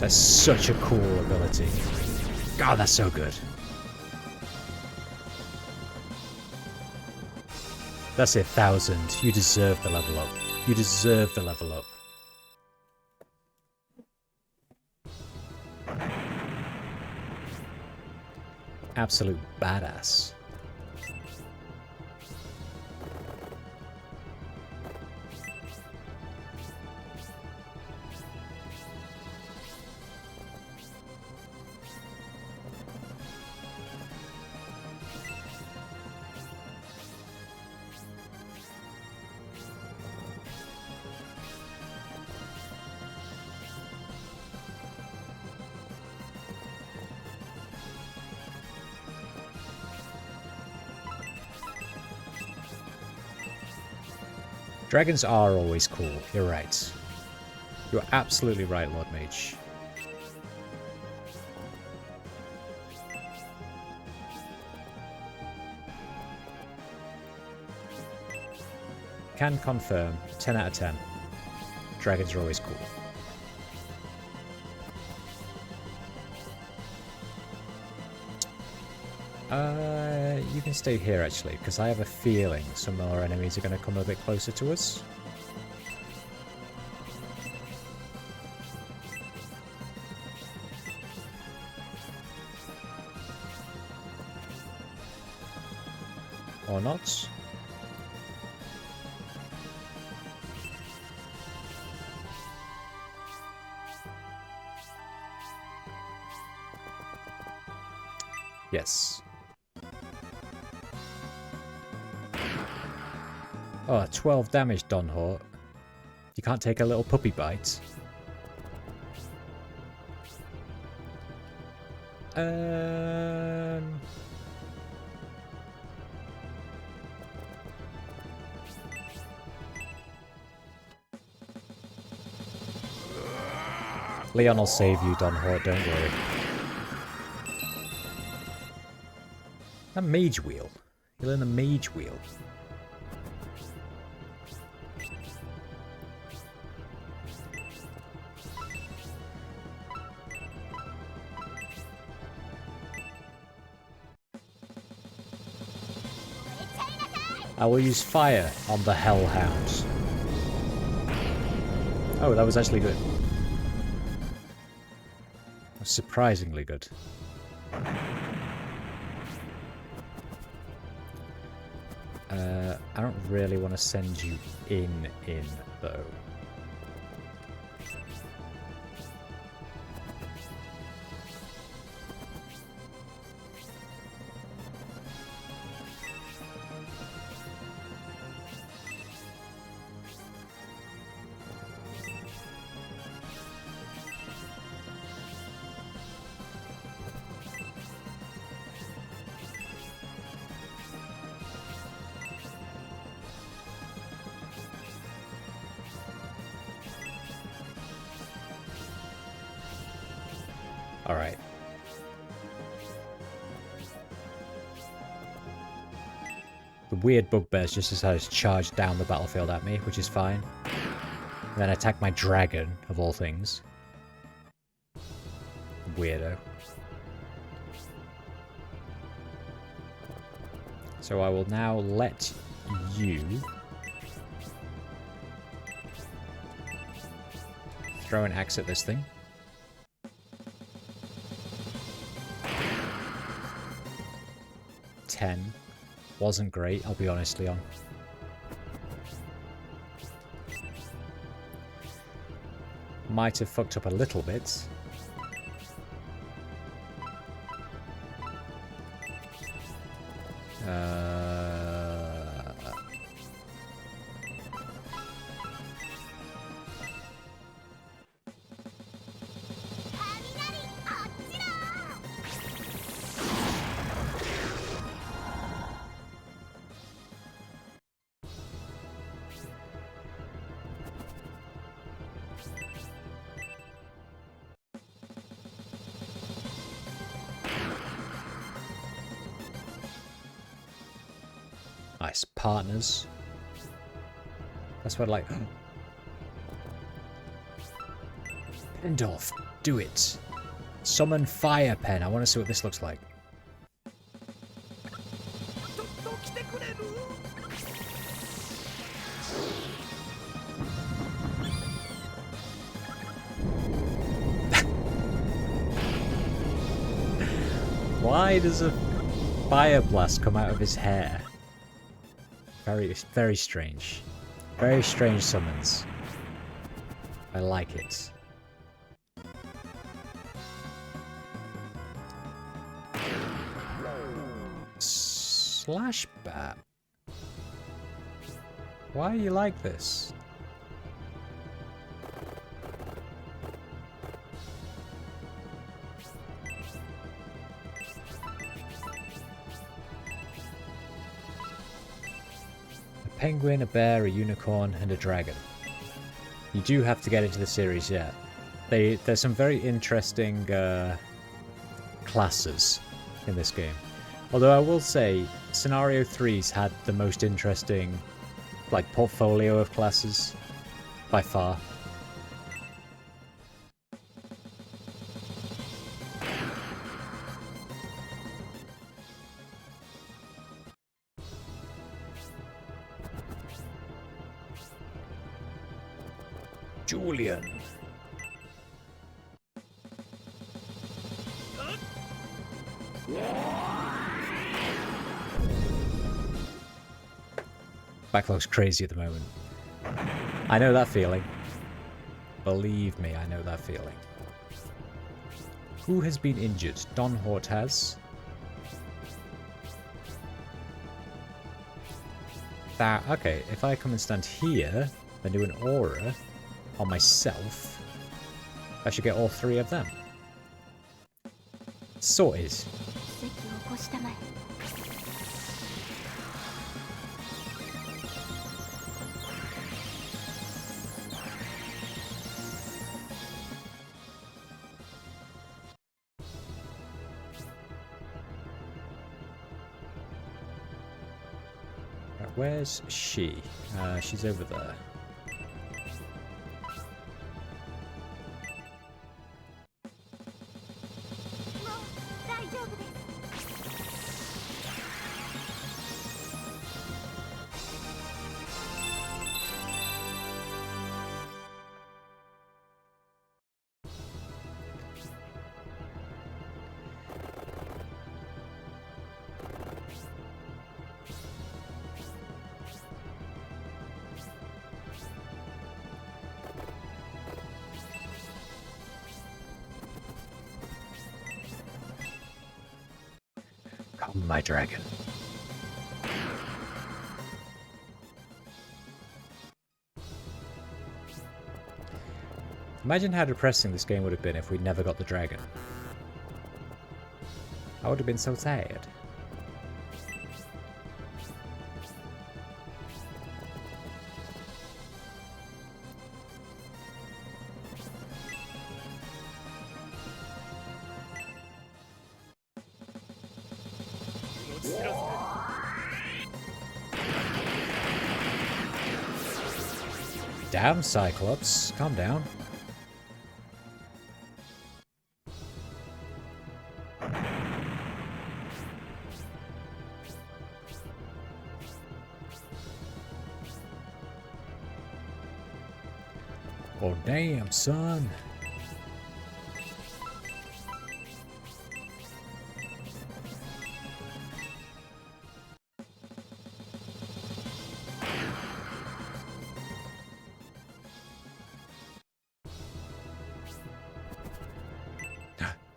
That's such a cool ability. God, that's so good. That's it, 1000. You deserve the level up. You deserve the level up. Absolute badass. Dragons are always cool, you're right. You're absolutely right, Lord Mage. Can confirm, 10 out of 10. Dragons are always cool. You can stay here actually, because I have a feeling some more enemies are going to come a bit closer to us. Or not. Yes. Oh, 12 damage, Don Hort. You can't take a little puppy bite. Leon will save you, Don Hort, don't worry. A mage wheel. You learn the mage wheel. I will use fire on the Hellhounds. Oh, that was actually good. That was surprisingly good. I don't really want to send you in, though. Alright. The weird bugbears just decided to charge down the battlefield at me, which is fine. And then attack my dragon, of all things. Weirdo. So I will now let you throw an axe at this thing. Wasn't great, I'll be honest, Leon. Might have fucked up a little bit. Nice. Partners. That's what I like. Pendorf, do it. Summon Fire Pen. I want to see what this looks like. Why does a fire blast come out of his hair? Very, very strange. Very strange summons. I like it. Slash bat. Why are you like this? A penguin, a bear, a unicorn, and a dragon. You do have to get into the series, yeah. There's some very interesting classes in this game. Although I will say, Scenario 3's had the most interesting, like, portfolio of classes, by far. Julian. Backlog's crazy at the moment. I know that feeling. Believe me, I know that feeling. Who has been injured? Don Hort has. Okay, if I come and stand here, then do an aura on myself, I should get all three of them. Sorted. Where's she? She's over there. Come, my dragon. Imagine how depressing this game would have been if we never got the dragon. I would have been so sad. Damn, Cyclops. Calm down. Oh, damn, son.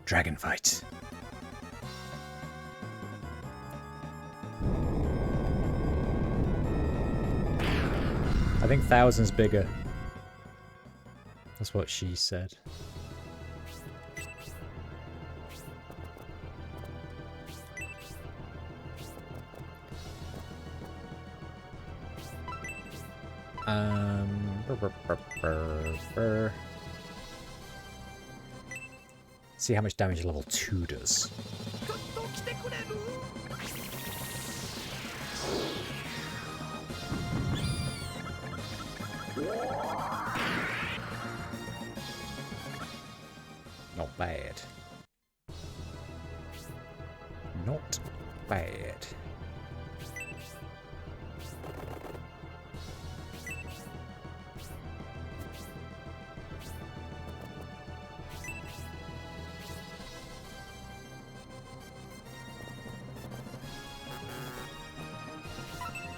Dragon fight. I think 1,000's bigger. That's what she said. See how much damage level 2 does. Not bad. Not bad.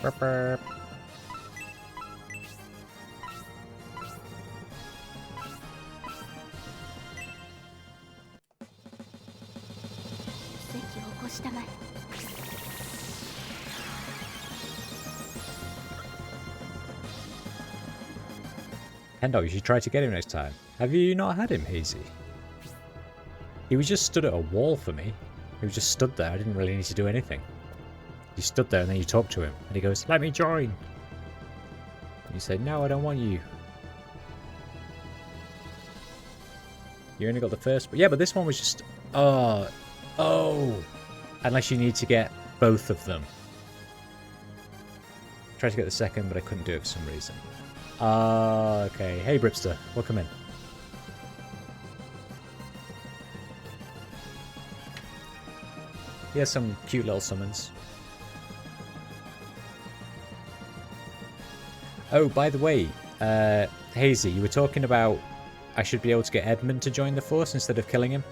Burp, burp. Hendo, you should try to get him next time. Have you not had him, Hazy? He was just stood at a wall for me. He was just stood there. I didn't really need to do anything. You stood there and then you talked to him. And he goes, let me join. And you say, no, I don't want you. You only got the first. But yeah, but this one was just... Oh. Unless you need to get both of them. Tried to get the second, but I couldn't do it for some reason. Okay. Hey, Bripster. Welcome in. Here's some cute little summons. Oh, by the way, Hazy, you were talking about I should be able to get Edmund to join the force instead of killing him.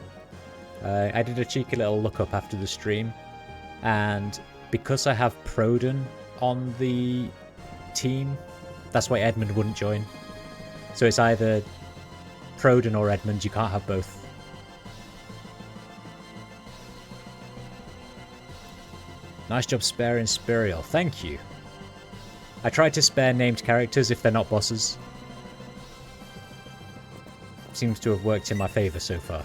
I did a cheeky little look up after the stream, and because I have Proden on the team, that's why Edmund wouldn't join. So it's either Proden or Edmund, you can't have both. Nice job sparing Spirial, thank you. I tried to spare named characters if they're not bosses. Seems to have worked in my favour so far.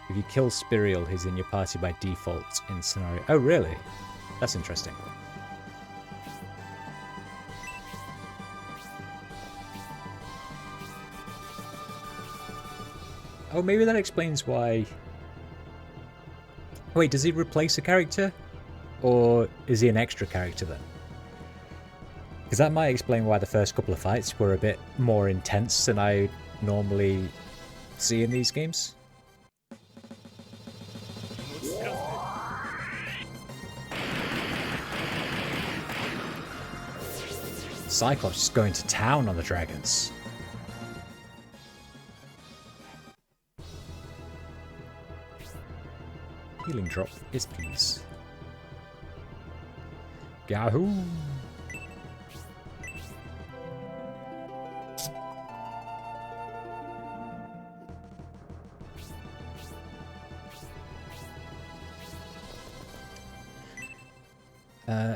If you kill Spirial, he's in your party by default in scenario. Oh, really? That's interesting. Oh, maybe that explains why... Wait, does he replace a character? Or is he an extra character then? Because that might explain why the first couple of fights were a bit more intense than I normally see in these games. Cyclops is going to town on the dragons. Healing drop, yes please. Yahoo!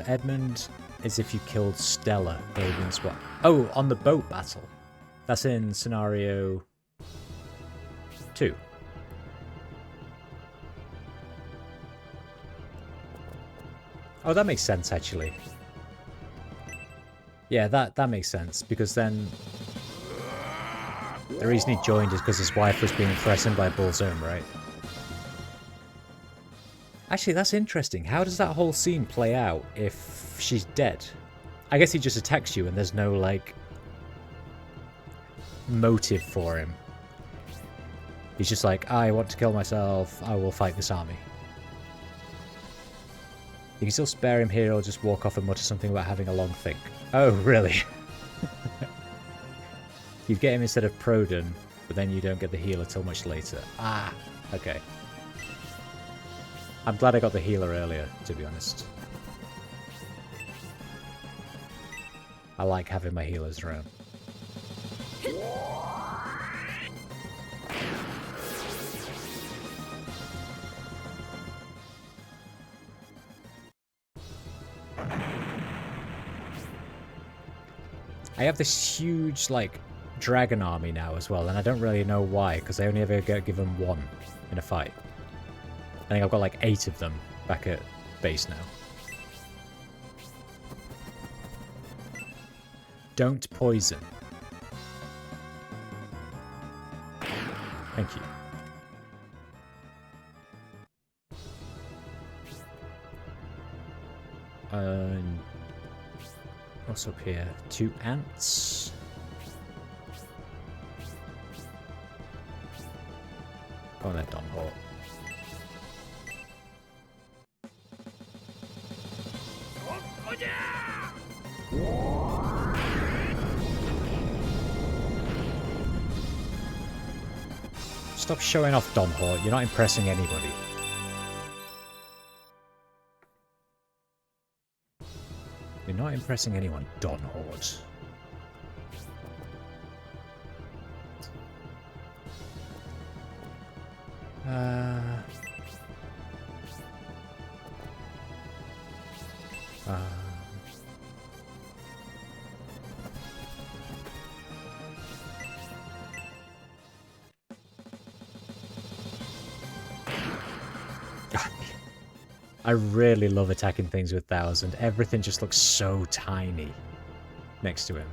Edmund is if you killed Stella, Logan's what? Oh, on the boat battle. That's in scenario 2. Oh, that makes sense, actually. Yeah, that makes sense, because then... The reason he joined is because his wife was being threatened by Bullzone, right? Actually, that's interesting. How does that whole scene play out if she's dead? I guess he just attacks you and there's no, like, motive for him. He's just like, I want to kill myself, I will fight this army. You can still spare him here or just walk off and mutter something about having a long think. Oh, really? You'd get him instead of Proden, but then you don't get the healer till much later. Ah, okay. I'm glad I got the healer earlier, to be honest. I like having my healers around. I have this huge, like, dragon army now as well, and I don't really know why, because I only ever get given one in a fight. I think I've got like 8 of them back at base now. Don't poison. Thank you. What's up here? 2 ants. Go on then, Don Hort. Stop showing off, Don Hort. You're not impressing anybody. You're not impressing anyone, Don Hort. I really love attacking things with 1000. Everything just looks so tiny next to him.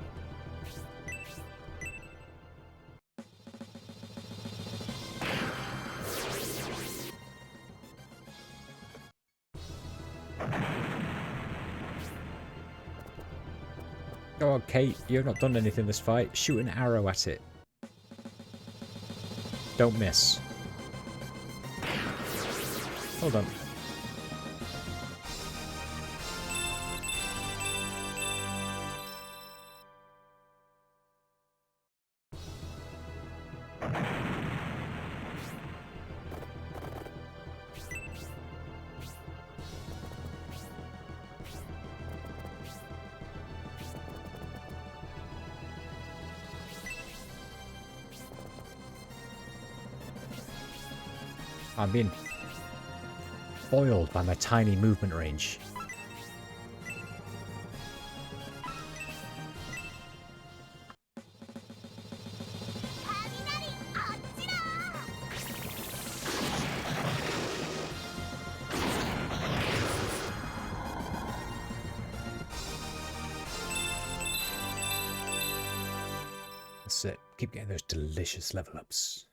Go on, Kate. You've not done anything this fight. Shoot an arrow at it. Don't miss. Hold on. I'm being foiled by my tiny movement range. That's it. Keep getting those delicious level ups.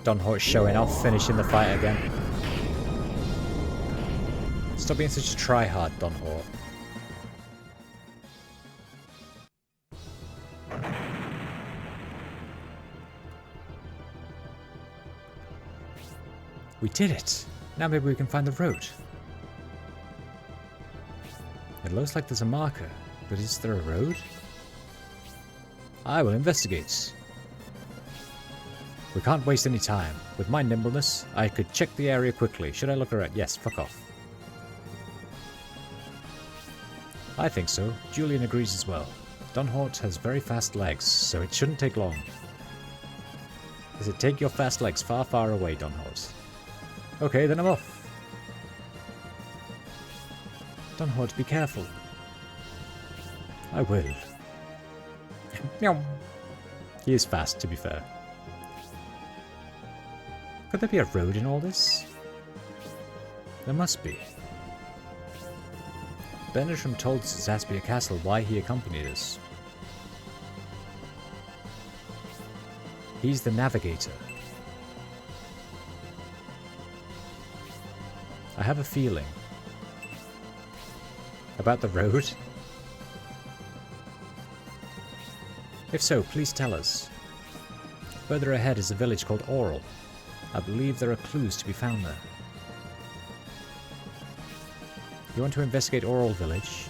Don Hort showing off, finishing the fight again. Stop being such a tryhard, Don Hort. We did it! Now maybe we can find the road. It looks like there's a marker, but is there a road? I will investigate. We can't waste any time. With my nimbleness, I could check the area quickly. Should I look around? Yes, fuck off. I think so. Julian agrees as well. Don Hort has very fast legs, so it shouldn't take long. Does it take your fast legs far, far away, Don Hort? Okay, then I'm off. Don Hort, be careful. I will. He is fast, to be fair. Could there be a road in all this? There must be. Benedrum told Zaspia Castle why he accompanied us. He's the navigator. I have a feeling. About the road? If so, please tell us. Further ahead is a village called Oral. I believe there are clues to be found there. You want to investigate Oral Village?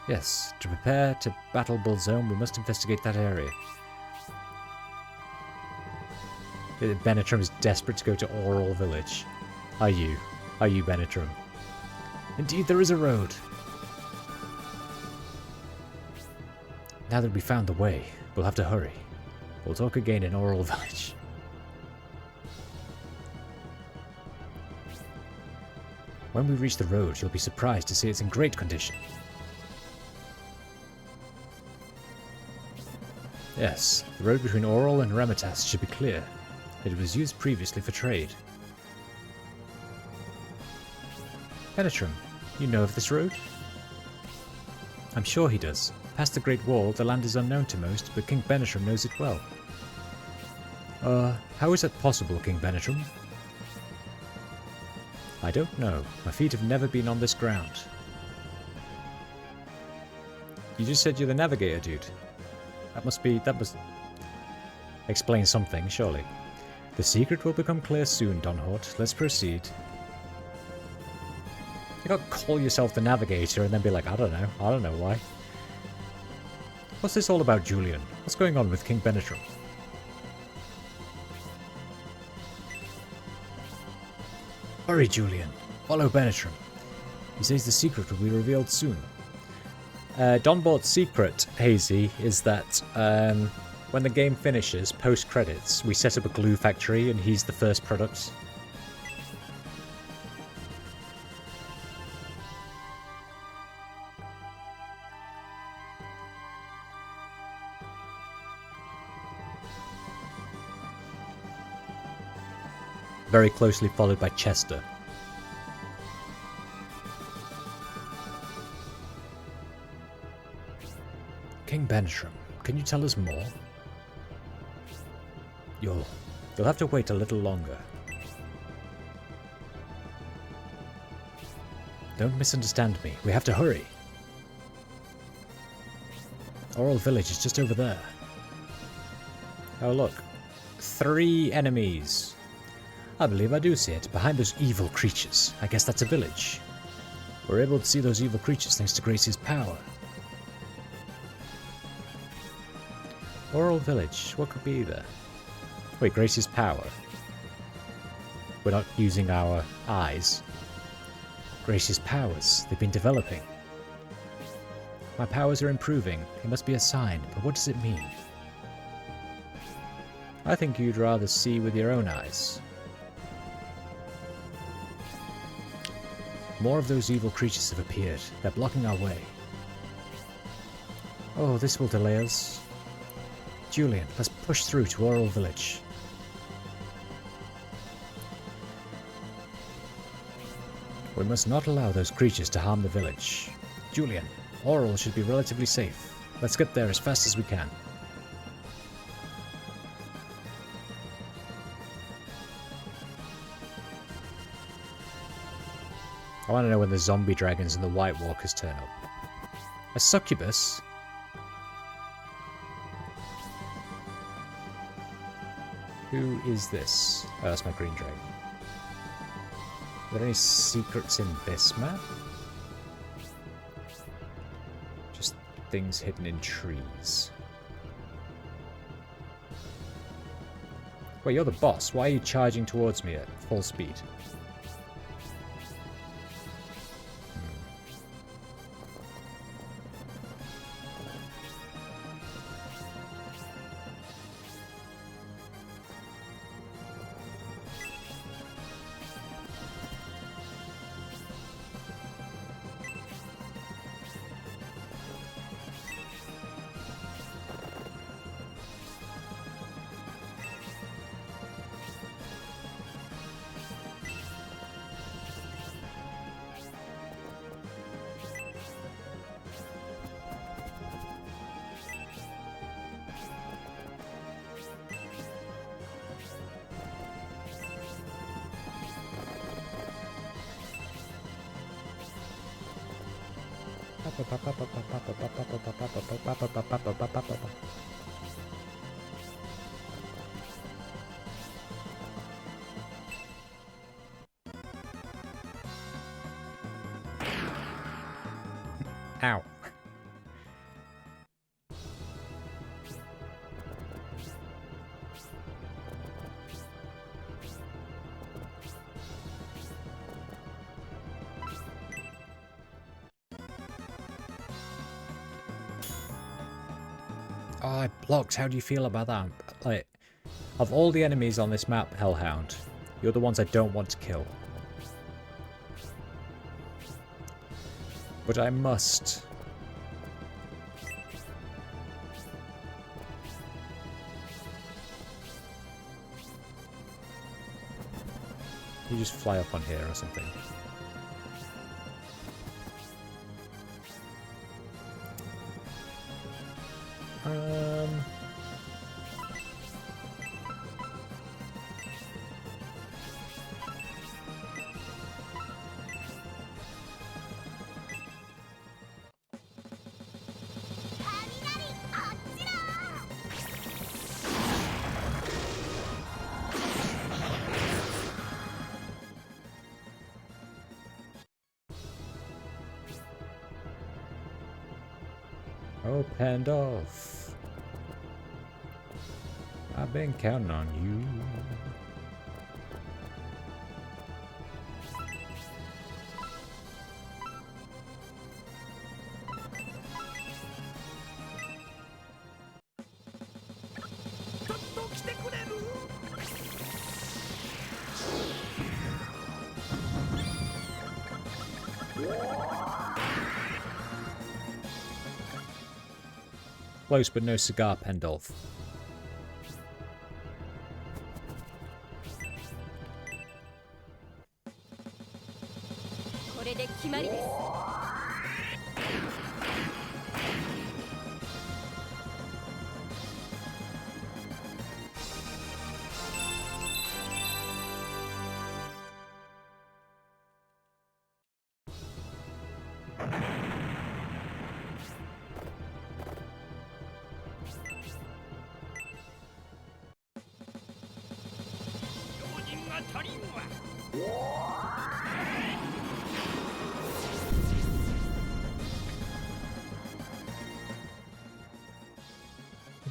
Yes, to prepare to battle Bullzone, we must investigate that area. Benetrum is desperate to go to Oral Village. Are you? Are you, Benetrum? Indeed, there is a road. Now that we found the way, we'll have to hurry. We'll talk again in Oral Village. When we reach the road, you'll be surprised to see it's in great condition. Yes, the road between Oral and Remitas should be clear. It was used previously for trade. Penetrum, you know of this road? I'm sure he does. Past the Great Wall, the land is unknown to most, but King Benetrum knows it well. How is that possible, King Benetrum? I don't know. My feet have never been on this ground. You just said you're the navigator, dude. That must explain something, surely. The secret will become clear soon, Don Hort. Let's proceed. You can't call yourself the navigator and then be like, I don't know why. What's this all about, Julian? What's going on with King Benetrum? Hurry, Julian. Follow Benetrum. He says the secret will be revealed soon. Donbort's secret, Hazy, is that when the game finishes, post-credits, we set up a glue factory and he's the first product. Very closely followed by Chester. King Benetrum, can you tell us more? You'll have to wait a little longer. Don't misunderstand me. We have to hurry. Oral Village is just over there. Oh look. 3 enemies. I believe I do see it. Behind those evil creatures. I guess that's a village. We're able to see those evil creatures thanks to Gracie's power. Oral Village. What could be there? Wait, Gracie's power. We're not using our eyes. Gracie's powers. They've been developing. My powers are improving. It must be a sign, but what does it mean? I think you'd rather see with your own eyes. More of those evil creatures have appeared. They're blocking our way. Oh, this will delay us. Julian, let's push through to Oral Village. We must not allow those creatures to harm the village. Julian, Oral should be relatively safe. Let's get there as fast as we can. I want to know when the zombie dragons and the White Walkers turn up. A succubus? Who is this? Oh, that's my green dragon. Are there any secrets in this map? Just things hidden in trees. Wait, you're the boss. Why are you charging towards me at full speed? Ow. Oh, I blocked. How do you feel about that? Like, of all the enemies on this map, Hellhound, you're the ones I don't want to kill. But I must. You just fly up on here or something. Oh, Pandolf. I've been counting on you. Close but no cigar, Pendolf.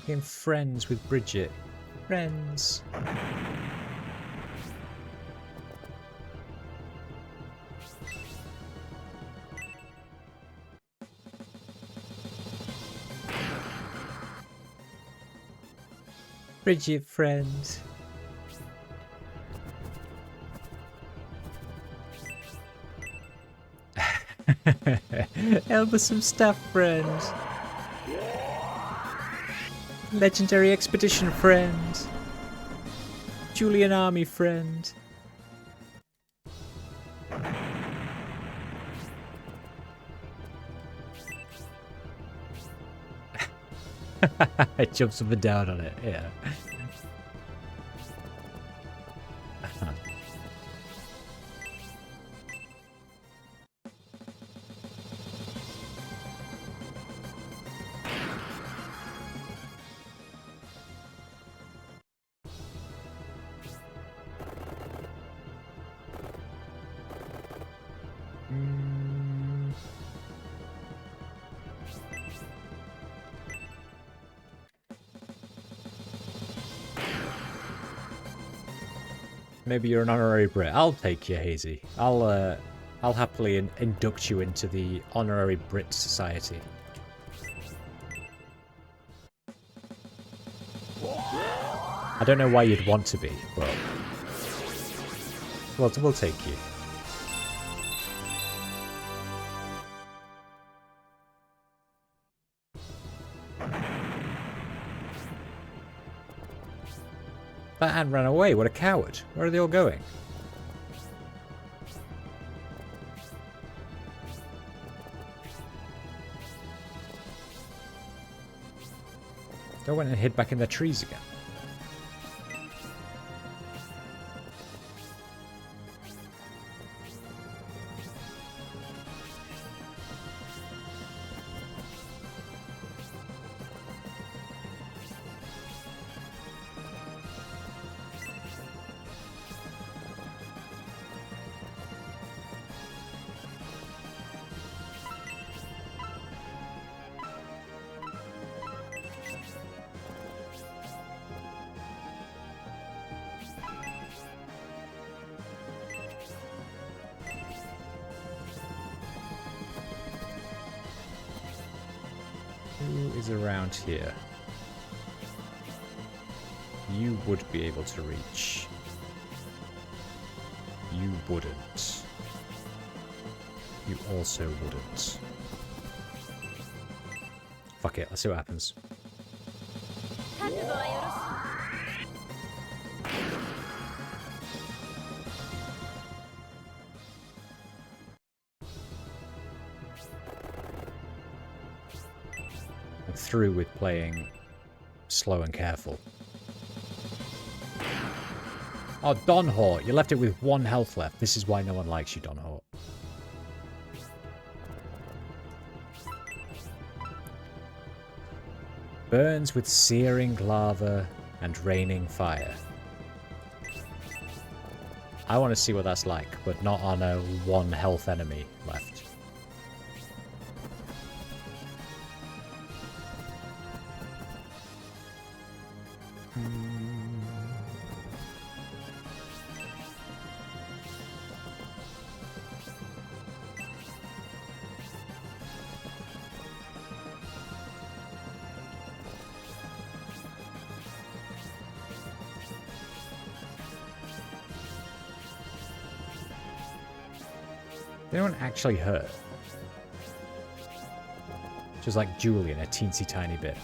Became friends with Bridget. Friends. Bridget, friends. Help us some stuff, friends. Legendary expedition, friend. Julian army, friend. It jumps up and down on it, yeah. Maybe you're an honorary Brit. I'll take you, Hazy. I'll happily induct you into the honorary Brit society. I don't know why you'd want to be, but we'll take you. That ant ran away. What a coward. Where are they all going? They went and hid back in their trees again. Who is around here? You would be able to reach. You wouldn't. You also wouldn't. Fuck it, let's see what happens. I'm through with playing slow and careful. Oh, Donhort, you left it with 1 health left. This is why no one likes you, Donhort. Burns with searing lava and raining fire. I want to see what that's like, but not on a 1 health enemy left. Did anyone actually hurt? Just like Julian, a teensy tiny bit.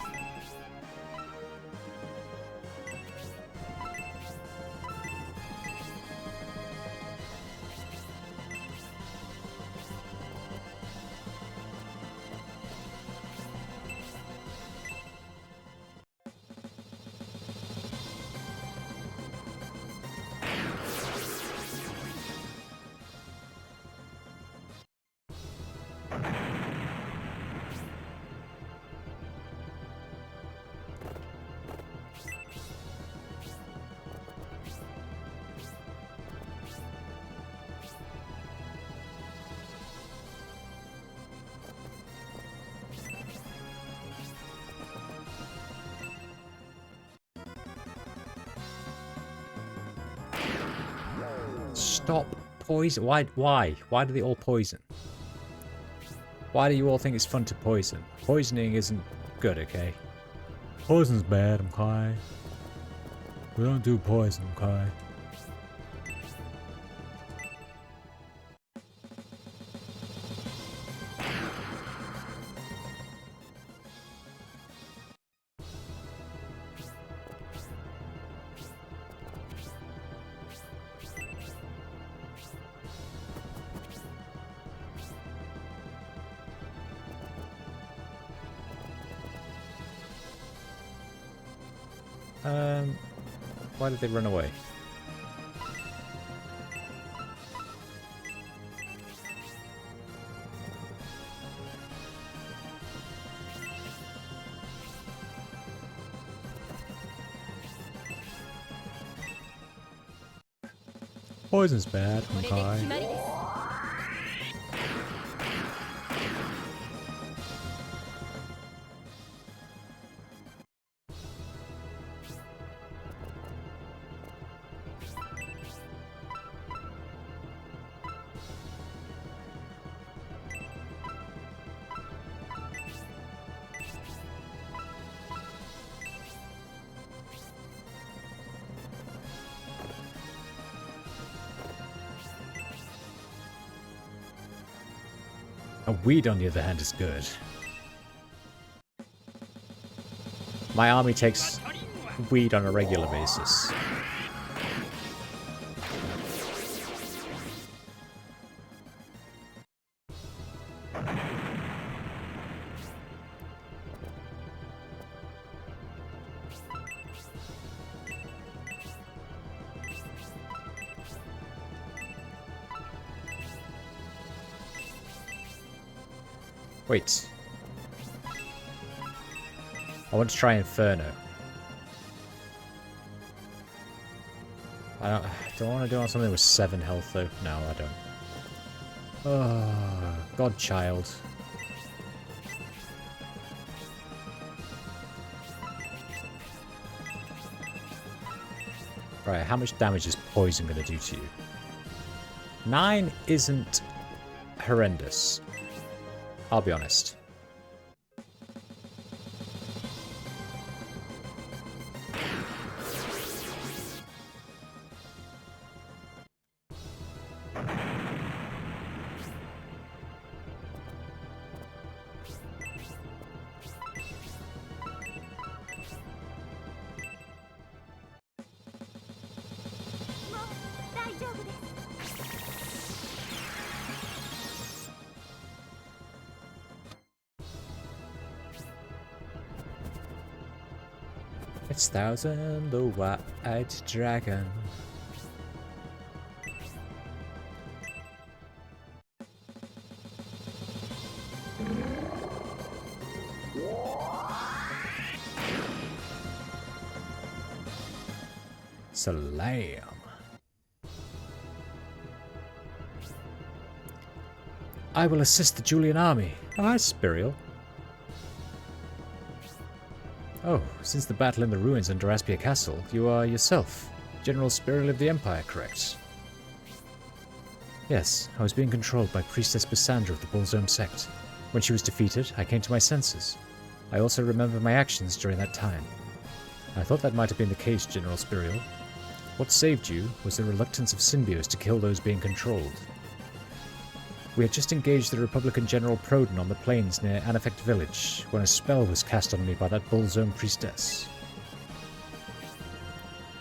Stop poison. Why? Why do they all poison? Why do you all think it's fun to poison? Poisoning isn't good, okay? Poison's bad, okay? We don't do poison, okay? Why did they run away? Poison's bad, okay? A weed, on the other hand, is good. My army takes weed on a regular basis. Wait. I want to try Inferno. I don't want to do it on something with 7 health though. No, I don't. Oh, Godchild. Right, how much damage is poison going to do to you? 9 isn't horrendous. I'll be honest. It's Thousand the White Dragon. Salam. I will assist the Julian army. Oh, hi, Spiriel. Oh, since the battle in the ruins under Aspia Castle, you are yourself General Spiriel of the Empire, correct? Yes, I was being controlled by Priestess Bissandra of the Bullzome sect. When she was defeated, I came to my senses. I also remember my actions during that time. I thought that might have been the case, General Spiriel. What saved you was the reluctance of Symbios to kill those being controlled. We had just engaged the Republican General Proden on the plains near Anafect village, when a spell was cast on me by that Bullzome priestess.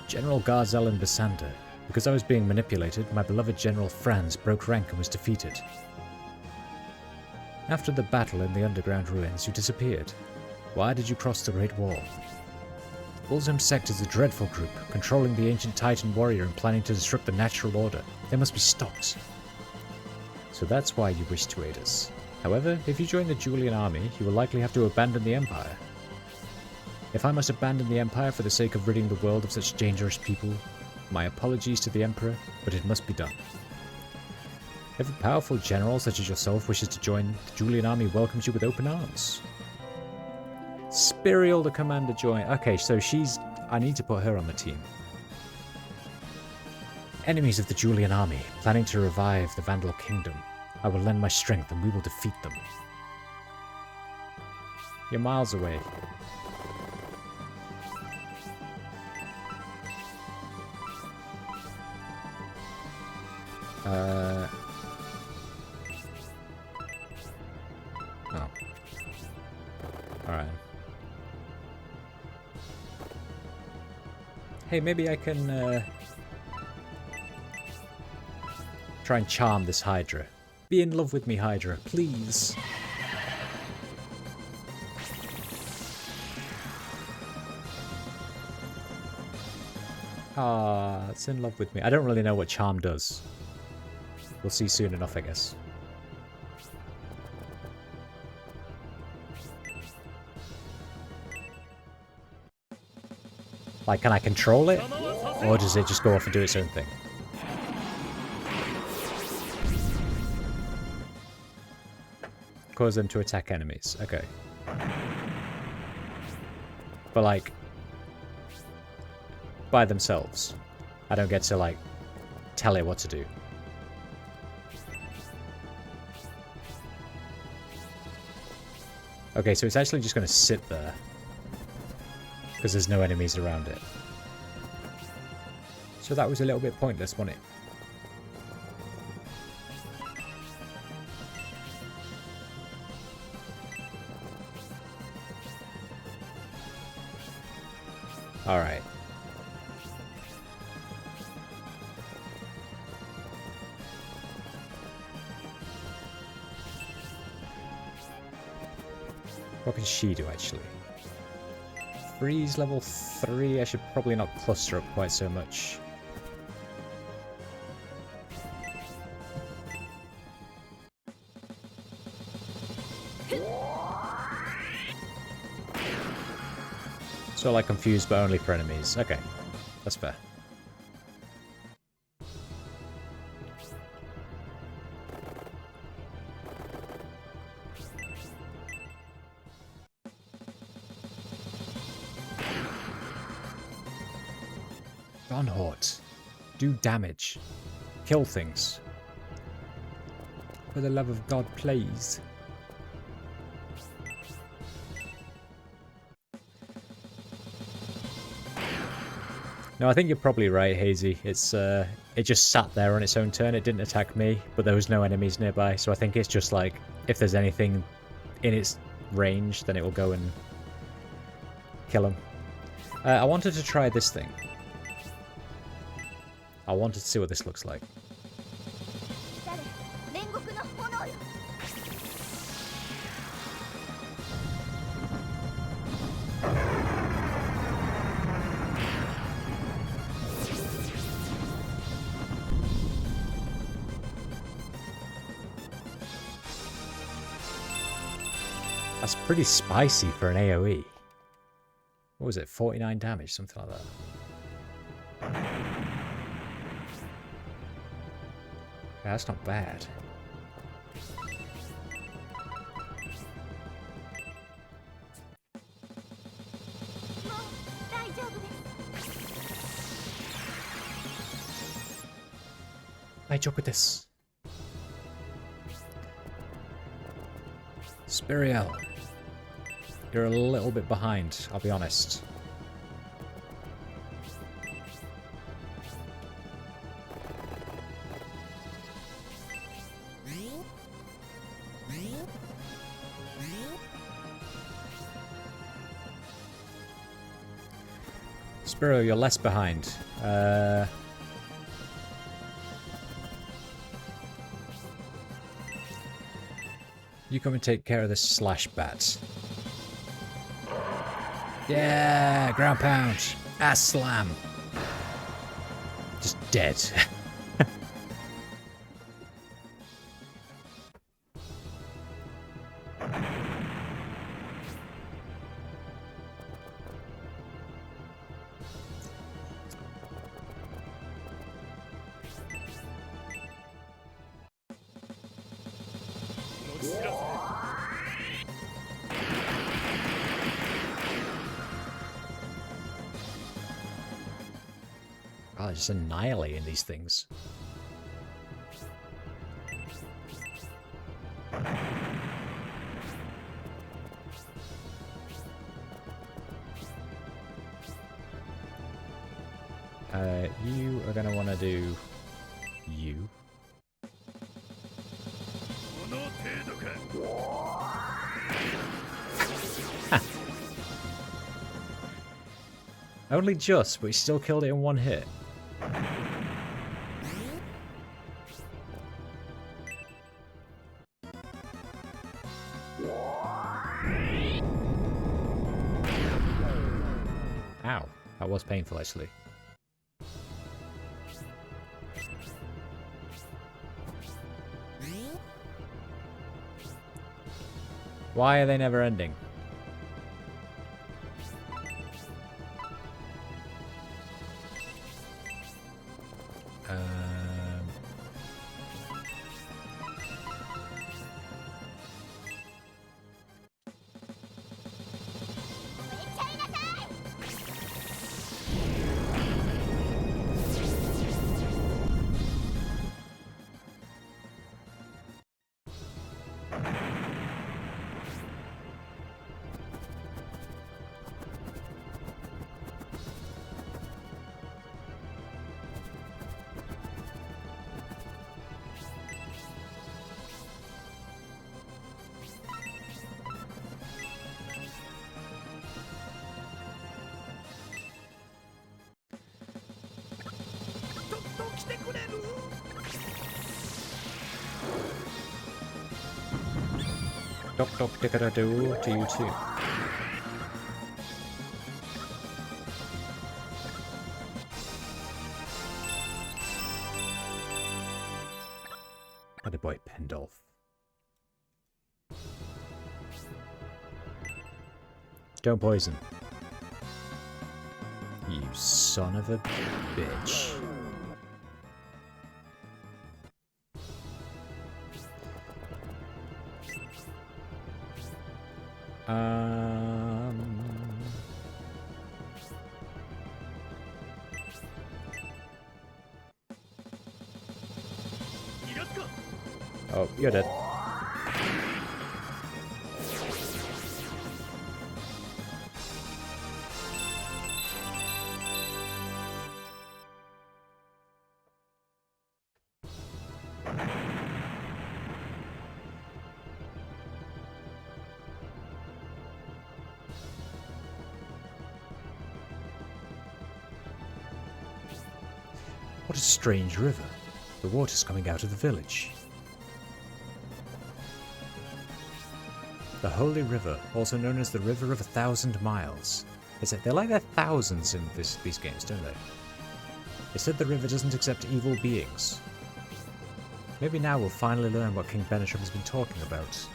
General Garzel and Bissander. Because I was being manipulated, my beloved General Franz broke rank and was defeated. After the battle in the underground ruins, you disappeared. Why did you cross the Great Wall? The Bullzome sect is a dreadful group, controlling the ancient Titan warrior and planning to disrupt the natural order. They must be stopped. So that's why you wish to aid us. However, if you join the Julian army, you will likely have to abandon the Empire. If I must abandon the Empire for the sake of ridding the world of such dangerous people, my apologies to the Emperor, but it must be done. If a powerful general such as yourself wishes to join, the Julian army welcomes you with open arms. Spiriel the commander join. Okay, so I need to put her on the team. Enemies of the Julian army, planning to revive the Vandal kingdom. I will lend my strength and we will defeat them. You're miles away. Oh. Alright. Hey, maybe I can try and charm this Hydra. Be in love with me, Hydra, please. Ah, it's in love with me. I don't really know what charm does. We'll see soon enough, I guess. Like, can I control it? Or does it just go off and do its own thing? Cause them to attack enemies. Okay. But, like, by themselves. I don't get to, like, tell it what to do. Okay, so it's actually just going to sit there. Because there's no enemies around it. So that was a little bit pointless, wasn't it? Alright. What can she do, actually? Freeze level 3, I should probably not cluster up quite so much. So like confused, but only for enemies. Okay, that's fair. Gunhort. Do damage. Kill things. For the love of God, please. No, I think you're probably right, Hazy. It's it just sat there on its own turn. It didn't attack me, but there was no enemies nearby. So I think it's just like, if there's anything in its range, then it will go and kill them. I wanted to try this thing. I wanted to see what this looks like. That's pretty spicy for an AoE. What was it? 49 damage, something like that. Yeah, that's not bad. I joke with this. Spiriel. You're a little bit behind, I'll be honest. Spiro, you're less behind. You come and take care of this slash bat. Yeah, ground pound. Ass slam. Just dead. Oh, just annihilating these things. You are gonna want to do you. Only just, but he still killed it in one hit. Ow, that was painful actually. Why are they never ending? Doc doc dickadoo to you too. Oh, the boy Pendolph. Don't poison. You son of a bitch. Oh, you're dead. What a strange river. The water's coming out of the village. The Holy River, also known as the River of 1,000 Miles. They like their thousands in these games, don't they? They said the river doesn't accept evil beings. Maybe now we'll finally learn what King Benetram has been talking about.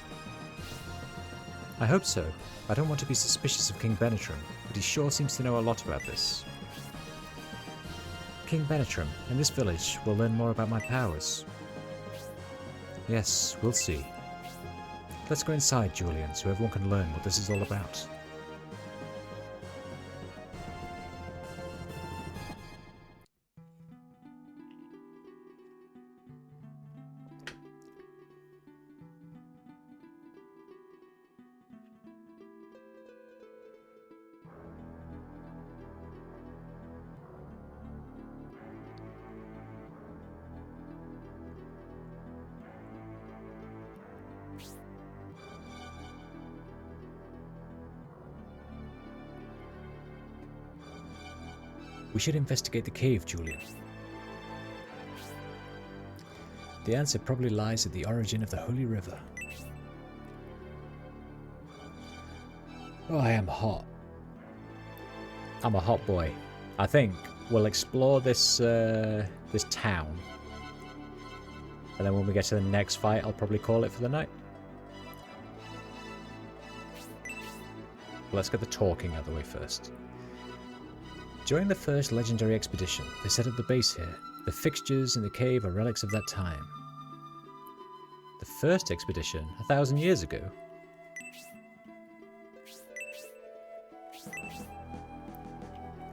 I hope so. I don't want to be suspicious of King Benetram, but he sure seems to know a lot about this. King Benetram, in this village, will learn more about my powers. Yes, we'll see. Let's go inside, Julian, so everyone can learn what this is all about. We should investigate the cave, Julian. The answer probably lies at the origin of the Holy River. Oh, I am hot. I'm a hot boy. I think we'll explore this this town, and then when we get to the next fight, I'll probably call it for the night. Let's get the talking out of the way first. During the first legendary expedition, they set up the base here. The fixtures in the cave are relics of that time. The first expedition? 1,000 years ago?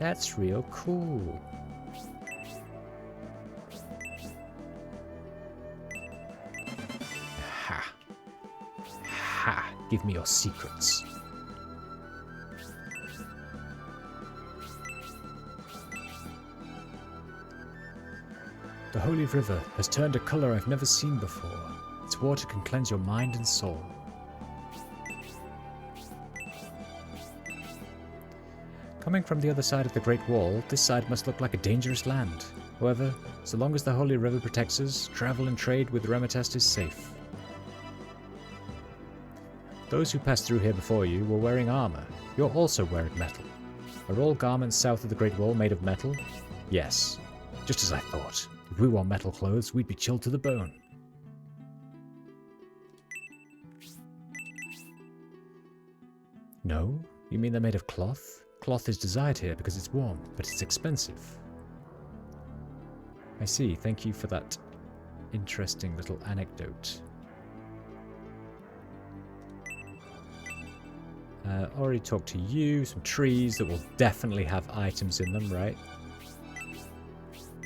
That's real cool. Ha. Ha. Give me your secrets. The Holy River has turned a colour I've never seen before. Its water can cleanse your mind and soul. Coming from the other side of the Great Wall, this side must look like a dangerous land. However, so long as the Holy River protects us, travel and trade with Remetast is safe. Those who passed through here before you were wearing armour. You're also wearing metal. Are all garments south of the Great Wall made of metal? Yes. Just as I thought. If we wore metal clothes, we'd be chilled to the bone. No? You mean they're made of cloth? Cloth is desired here because it's warm, but it's expensive. I see. Thank you for that interesting little anecdote. Already talked to you. Some trees that will definitely have items in them, right?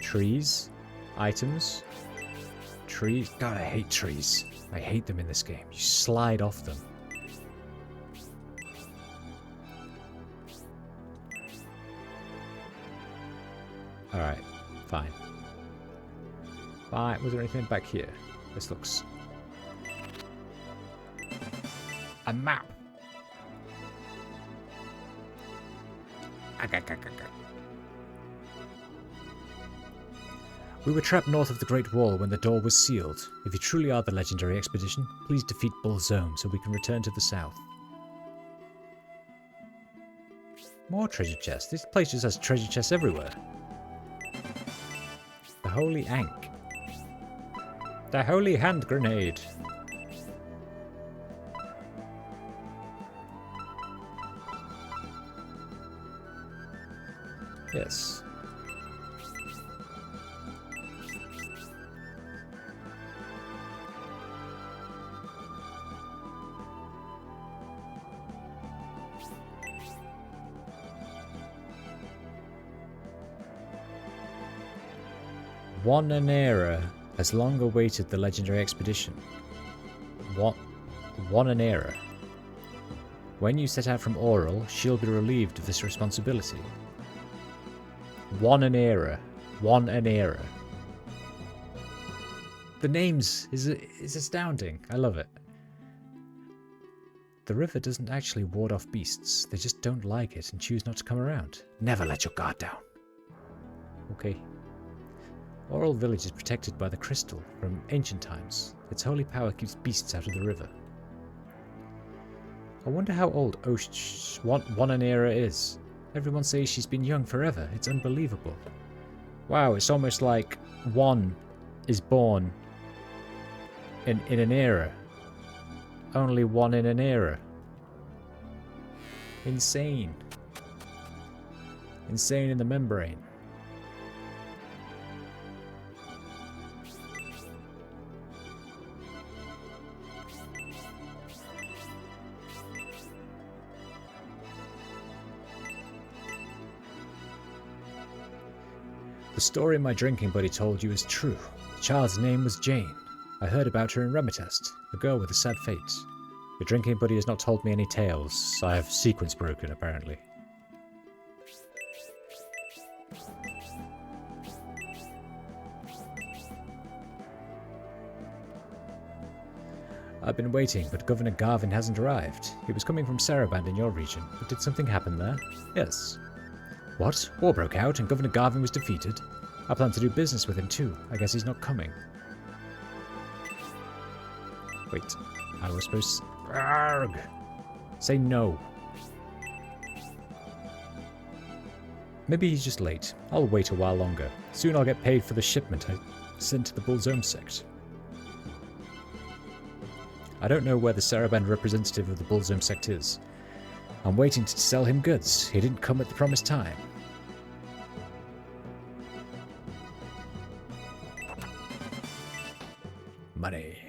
Trees. Items. Trees. God, I hate trees. I hate them in this game. You slide off them. Alright, fine. Fine. Was there anything back here? This looks... a map! We were trapped north of the Great Wall when the door was sealed. If you truly are the legendary expedition, please defeat Bull's Zone so we can return to the south. More treasure chests. This place just has treasure chests everywhere. The Holy Ankh. The Holy Hand Grenade. Yes. One Anera has long awaited the legendary expedition. One Anera. When you set out from Oral, she'll be relieved of this responsibility. One Anera. One Anera. The names is astounding. I love it. The river doesn't actually ward off beasts. They just don't like it and choose not to come around. Never let your guard down. Okay. Oral Village is protected by the crystal from ancient times. Its holy power keeps beasts out of the river. I wonder how old Wananera is. Everyone says she's been young forever. It's unbelievable. Wow, it's almost like one is born in an era. Only one in an era. Insane. Insane in the membrane. The story my drinking buddy told you is true. The child's name was Jane. I heard about her in Remetest, a girl with a sad fate. Your drinking buddy has not told me any tales. I have sequence broken, apparently. I've been waiting, but Governor Garvin hasn't arrived. He was coming from Saraband in your region, but did something happen there? Yes. What? War broke out and Governor Garvin was defeated? I plan to do business with him too. I guess he's not coming. Wait, I was supposed to... Arrgh! Say no. Maybe he's just late. I'll wait a while longer. Soon I'll get paid for the shipment I sent to the Bullzome sect. I don't know where the Saraband representative of the Bullzome sect is. I'm waiting to sell him goods. He didn't come at the promised time. Money.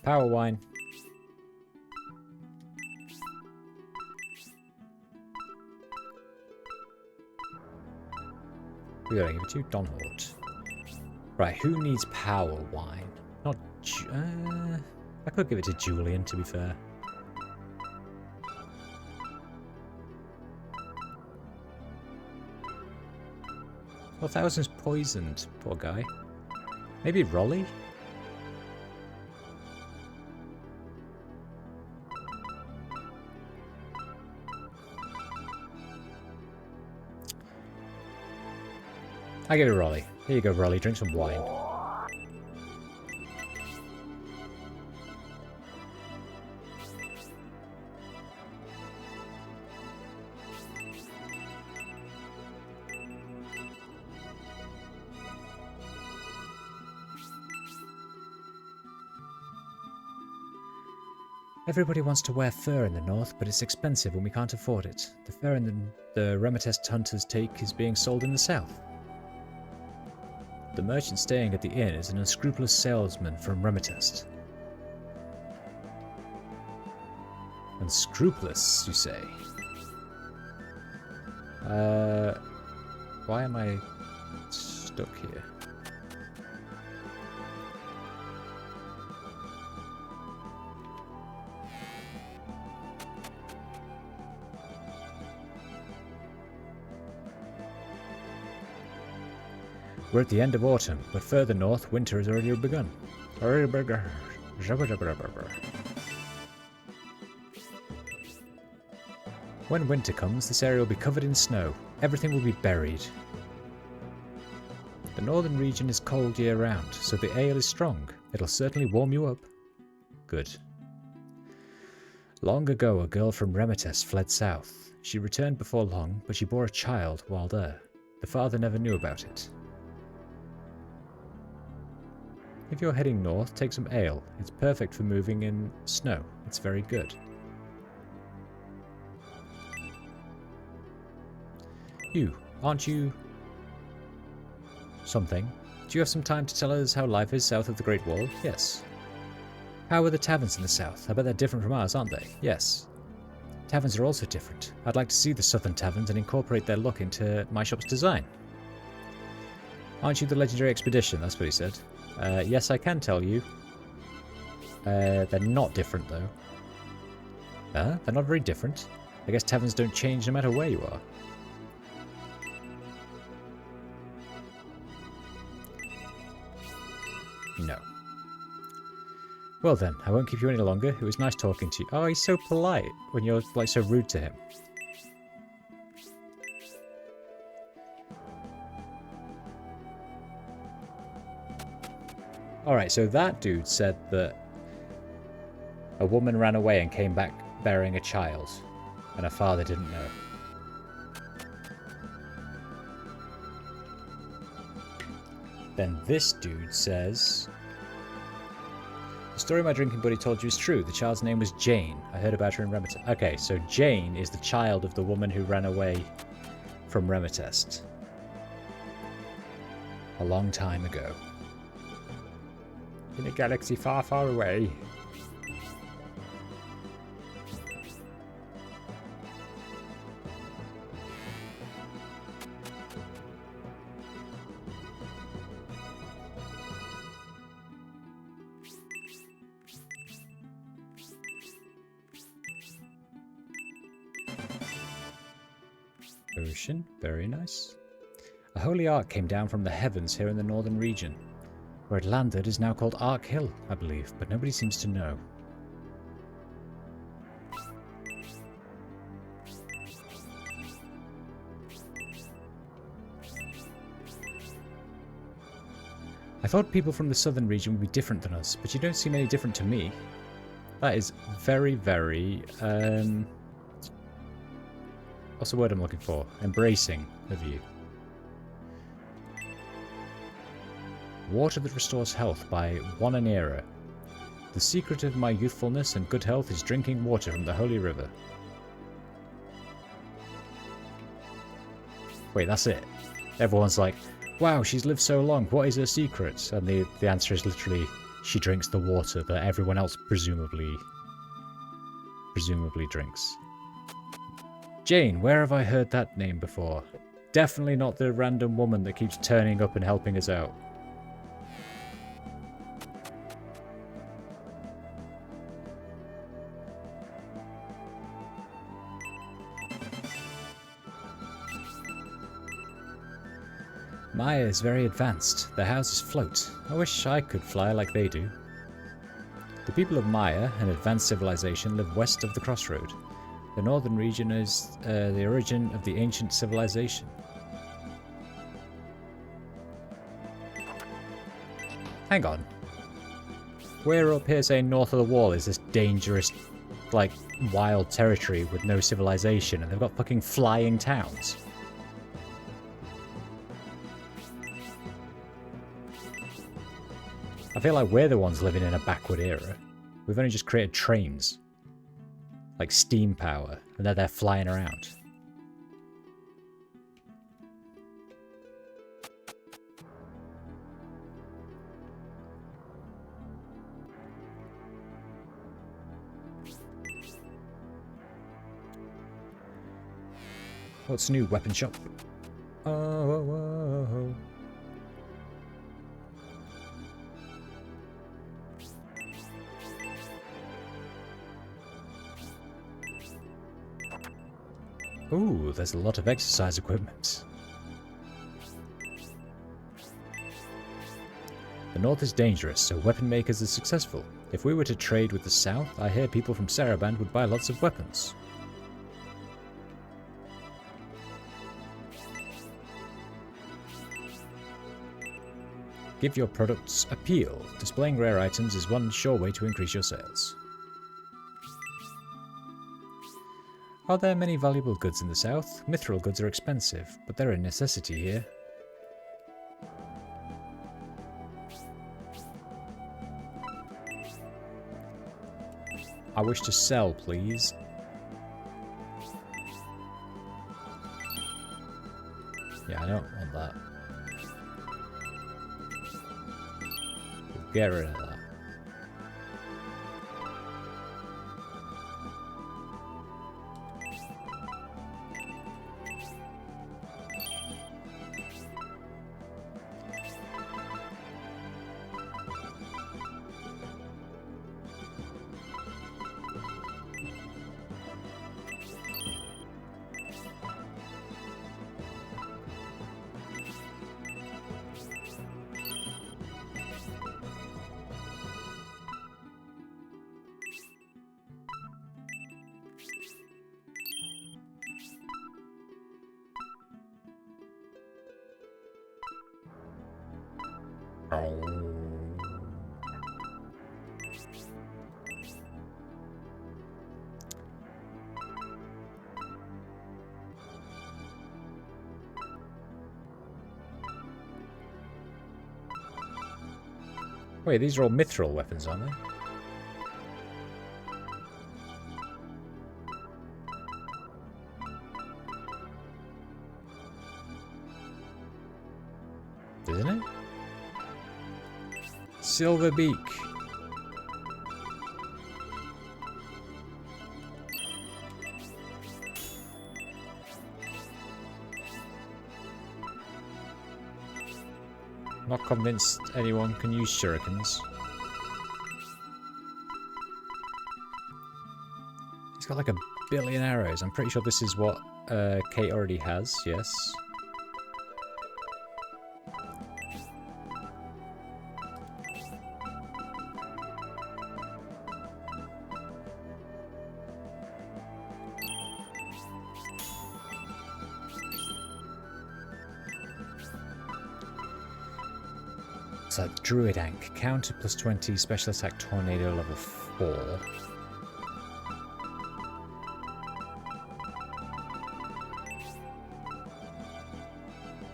Power wine. We gotta give it to Donhort. Right, who needs power wine? Not I could give it to Julian, to be fair. Well, Thousand's poisoned, poor guy. Maybe Rolly? I give it Rolly. Here you go, Rolly. Drink some wine. Everybody wants to wear fur in the north, but it's expensive and we can't afford it. The fur in the Remetest hunters take is being sold in the south. The merchant staying at the inn is an unscrupulous salesman from Remetest. Unscrupulous, you say? Why am I stuck here? We're at the end of autumn, but further north, winter has already begun. When winter comes, this area will be covered in snow. Everything will be buried. The northern region is cold year-round, so the ale is strong. It'll certainly warm you up. Good. Long ago, a girl from Remetest fled south. She returned before long, but she bore a child while there. The father never knew about it. If you're heading north, take some ale. It's perfect for moving in snow. It's very good. You, aren't you... something? Do you have some time to tell us how life is south of the Great Wall? Yes. How are the taverns in the south? I bet they're different from ours, aren't they? Yes. Taverns are also different. I'd like to see the southern taverns and incorporate their look into my shop's design. Aren't you the legendary expedition? That's what he said. Yes, I can tell you. They're not different, though. They're not very different. I guess taverns don't change no matter where you are. No. Well then, I won't keep you any longer. It was nice talking to you. Oh, he's so polite when you're, like, so rude to him. Alright, so that dude said that a woman ran away and came back bearing a child, and her father didn't know. Then this dude says... This story my drinking buddy told you is true. The child's name was Jane. I heard about her in Remetest. Okay, so Jane is the child of the woman who ran away from Remetest. A long time ago. In a galaxy far, far away. Ocean, very nice. A holy ark came down from the heavens here in the northern region. Where it landed is now called Ark Hill, I believe, but nobody seems to know. I thought people from the southern region would be different than us, but you don't seem any different to me. That is very, very, what's the word I'm looking for? Embracing of you. Water that restores health by 1 an era. The secret of my youthfulness and good health is drinking water from the holy river. Wait, that's it. Everyone's like, wow, she's lived so long, what is her secret? And the answer is literally, she drinks the water that everyone else presumably drinks. Jane, where have I heard that name before? Definitely not the random woman that keeps turning up and helping us out. Maya is very advanced. Their houses float. I wish I could fly like they do. The people of Maya, an advanced civilization, live west of the crossroad. The northern region is the origin of the ancient civilization. Hang on. We're up here saying north of the wall is this dangerous, like, wild territory with no civilization, and they've got fucking flying towns. I feel like we're the ones living in a backward era. We've only just created trains. Like steam power, and they're flying around. What's new? Weapon shop. Oh. Ooh, there's a lot of exercise equipment. The north is dangerous, so weapon makers are successful. If we were to trade with the south, I hear people from Saraband would buy lots of weapons. Give your products appeal. Displaying rare items is one sure way to increase your sales. Are there many valuable goods in the south? Mithril goods are expensive, but they're a necessity here. I wish to sell, please. Yeah, I don't want that. Get rid of that. Wait, these are all mithril weapons, aren't they? isn't it? Silver Beak. Not convinced anyone can use shurikens. He's got like 1 billion arrows. I'm pretty sure this is what Kate already has, yes. So Druid Ank, counter +20, special attack tornado level 4.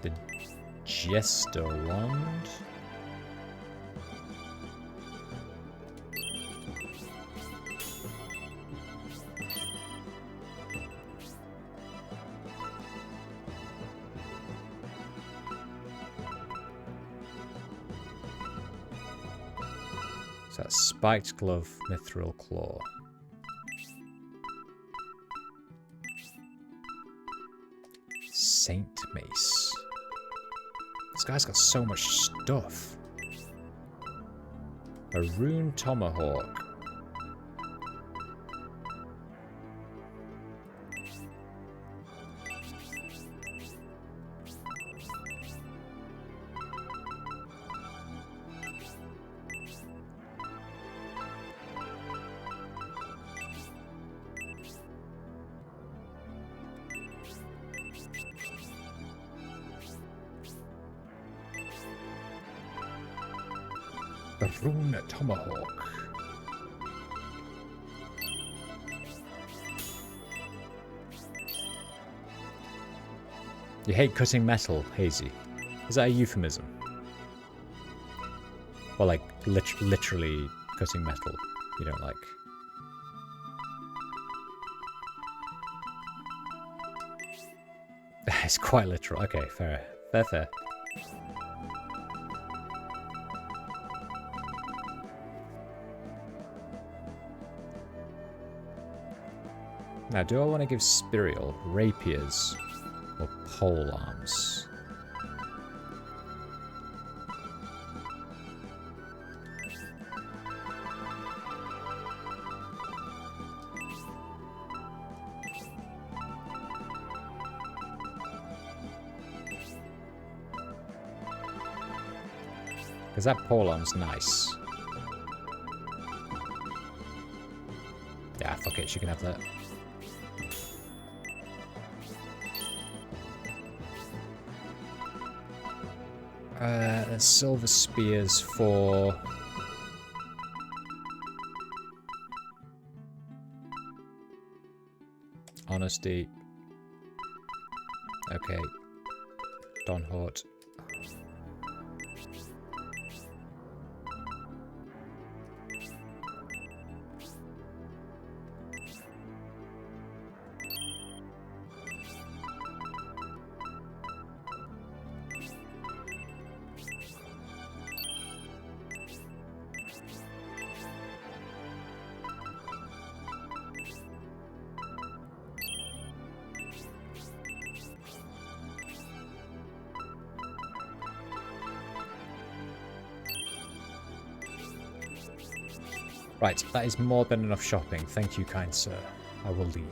The Jester Wand. So that's Spiked Glove, Mithril Claw. Saint Mace. This guy's got so much stuff. A Rune Tomahawk. The Rune Tomahawk. You hate cutting metal, Hazy. Is that a euphemism? Or like literally cutting metal you don't like? It's quite literal. Okay, fair. Fair. Now, do I want to give Spirial rapiers or pole arms? Because that pole arm's nice. Yeah, fuck it, she can have that. Silver spears for honesty. Okay. Don Hort. Right, that is more than enough shopping. Thank you, kind sir. I will leave.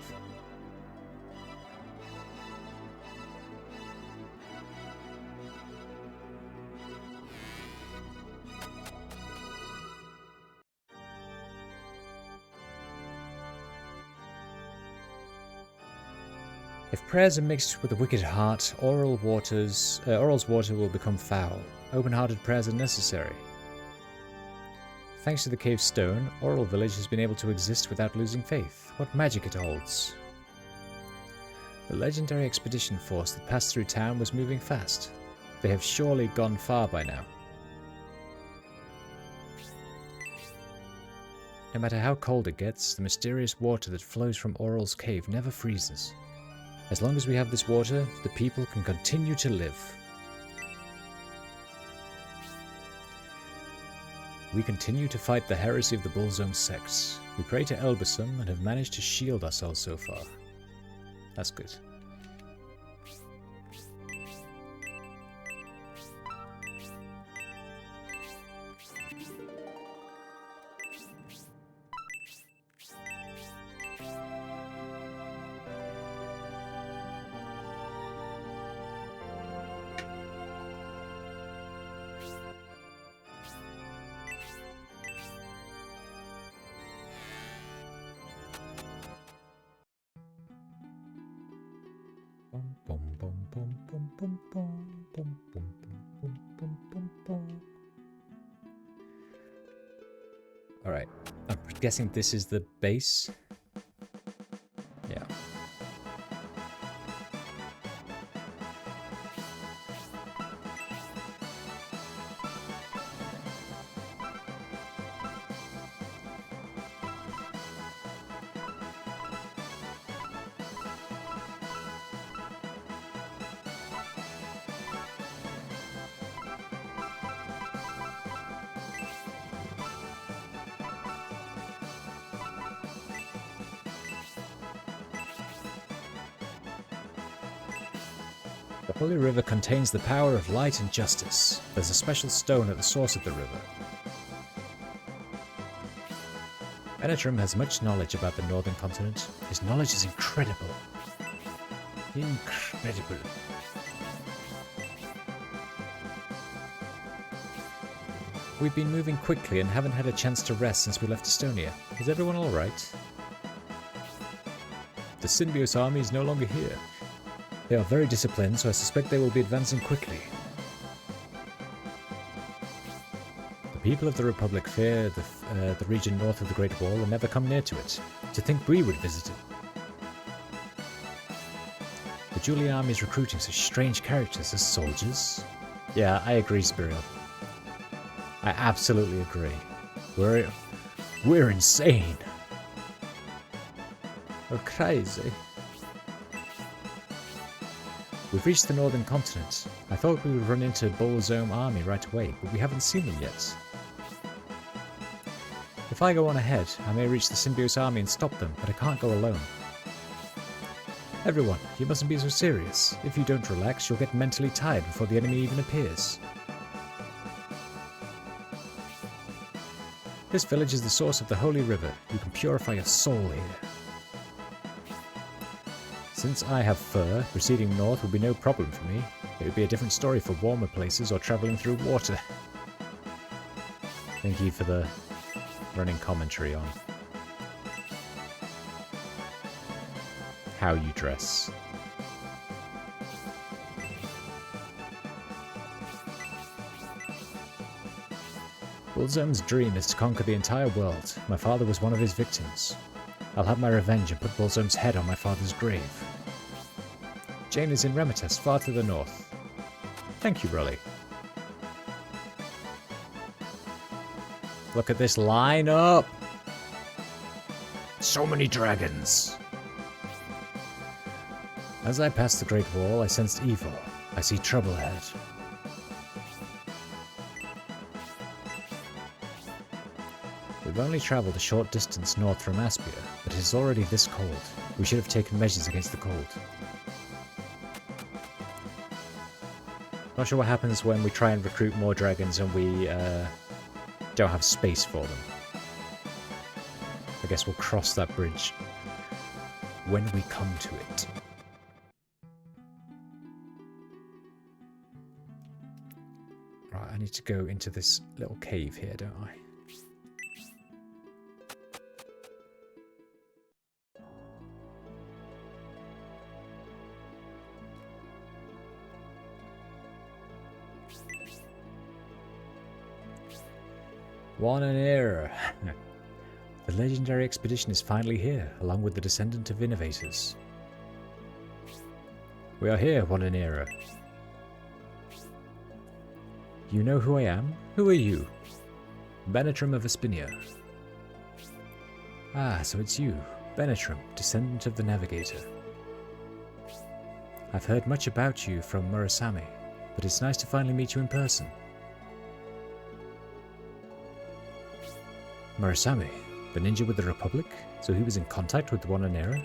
If prayers are mixed with a wicked heart, Oral's water will become foul. Open-hearted prayers are necessary. Thanks to the cave stone, Oral Village has been able to exist without losing faith. What magic it holds. The legendary expedition force that passed through town was moving fast. They have surely gone far by now. No matter how cold it gets, the mysterious water that flows from Oral's cave never freezes. As long as we have this water, the people can continue to live. We continue to fight the heresy of the Bullzone sects. We pray to Elbasum and have managed to shield ourselves so far. That's good. Alright, I'm guessing this is the base. Yeah. The Holy River contains the power of light and justice. There's a special stone at the source of the river. Benetrim has much knowledge about the northern continent. His knowledge is incredible. Incredible. We've been moving quickly and haven't had a chance to rest since we left Estonia. Is everyone alright? The Synbios army is no longer here. They are very disciplined, so I suspect they will be advancing quickly. The people of the Republic fear the region north of the Great Wall and never come near to it. To think we would visit it. The Julian army is recruiting such strange characters as soldiers. Yeah, I agree, Spiriel. I absolutely agree. We're insane. We're crazy. We've reached the northern continent. I thought we would run into Bullzone army right away, but we haven't seen them yet. If I go on ahead, I may reach the Synbios army and stop them, but I can't go alone. Everyone, you mustn't be so serious. If you don't relax, you'll get mentally tired before the enemy even appears. This village is the source of the Holy River. You can purify your soul here. Since I have fur, proceeding north would be no problem for me. It would be a different story for warmer places or travelling through water. Thank you for the running commentary on how you dress. Bullzone's dream is to conquer the entire world. My father was one of his victims. I'll have my revenge and put Bullzone's head on my father's grave. Jane is in Remitas, far to the north. Thank you, Rolly. Look at this lineup! So many dragons! As I passed the Great Wall, I sensed evil. I see trouble ahead. We've only travelled a short distance north from Aspia, but it is already this cold. We should have taken measures against the cold. Not sure what happens when we try and recruit more dragons and we don't have space for them. I guess we'll cross that bridge when we come to it. Right, I need to go into this little cave here, don't I? One an era. The legendary expedition is finally here, along with the descendant of innovators. We are here, one an era. You know who I am? Who are you? Benetrim of Espinia. Ah, so it's you, Benetrim, descendant of the Navigator. I've heard much about you from Murasame, but it's nice to finally meet you in person. Murasame, the ninja with the Republic? So he was in contact with the one in Era?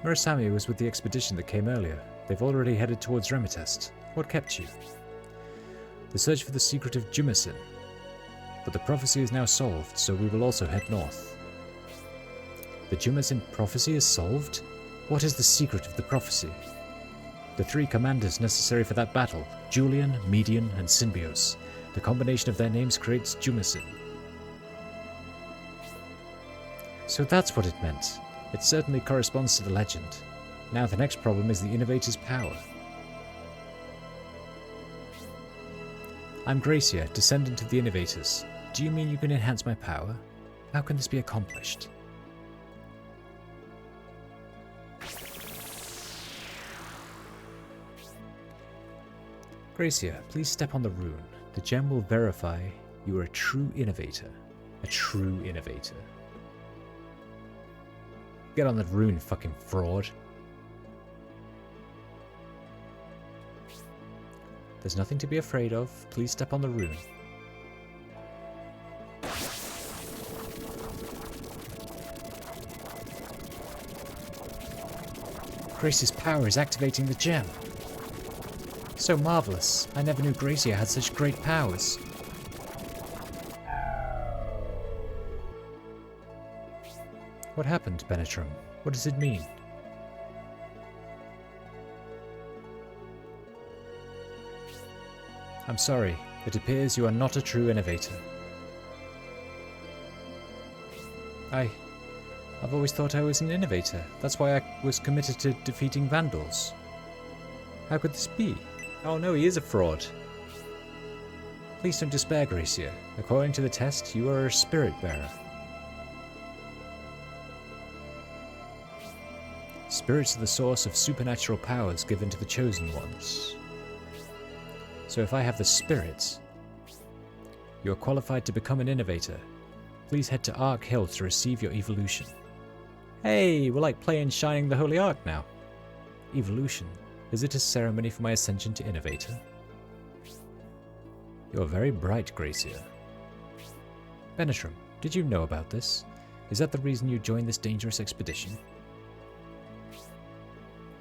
Murasame was with the expedition that came earlier. They've already headed towards Remitest. What kept you? The search for the secret of Jumasin. But the prophecy is now solved, so we will also head north. The Jumasin prophecy is solved? What is the secret of the prophecy? The 3 commanders necessary for that battle, Julian, Median, and Symbios. The combination of their names creates Jumasin. So that's what it meant. It certainly corresponds to the legend. Now the next problem is the Innovator's power. I'm Gracia, descendant of the Innovators. Do you mean you can enhance my power? How can this be accomplished? Gracia, please step on the rune. The gem will verify you are a true innovator. A true innovator. Get on that rune, fucking fraud. There's nothing to be afraid of. Please step on the rune. Gracia's power is activating the gem. So marvelous. I never knew Gracia had such great powers. What happened, Benetram? What does it mean? I'm sorry. It appears you are not a true innovator. I've always thought I was an innovator. That's why I was committed to defeating Vandals. How could this be? Oh no, he is a fraud. Please don't despair, Gracia. According to the test, you are a spirit bearer. Spirits are the source of supernatural powers given to the chosen ones. So if I have the spirit, you are qualified to become an innovator. Please head to Ark Hill to receive your evolution. Hey, we're like playing Shining the Holy Ark now. Evolution. Is it a ceremony for my ascension to innovator? You're very bright, Gracia. Benetram, did you know about this? Is that the reason you joined this dangerous expedition?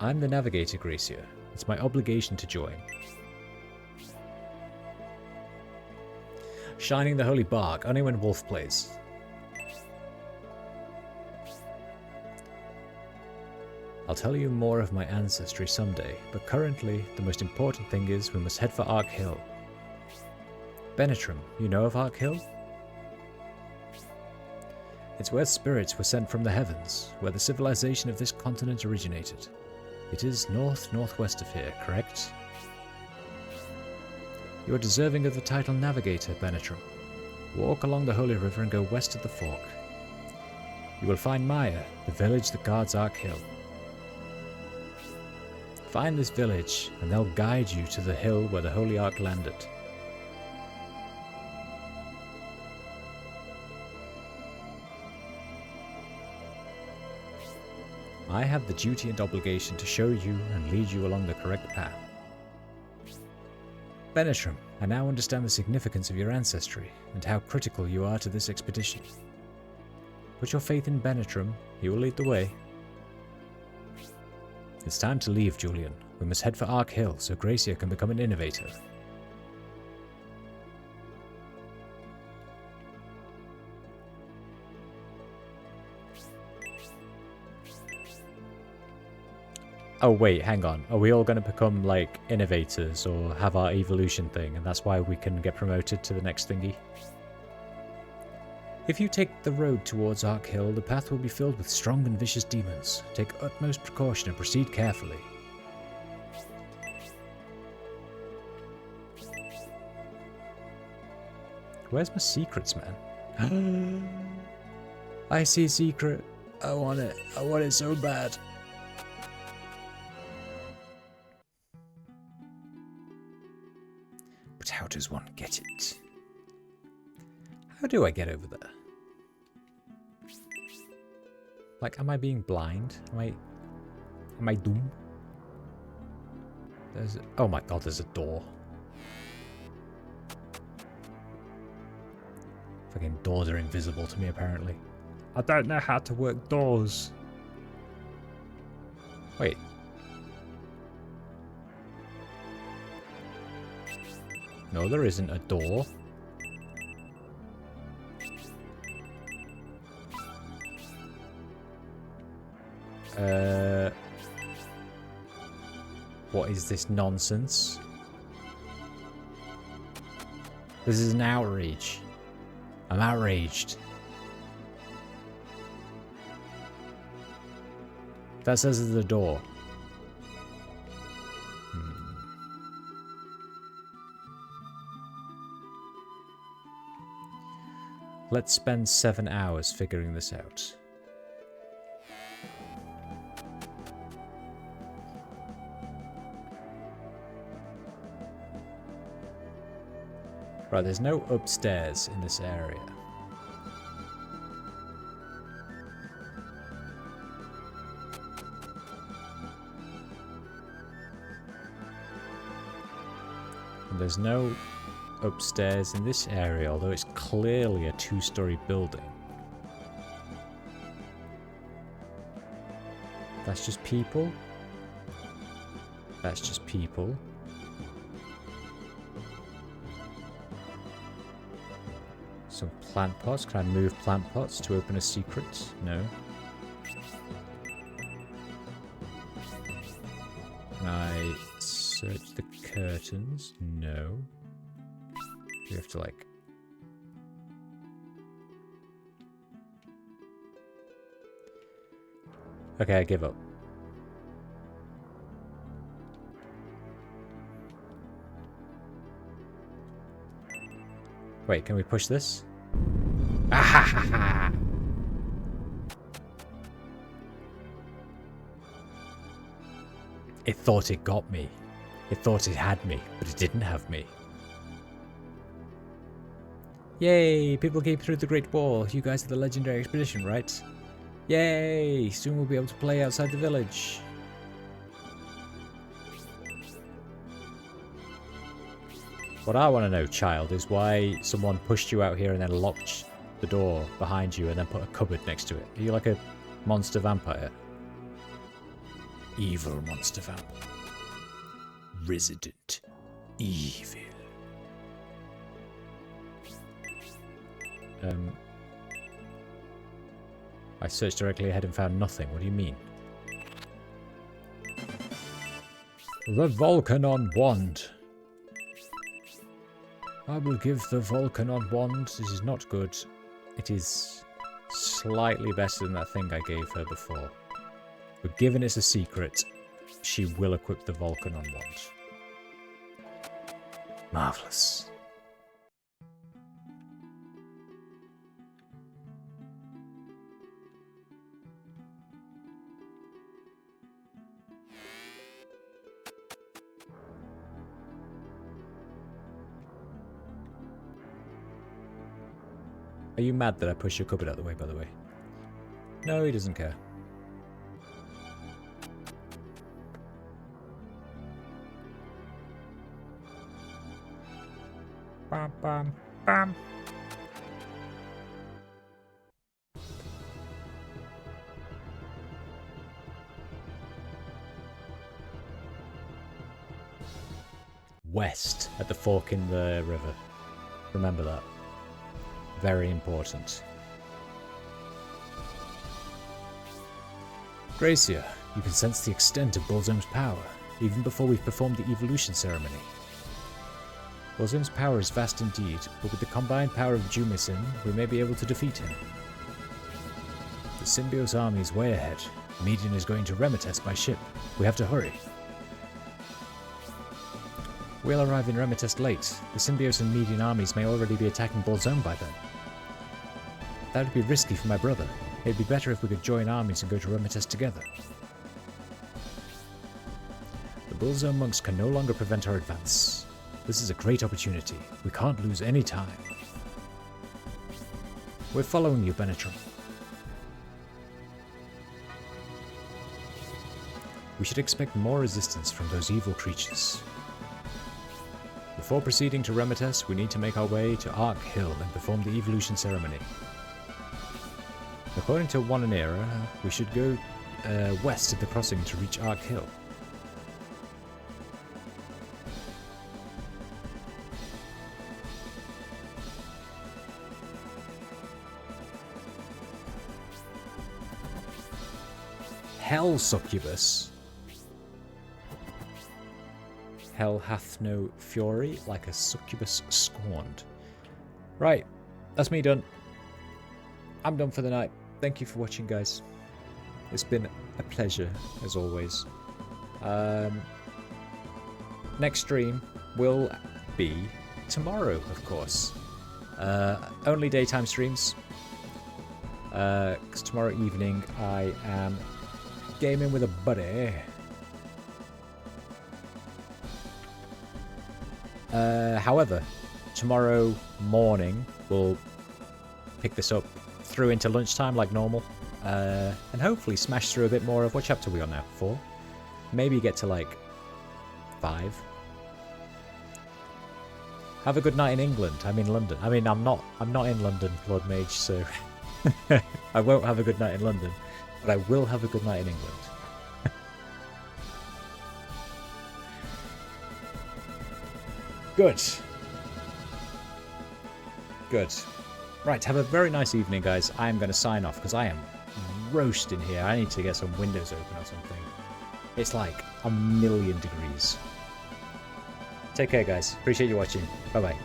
I'm the navigator, Gracia. It's my obligation to join. Shining the Holy Bark, only when Wolf plays. I'll tell you more of my ancestry someday, but currently the most important thing is we must head for Ark Hill. Benetram, you know of Ark Hill? It's where spirits were sent from the heavens, where the civilization of this continent originated. It is north-northwest of here, correct? You are deserving of the title Navigator, Benetram. Walk along the Holy River and go west of the Fork. You will find Maya, the village that guards Ark Hill. Find this village, and they'll guide you to the hill where the Holy Ark landed. I have the duty and obligation to show you and lead you along the correct path. Benetram, I now understand the significance of your ancestry and how critical you are to this expedition. Put your faith in Benetram, he will lead the way. It's time to leave, Julian. We must head for Ark Hill so Gracia can become an innovator. Oh wait, hang on. Are we all going to become, like, innovators or have our evolution thing, and that's why we can get promoted to the next thingy? If you take the road towards Ark Hill, the path will be filled with strong and vicious demons. Take utmost precaution and proceed carefully. Where's my secrets, man? I see a secret. I want it. I want it so bad. But how does one get it? How do I get over there? Like, am I being blind? Am I doomed? Oh my god, there's a door. Fucking doors are invisible to me, apparently. I don't know how to work doors. Wait. No, there isn't a door. What is this nonsense? This is an outrage. I'm outraged. That says there's a door. Let's spend 7 hours figuring this out. Right, there's no upstairs in this area. And there's no upstairs in this area, although it's clearly a 2-story building. That's just people. That's just people. Some plant pots. Can I move plant pots to open a secret? No. Can I search the curtains? No. You have to like... Okay, I give up. Wait, can we push this? Ah ha ha ha! It thought it got me. It thought it had me, but it didn't have me. Yay! People came through the Great Wall. You guys are the legendary expedition, right? Yay! Soon we'll be able to play outside the village. What I want to know, child, is why someone pushed you out here and then locked the door behind you and then put a cupboard next to it. Are you like a monster vampire? Evil monster vampire. Resident Evil. I searched directly ahead and found nothing. What do you mean? The Volcanon Wand. I will give the Volcanon Wand. This is not good. It is slightly better than that thing I gave her before. But given it's a secret, she will equip the Volcanon Wand. Marvellous. Are you mad that I pushed your cupboard out of the way, by the way? No, he doesn't care. Bam, bam, bam. West at the fork in the river. Remember that. Very important. Gracia, you can sense the extent of Bullzome's power, even before we've performed the evolution ceremony. Bullzome's power is vast indeed, but with the combined power of Jumisin, we may be able to defeat him. The Symbiote's army is way ahead. Median is going to Remetest by ship. We have to hurry. We'll arrive in Remetest late. The Symbiote and Median armies may already be attacking Bullzome by then. That would be risky for my brother. It'd be better if we could join armies and go to Remetest together. The Bullzome monks can no longer prevent our advance. This is a great opportunity. We can't lose any time. We're following you, Benetron. We should expect more resistance from those evil creatures. The Before proceeding to Remites, we need to make our way to Ark Hill and perform the evolution ceremony. According to Wananera, we should go west of the crossing to reach Ark Hill. Hell succubus. Hell hath no fury, like a succubus scorned. Right, that's me done. I'm done for the night. Thank you for watching, guys. It's been a pleasure, as always. Next stream will be tomorrow, of course. Only daytime streams. Because tomorrow evening I am gaming with a buddy. However, tomorrow morning we'll pick this up through into lunchtime like normal, and hopefully smash through a bit more of what chapter are we on now? 4? Maybe get to like 5. Have a good night in England. I'm in London. I mean, I'm not in London, Lord Mage, so I won't have a good night in London, but I will have a good night in England. Good. Good. Right, have a very nice evening, guys. I am going to sign off because I am roasting here. I need to get some windows open or something. It's like a million degrees. Take care, guys. Appreciate you watching. Bye-bye.